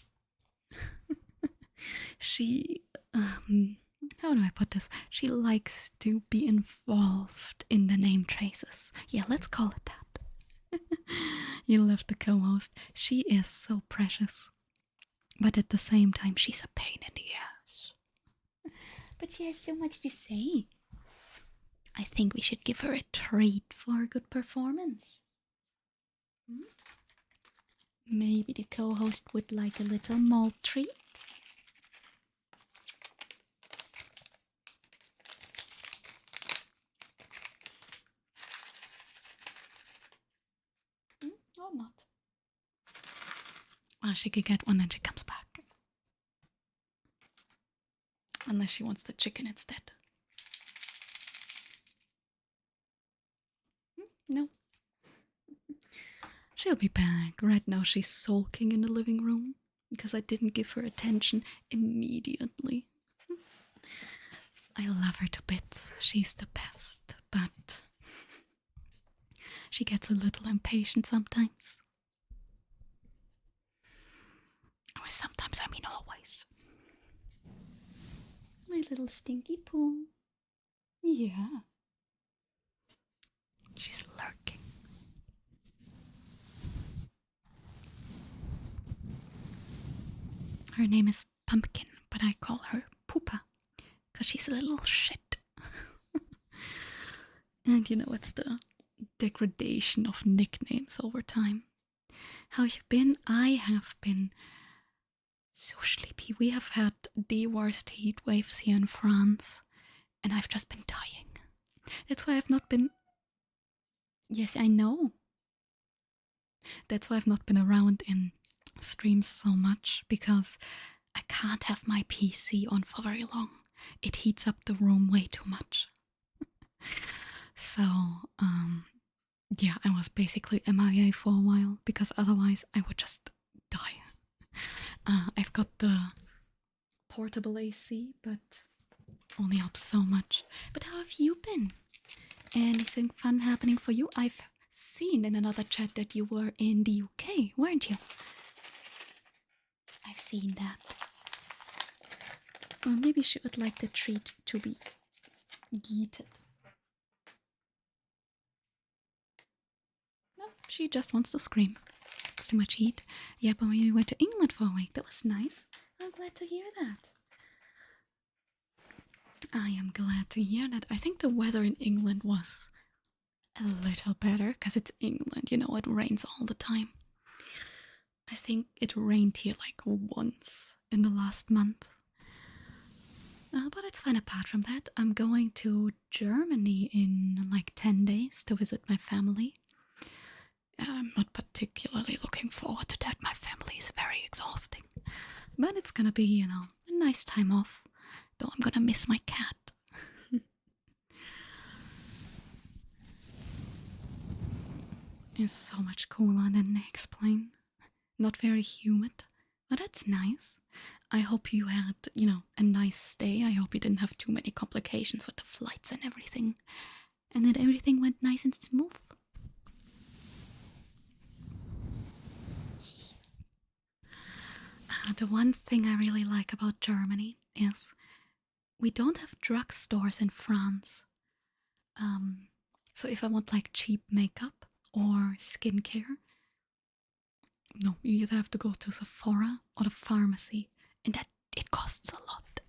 She, how do I put this? She likes to be involved in the name traces. Yeah, let's call it that. You love the co-host. She is so precious. But at the same time, she's a pain in the ass. But she has so much to say. I think we should give her a treat for a good performance. Maybe the co-host would like a little malt treat? Or not? Ah, she could get one and she comes back. Unless she wants the chicken instead. No. She'll be back. Right now she's sulking in the living room because I didn't give her attention immediately. I love her to bits. She's the best, but she gets a little impatient sometimes. Oh, sometimes, I mean always. My little stinky poo. Yeah. She's lurking. Her name is Pumpkin, but I call her Poopa because she's a little shit. And you know, it's the degradation of nicknames over time. How you been? I have been so sleepy. We have had the worst heat waves here in France, and I've just been dying. That's why I've not been. Yes, I know. That's why I've not been around in streams so much, because I can't have my PC on for very long. It heats up the room way too much. So, yeah, I was basically MIA for a while, because otherwise I would just die. I've got the portable AC, but only helps so much. But how have you been? Anything fun happening for you? I've seen in another chat that you were in the UK, weren't you? I've seen that. Well, maybe she would like the treat to be heated. No, she just wants to scream. It's too much heat. Yeah, but when you went to England for a week, that was nice. I'm glad to hear that. I am glad to hear that. I think the weather in England was a little better because it's England, you know, it rains all the time. I think it rained here like once in the last month. But it's fine apart from that. I'm going to Germany in like 10 days to visit my family. I'm not particularly looking forward to that. My family is very exhausting. But it's gonna be, you know, a nice time off. Though I'm gonna miss my cat. It's so much cooler than they explain. Not very humid, but that's nice. I hope you had, you know, a nice stay. I hope you didn't have too many complications with the flights and everything. And that everything went nice and smooth. The one thing I really like about Germany is we don't have drugstores in France. So if I want like cheap makeup or skincare, no, you either have to go to Sephora or the pharmacy, and that it costs a lot.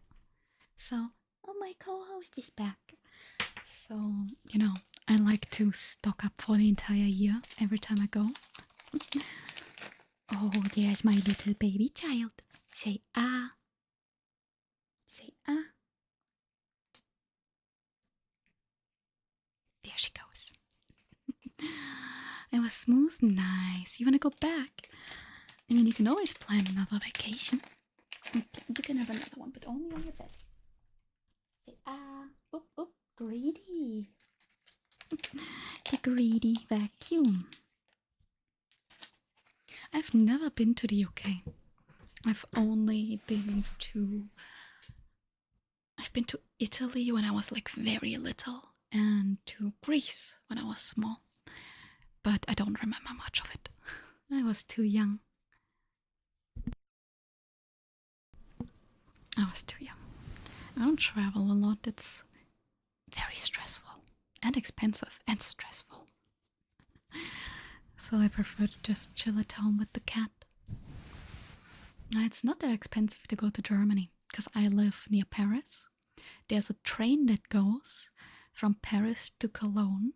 So, oh, my co-host is back. So, you know, I like to stock up for the entire year every time I go. Oh, there's my little baby child. Say ah. Say ah. There she goes. It was smooth, nice. You wanna go back? I mean, you can always plan another vacation. Okay, you can have another one, but only on your bed. Say ah. Oop, oop, greedy. The greedy vacuum. I've never been to the UK. I've been to Italy when I was like very little, and to Greece when I was small. But I don't remember much of it. I was too young. I was too young. I don't travel a lot. It's very stressful and expensive and stressful. So I prefer to just chill at home with the cat. It's not that expensive to go to Germany because I live near Paris. There's a train that goes from Paris to Cologne.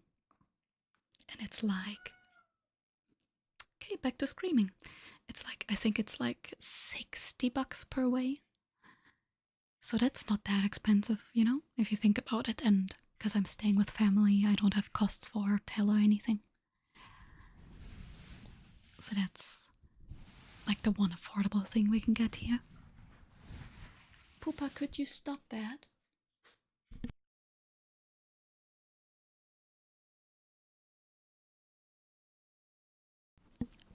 And it's like, okay, back to screaming. It's like, I think it's like $60 per way. So that's not that expensive, you know, if you think about it. And because I'm staying with family, I don't have costs for hotel or anything. So that's like the one affordable thing we can get here. Poopa, could you stop that?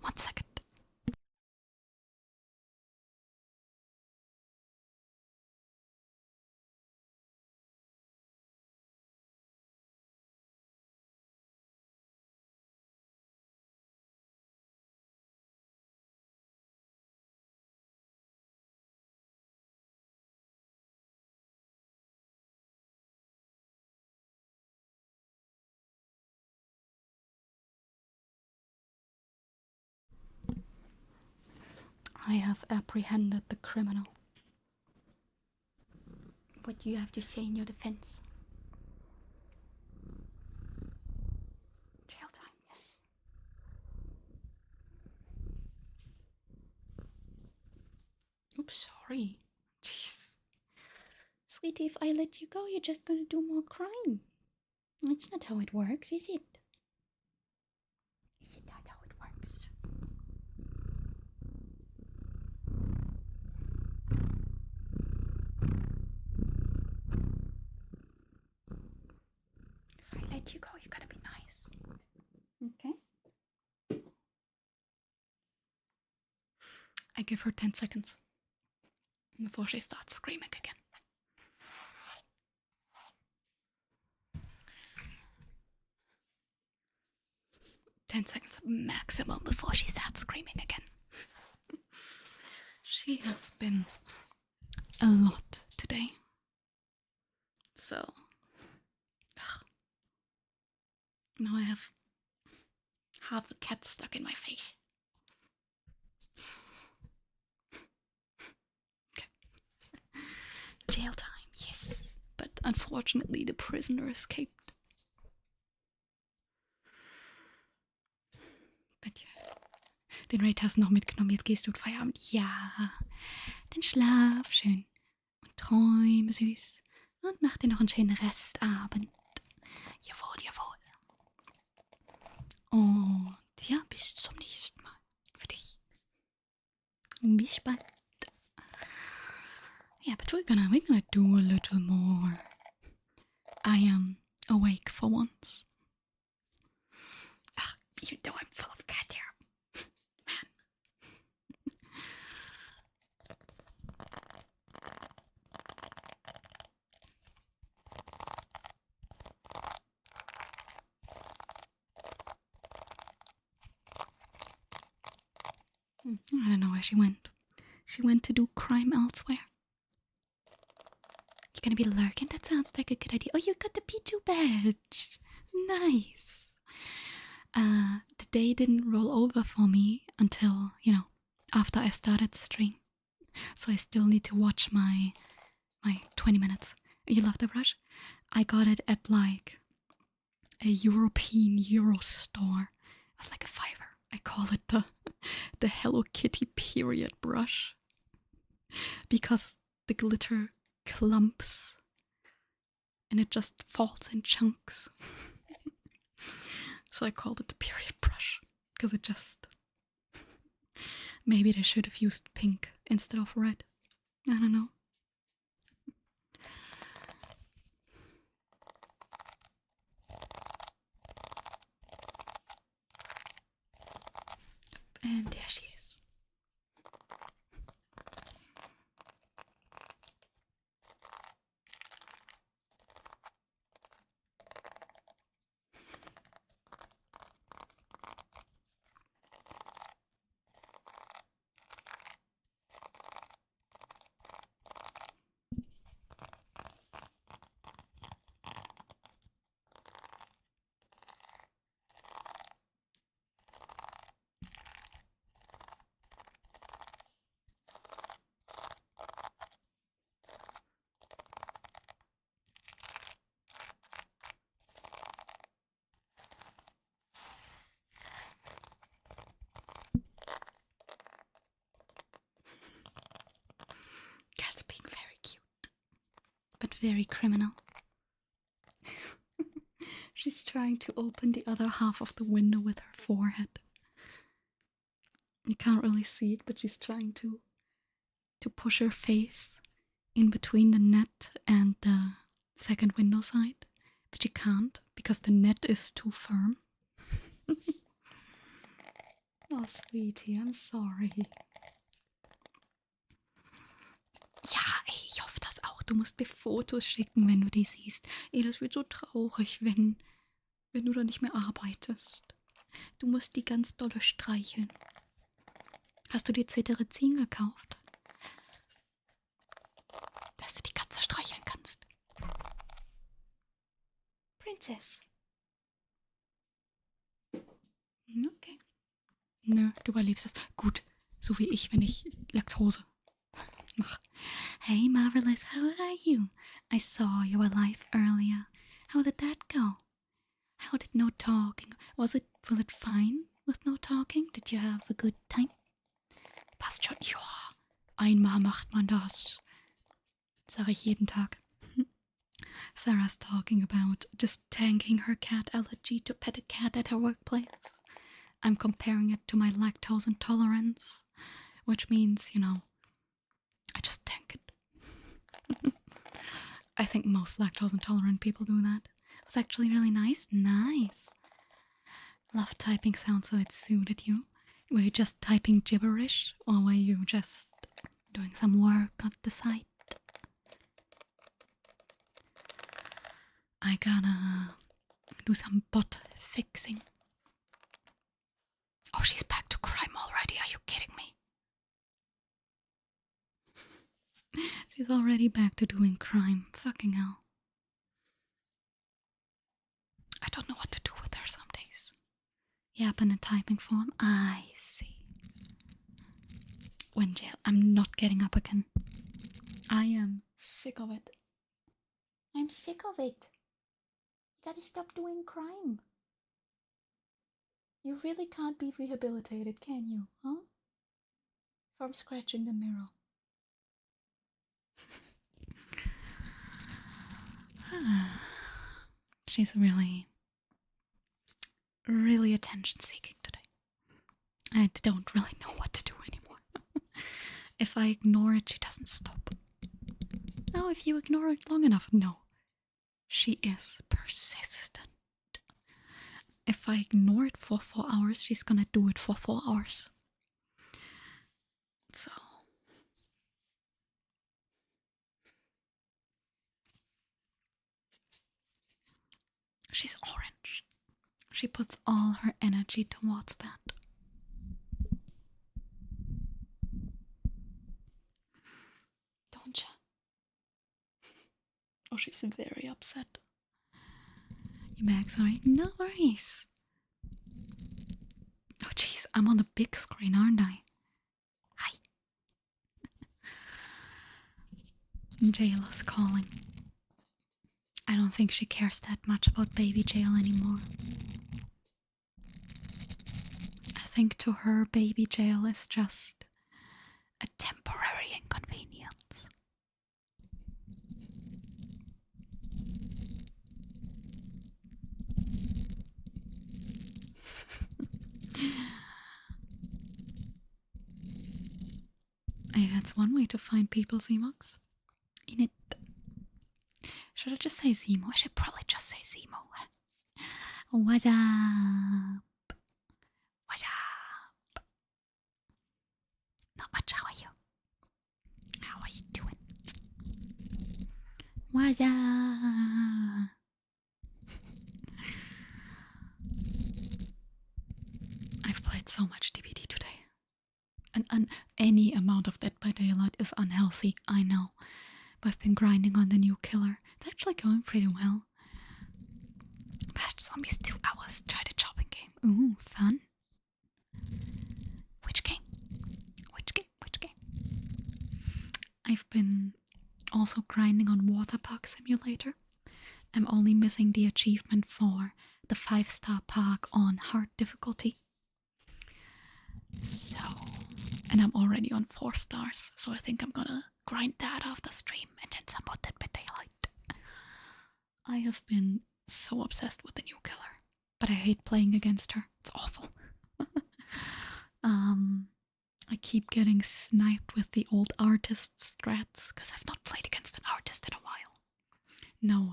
One second. I have apprehended the criminal. What do you have to say in your defense? Jail time, yes. Oops, sorry. Jeez. Sweetie, if I let you go, you're just gonna do more crime. That's not how it works, is it? Is it not how it works? If I let you go, you gotta be nice. Okay? I give her 10 seconds before she starts screaming again. 10 seconds maximum before she starts screaming again. She has been a lot today. So, now I have half a cat stuck in my face. Okay. Jail time, yes. But unfortunately, the prisoner escaped. But ja. Den Raid hast du noch mitgenommen, jetzt gehst du in Feierabend. Ja. Dann schlaf schön und träume süß und mach dir noch einen schönen Restabend. Jawohl, jawohl. Und ja, bis zum nächsten Mal für dich. Bis bald. Yeah, but we're gonna do a little more. I am awake for once. Ach, you know I'm full of cat hair. Man. I don't know where she went. She went to do crime elsewhere. You're gonna be lurking? That sounds like a good idea. Oh, you got the P2 badge. Nice. The day didn't roll over for me until, after I started the stream. So I still need to watch my 20 minutes. You love the brush? I got it at like a European Euro store. It was like a $5. I call it the Hello Kitty period brush. Because the glitter clumps and it just falls in chunks. So I called it the period brush. Because it just... Maybe they should have used pink instead of red. I don't know. And there she is. Very criminal. She's trying to open the other half of the window with her forehead. You can't really see it, but she's trying to push her face in between the net and the second window side. But she can't because the net is too firm. Oh, sweetie, I'm sorry. Ja, ey, ich hoffe das auch. Du musst mir Fotos schicken, wenn du die siehst. Ey, das wird so traurig, wenn du da nicht mehr arbeitest. Du musst die ganz dolle streicheln. Hast du dir Cetirizin gekauft? Dass du die Katze streicheln kannst. Princess. Okay. Nö, du überlebst es. Gut, so wie ich, wenn ich Laktose mache. Hey, Marvelous, how are you? I saw you were live earlier. How did that go? How did no talking? Was it fine with no talking? Did you have a good time? Passt schon. Ja, einmal macht man das. Sag ich jeden Tag. Sarah's talking about just tanking her cat allergy to pet a cat at her workplace. I'm comparing it to my lactose intolerance, which means, I just tank it. I think most lactose intolerant people do that. It was actually really nice. Nice. Love typing sounds so it suited you. Were you just typing gibberish, or were you just doing some work on the side? I gotta do some bot fixing. Oh, she's back to crime already. Are you kidding me? She's already back to doing crime. Fucking hell. I don't know what to do with her some days. Yep, in a typing form. I see. When jail. I'm not getting up again. I am sick of it. I'm sick of it. You gotta stop doing crime. You really can't be rehabilitated, can you, huh? From scratching the mirror. She's really attention seeking today. I don't really know what to do anymore. If I ignore it, she doesn't stop. No, if you ignore it long enough, no. She is persistent. If I ignore it for 4 hours, she's gonna do it for 4 hours. So. She's orange. She puts all her energy towards that. Don't you? Oh, she's very upset. You back, sorry? No worries. Oh, jeez, I'm on the big screen, aren't I? Hi. Jail is calling. I don't think she cares that much about baby Jail anymore. I think to her, baby Jail is just a temporary inconvenience. Hey, that's one way to find people's emotes. In it. Should I just say Zemo? I should probably just say Zemo. What's up? What's up? Not much, how are you? How are you doing? What's up? I've played so much DBD today. And any amount of Dead by Daylight is unhealthy, I know. But I've been grinding on the new killer. It's actually going pretty well. Patch zombies 2 hours. Try the chopping game. Ooh, fun. Which game? Which game? I've been also grinding on Water Park Simulator. I'm only missing the achievement for the 5-star park on hard difficulty. So, and I'm already on 4 stars, so I think I'm gonna grind that after stream and then some more Dead by Daylight. I have been so obsessed with the new killer, but I hate playing against her. It's awful. I keep getting sniped with the old artist strats because I've not played against an artist in a while.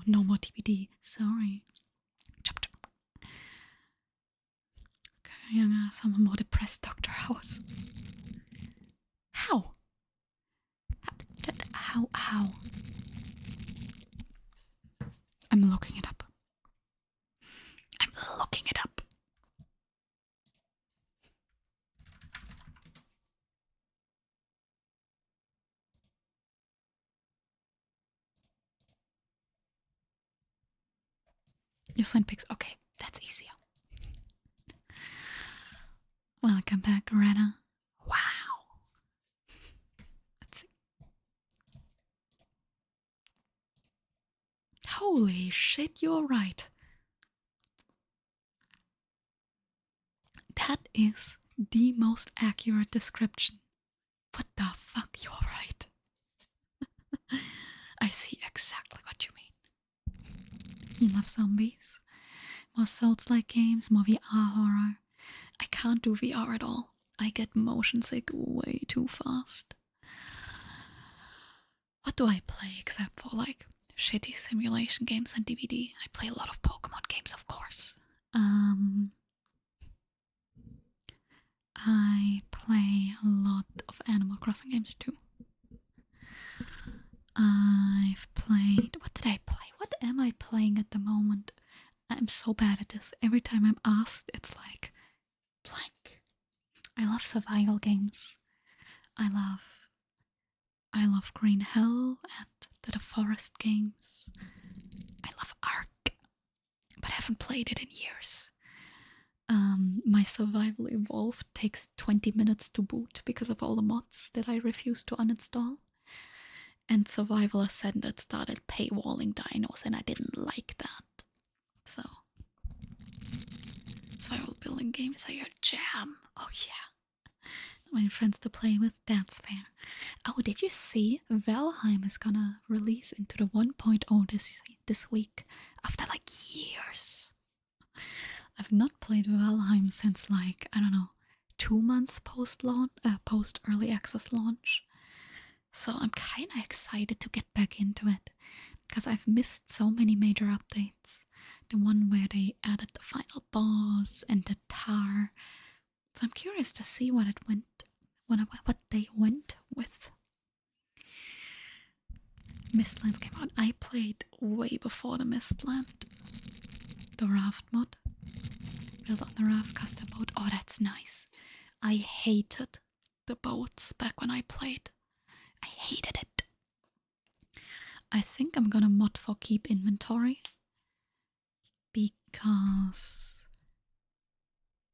No more TBD. Sorry. Chop chop. Okay, I'm someone more depressed Dr. House. How? How? I'm looking it up. You send pics. Okay, that's easier. Welcome back, Rena. Wow. Let's see. Holy shit, you're right. That is the most accurate description. What the fuck, you're right. I see exactly what you mean. You love zombies? More Souls-like games, more VR horror. I can't do VR at all. I get motion sick way too fast. What do I play except for like shitty simulation games and DVD? I play a lot of Pokemon games, of course. I play a lot of Animal Crossing games too. I've played... What did I play? What am I playing at the moment? I'm so bad at this. Every time I'm asked, it's like blank. I love survival games. I love Green Hell and the Forest games. I love Ark, but I haven't played it in years. My Survival Evolved takes 20 minutes to boot because of all the mods that I refuse to uninstall. And Survival Ascended started paywalling dinos, and I didn't like that. So, survival building games are your jam. Oh yeah. My friends to play with, that's fair. Oh, did you see Valheim is gonna release into the 1.0 this week after like years? I've not played Valheim since like, I don't know, 2 months post early access launch. So I'm kind of excited to get back into it because I've missed so many major updates. The one where they added the final boss and the Tar. So I'm curious to see what they went with. Mistlands came out. I played way before the Mistland. The raft mod. Built on the raft custom boat. Oh, that's nice. I hated the boats back when I played. I hated it. I think I'm gonna mod for keep inventory because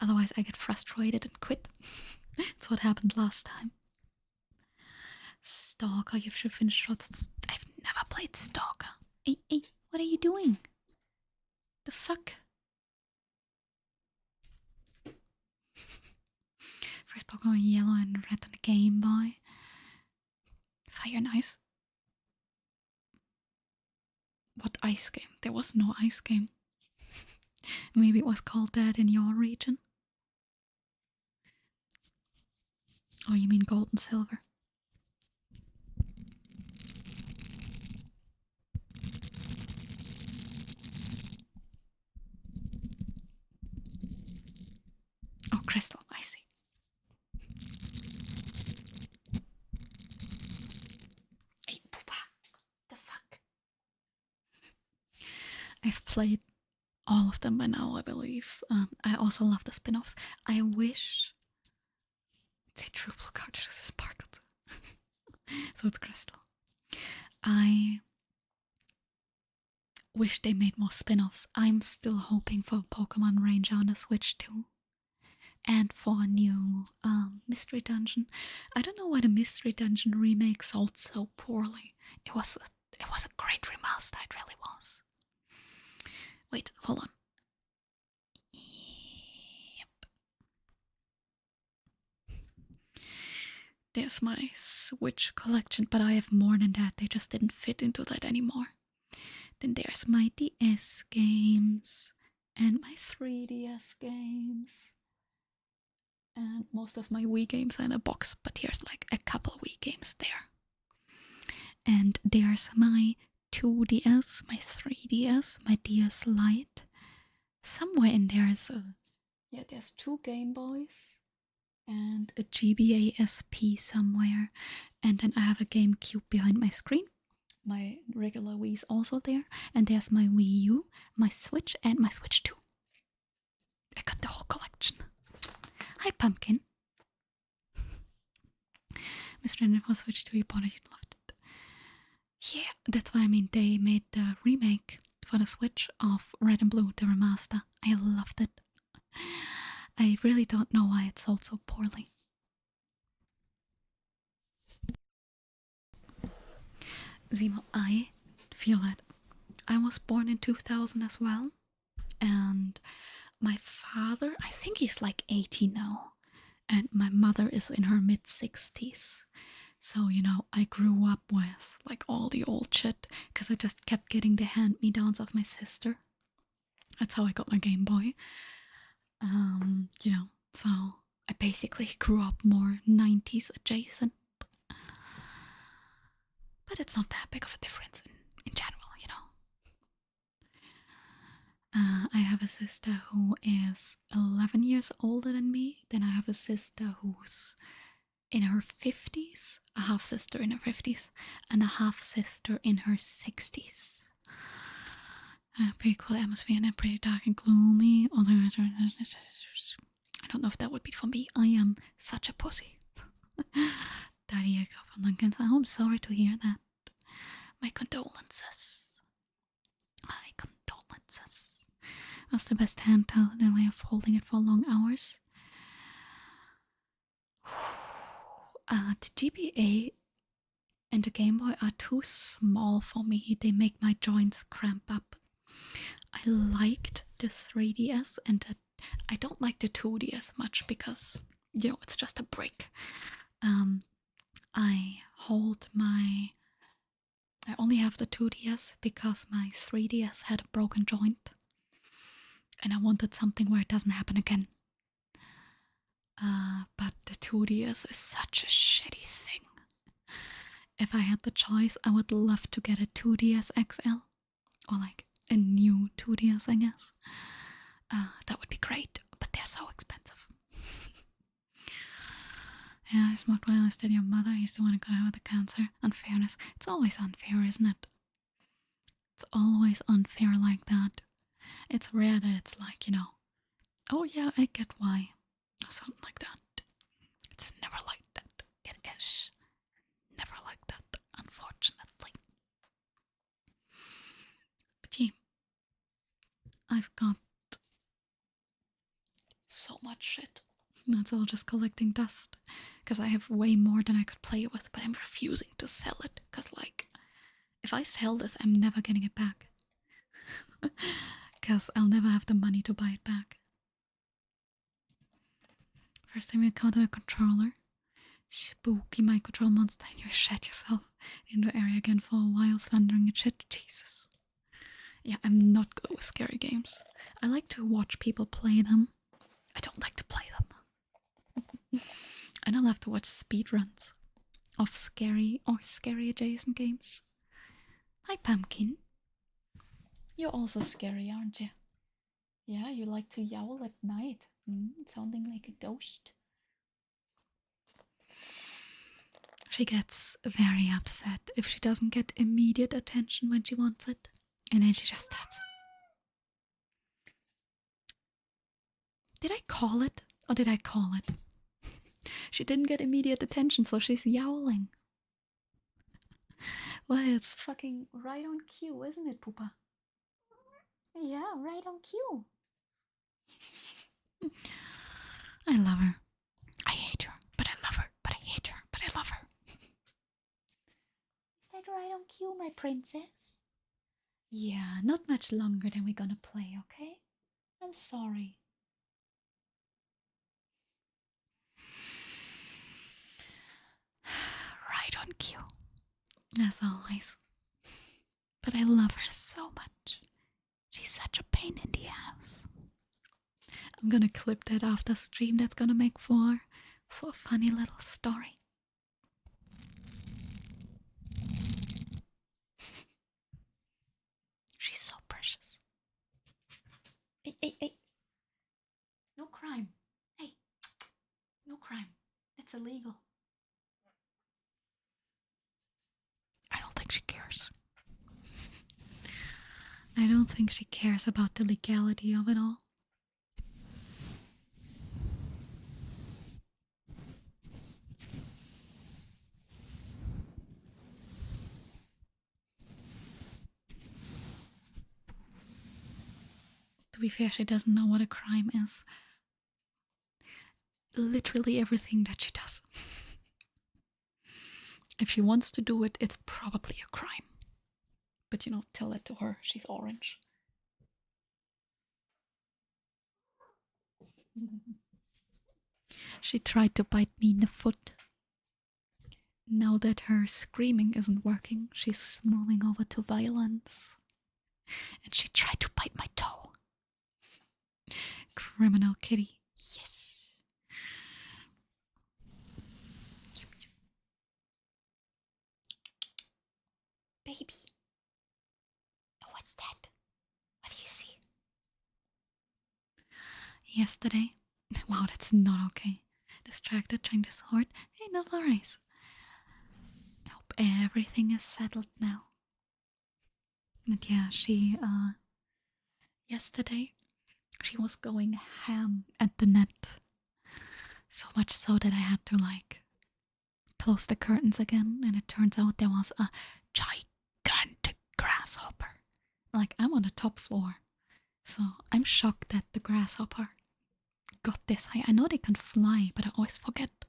otherwise I get frustrated and quit. That's what happened last time. Stalker, you should finish shots. I've never played Stalker. Hey, what are you doing? The fuck? First Pokemon Yellow and Red on the Game Boy. Fire Nice. What ice game? There was no ice game. Maybe it was called that in your region. Oh, you mean Gold and Silver? Oh, Crystal, I see. Hey, poopa. The fuck? I've played all of them by now, I believe. I also love the spin-offs. I wish... See, true blue cartridges sparkled. So it's Crystal. I wish they made more spin-offs. I'm still hoping for Pokemon Ranger on the Switch too. And for a new Mystery Dungeon. I don't know why the Mystery Dungeon remake sold so poorly. It was a great remaster, it really was. Wait, hold on. Yep. There's my Switch collection, but I have more than that. They just didn't fit into that anymore. Then there's my DS games and my 3DS games. And most of my Wii games are in a box, but here's like a couple Wii games there. And there's my 2DS, my 3DS, my DS Lite. Somewhere in there is there's 2 Game Boys and a GBA SP somewhere. And then I have a GameCube behind my screen. My regular Wii is also there. And there's my Wii U, my Switch, and my Switch 2. I got the whole collection. Hi, Pumpkin. Mr. Renner for Switch 2, you bought it, you loved it. Yeah, that's what I mean. They made the remake for the Switch of Red and Blue, the remaster. I loved it. I really don't know why it sold so poorly. Zemo, I feel it. I was born in 2000 as well. And my father, I think he's like 80 now. And my mother is in her mid-60s. So, you know, I grew up with like all the old shit because I just kept getting the hand-me-downs of my sister. That's how I got my Game Boy. You know, so I basically grew up more 90s adjacent. But it's not that big of a difference in general, you know. I have a sister who is 11 years older than me. Then I have a sister who's in her 50s, a half sister in her 50s, and a half sister in her 60s. Pretty cool atmosphere and pretty dark and gloomy. I don't know if that would be for me. I am such a pussy. Daddy, I come from Lincoln. I'm sorry to hear that. My condolences. My condolences. That's the best handheld and way of holding it for long hours. The GBA and the Game Boy are too small for me. They make my joints cramp up. I liked the 3DS and I don't like the 2DS much because, you know, it's just a brick. I only have the 2DS because my 3DS had a broken joint. And I wanted something where it doesn't happen again. But the 2DS is such a shitty thing. If I had the choice, I would love to get a 2DS XL. Or like a new 2DS, I guess. That would be great, but they're so expensive. Yeah, it's not well that your mother used to want to go out with the cancer. Unfairness. It's always unfair, isn't it? It's always unfair like that. It's rare that it's like, you know, oh yeah, I get why. Or something like that. It's never like that. It is never like that, unfortunately. But yeah, I've got so much shit. That's all just collecting dust. Because I have way more than I could play with, but I'm refusing to sell it. Because, like, if I sell this, I'm never getting it back. Because I'll never have the money to buy it back. First time you encounter a controller. Spooky mind control monster, and you shed yourself in the area again for a while, thundering and shit. Jesus. Yeah, I'm not good with scary games. I like to watch people play them. I don't like to play them. And I love to watch speedruns of scary or scary adjacent games. Hi, Pumpkin. You're also scary, aren't you? Yeah, you like to yowl at night, sounding like a ghost. She gets very upset if she doesn't get immediate attention when she wants it. And then she just starts. Did I call it? Or did I call it? She didn't get immediate attention, so she's yowling. Well, it's fucking right on cue, isn't it, Poopa? Yeah, right on cue. I love her. I hate her, but I love her. But I hate her, but I love her. Is that right on cue, my princess? Yeah, not much longer than we're gonna play, okay? I'm sorry. Right on cue. As always. But I love her so much. She's such a pain in the ass. I'm gonna clip that after stream. That's gonna make for a funny little story. She's so precious. Hey, hey, hey. No crime. Hey. No crime. It's illegal. I don't think she cares. I don't think she cares about the legality of it all. To be fair, she doesn't know what a crime is. Literally everything that she does. If she wants to do it, it's probably a crime. But you know, tell that to her. She's orange. She tried to bite me in the foot. Now that her screaming isn't working, she's moving over to violence. And she tried to bite my toe. Criminal kitty. Yes. Baby. Oh, what's that? What do you see? Yesterday. Wow, that's not okay. Distracted, trying to sort. Hey, no worries. Hope everything is settled now. And yeah, she, yesterday, she was going ham at the net. So much so that I had to, like, close the curtains again. And it turns out there was a gigantic grasshopper. Like, I'm on the top floor. So I'm shocked that the grasshopper got this high. I know they can fly, but I always forget.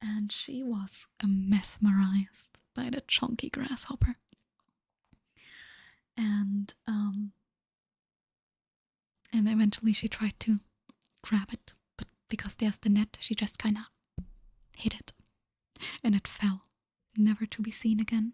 And she was mesmerized by the chunky grasshopper. And eventually she tried to grab it, but because there's the net, she just kind of hit it. And it fell, never to be seen again.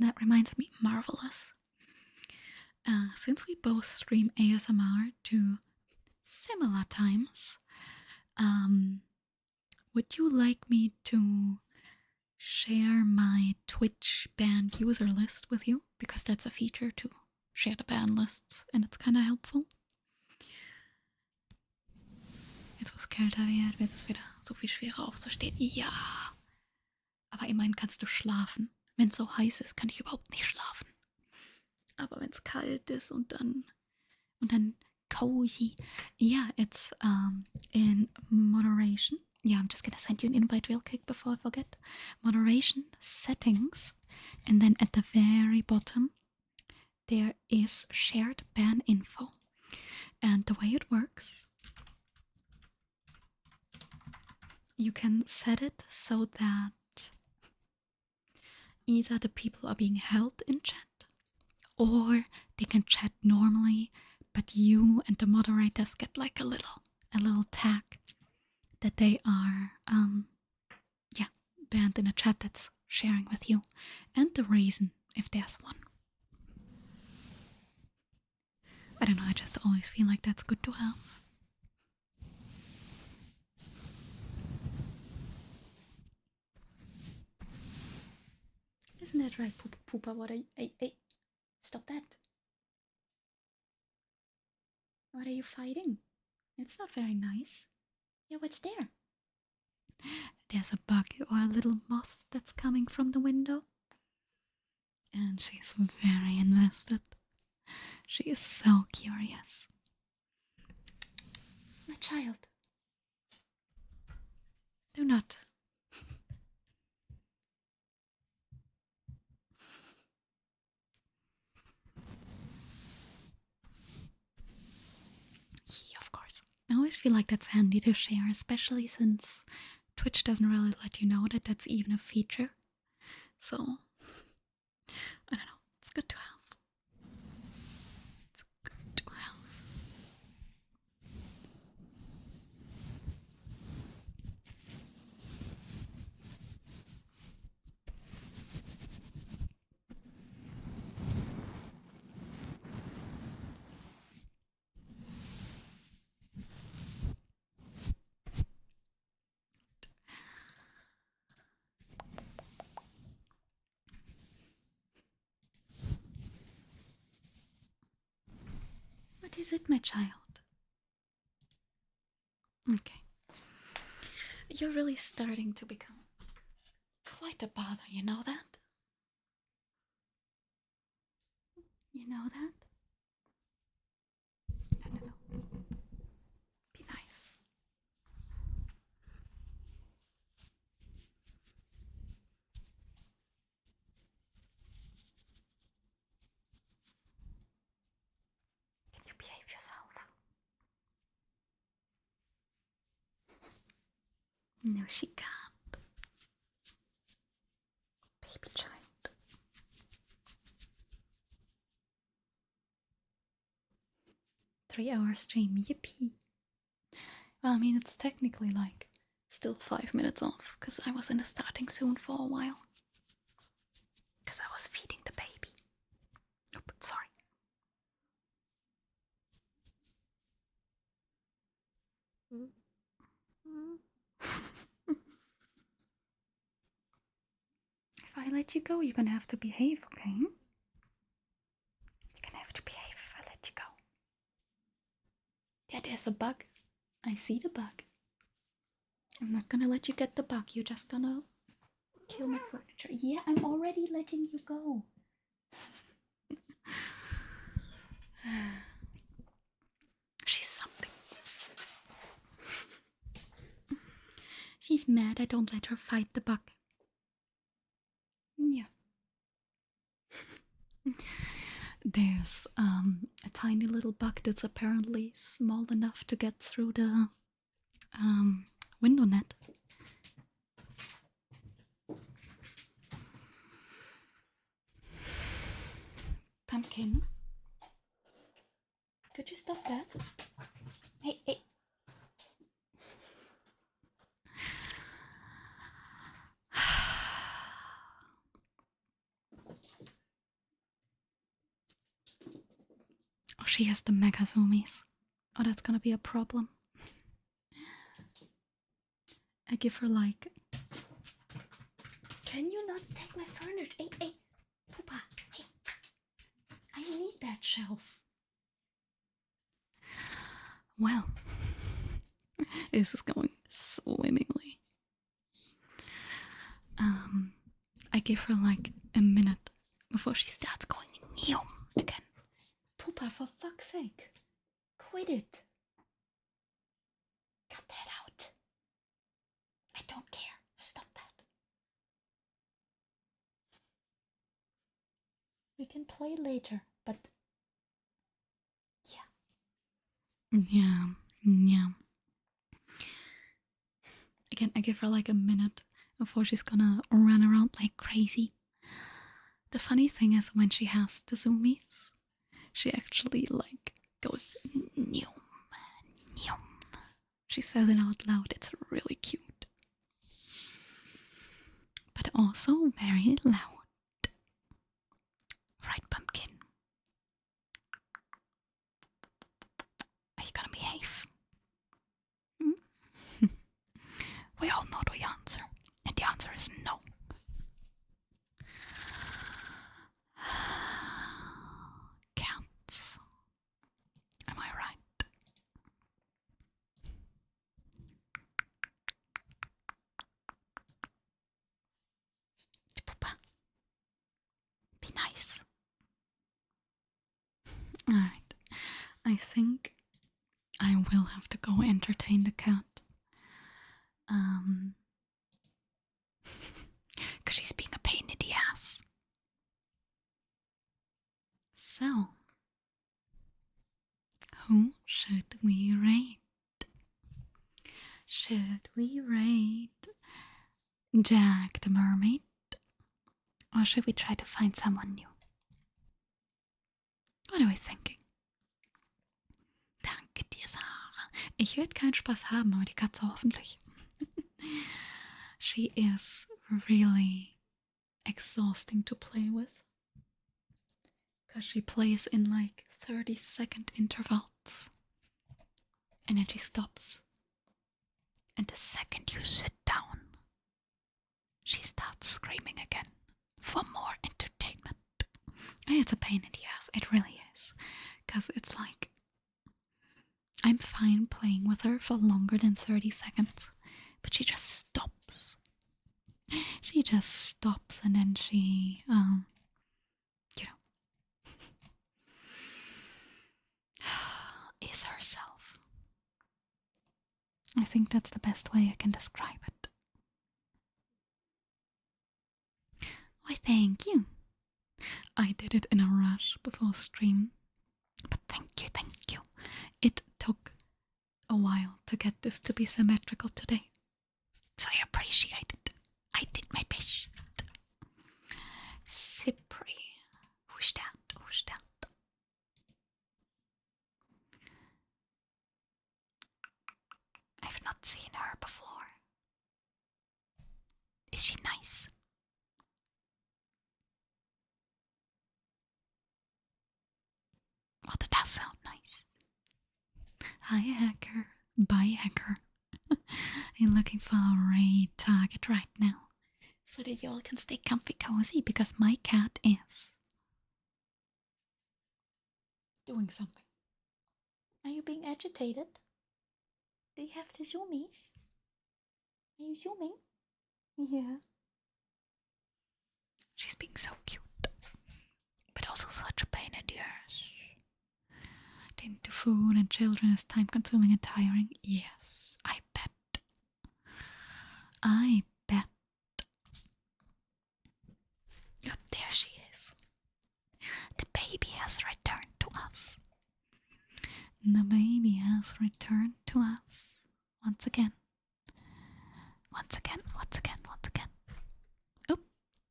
That reminds me, marvelous. Since we both stream ASMR to similar times, would you like me to share my Twitch banned user list with you? Because that's a feature to share the ban lists and it's kind of helpful. Jetzt, wo es kälter wird es wieder so viel schwerer aufzustehen. Ja, aber immerhin kannst du schlafen. Wenn es so heiß ist, kann ich überhaupt nicht schlafen. Aber wenn es kalt ist und dann cozy. Yeah, it's in moderation. Yeah, I'm just gonna send you an invite real quick before I forget. Moderation settings, and then at the very bottom there is shared ban info. And the way it works, you can set it so that either the people are being held in chat or they can chat normally, but you and the moderators get like a little tag that they are banned in a chat that's sharing with you, and the reason if there's one. I don't know, I just always feel like that's good to have. Isn't that right, Poopa? What are you... Hey, stop that. What are you fighting? It's not very nice. Yeah, what's there? There's a bug or a little moth that's coming from the window. And she's very invested. She is so curious. My child. Do not. Yeah, of course. I always feel like that's handy to share, especially since Twitch doesn't really let you know that that's even a feature. So, I don't know. It's good to have. It's good to have. What is it, my child? Okay. You're really starting to become quite a bother, you know that? You know that? No, no, no. Be nice. Can you behave yourself? No, she can't. Baby child. 3-hour stream, yippee. Well, I mean, it's technically like still 5 minutes off, because I was in the starting soon for a while. Because I was feeding the baby. Oop, sorry. If I let you go, you're gonna have to behave, okay? You're gonna have to behave if I let you go. Yeah, there's a bug. I see the bug. I'm not gonna let you get the bug. You're just gonna kill my furniture. Yeah, I'm already letting you go. She's something. She's mad I don't let her fight the bug. Yeah. There's a tiny little bug that's apparently small enough to get through the window net. Pumpkin, could you stop that? Hey, hey. Oh, she has the mega zoomies. Oh, that's gonna be a problem. I give her like... Can you not take my furniture? Hey, hey, Poopa, hey, I need that shelf. Well, this is going swimmingly. I give her like a minute before she starts going neom again. Poopa, for fuck's sake, quit it. Cut that out. I don't care. Stop that. We can play later, but yeah. Yeah. Again, I give her like a minute before she's gonna run around like crazy. The funny thing is, when she has the zoomies, she actually like goes neom, neom. She says it out loud. It's really cute, but also very loud. Right, Pumpkin? Are you gonna behave? We all know the answer, and the answer is no. Cats. Am I right? Poopa. Be nice. Alright. I think I will have to go entertain the cat. Because she's being a pain in the ass. So, who should we rate? Should we rate Jack the Mermaid? Or should we try to find someone new? What are we thinking? Danke dir, Sarah. Ich werde keinen Spaß haben, aber die Katze hoffentlich. She is really exhausting to play with. Because she plays in like 30-second intervals. And then she stops. And the second you sit down, she starts screaming again for more entertainment. It's a pain in the ass, it really is. Because it's like, I'm fine playing with her for longer than 30 seconds, but she just stops. She just stops and then she, is herself. I think that's the best way I can describe it. Why, thank you. I did it in a rush before stream, but thank you, thank you. It took a while to get this to be symmetrical today, so I appreciate it. I did my best. Cypri. Who's that? Who's that? I've not seen her before. Is she nice? Oh, that does sound nice. Hi, hacker. Bye, hacker. I'm looking for a raid target right now, so that you all can stay comfy cozy, because my cat is doing something. Are you being agitated? Do you have the zoomies? Are you zooming? Yeah. She's being so cute, but also such a pain in the ass. Tending to food and children is time consuming and tiring. Yes, I bet. I bet. Oh, there she is. The baby has returned to us. The baby has returned to us. Once again. Once again, once again, once again. Oh,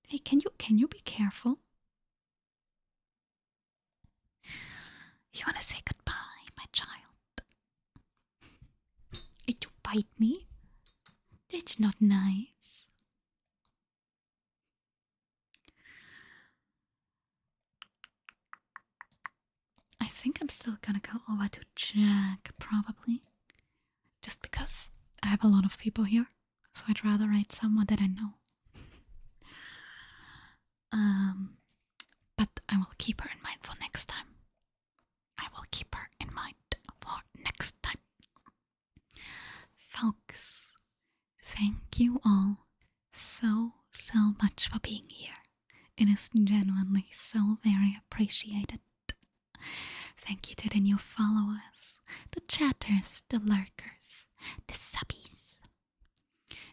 hey, can you be careful? You wanna say goodbye, my child? Did you bite me? That's not nice. I think I'm still gonna go over to Jack, probably. Just because I have a lot of people here, so I'd rather write someone that I know. But I will keep her in mind for next time. I will keep her in mind for next time. Folks, thank you all so much for being here. It is genuinely so very appreciated. Thank you to the new followers, the chatters, the lurkers, the subbies.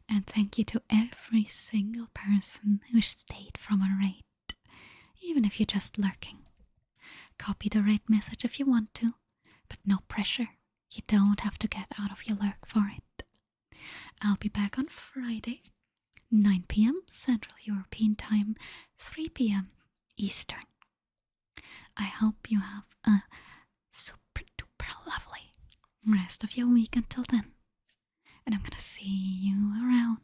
And thank you to every single person who stayed from a raid, even if you're just lurking. Copy the raid message if you want to, but no pressure. You don't have to get out of your lurk for it. I'll be back on Friday, 9 p.m. Central European Time, 3 p.m. Eastern. I hope you have a super duper lovely rest of your week until then. And I'm gonna see you around.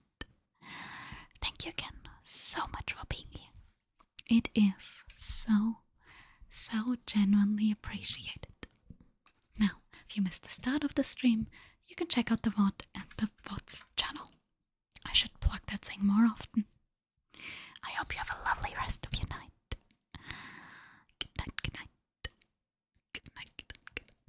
Thank you again so much for being here. It is so genuinely appreciated. Now, if you missed the start of the stream, you can check out the VOD and the VOD's channel. I should plug that thing more often. I hope you have a lovely rest of your night.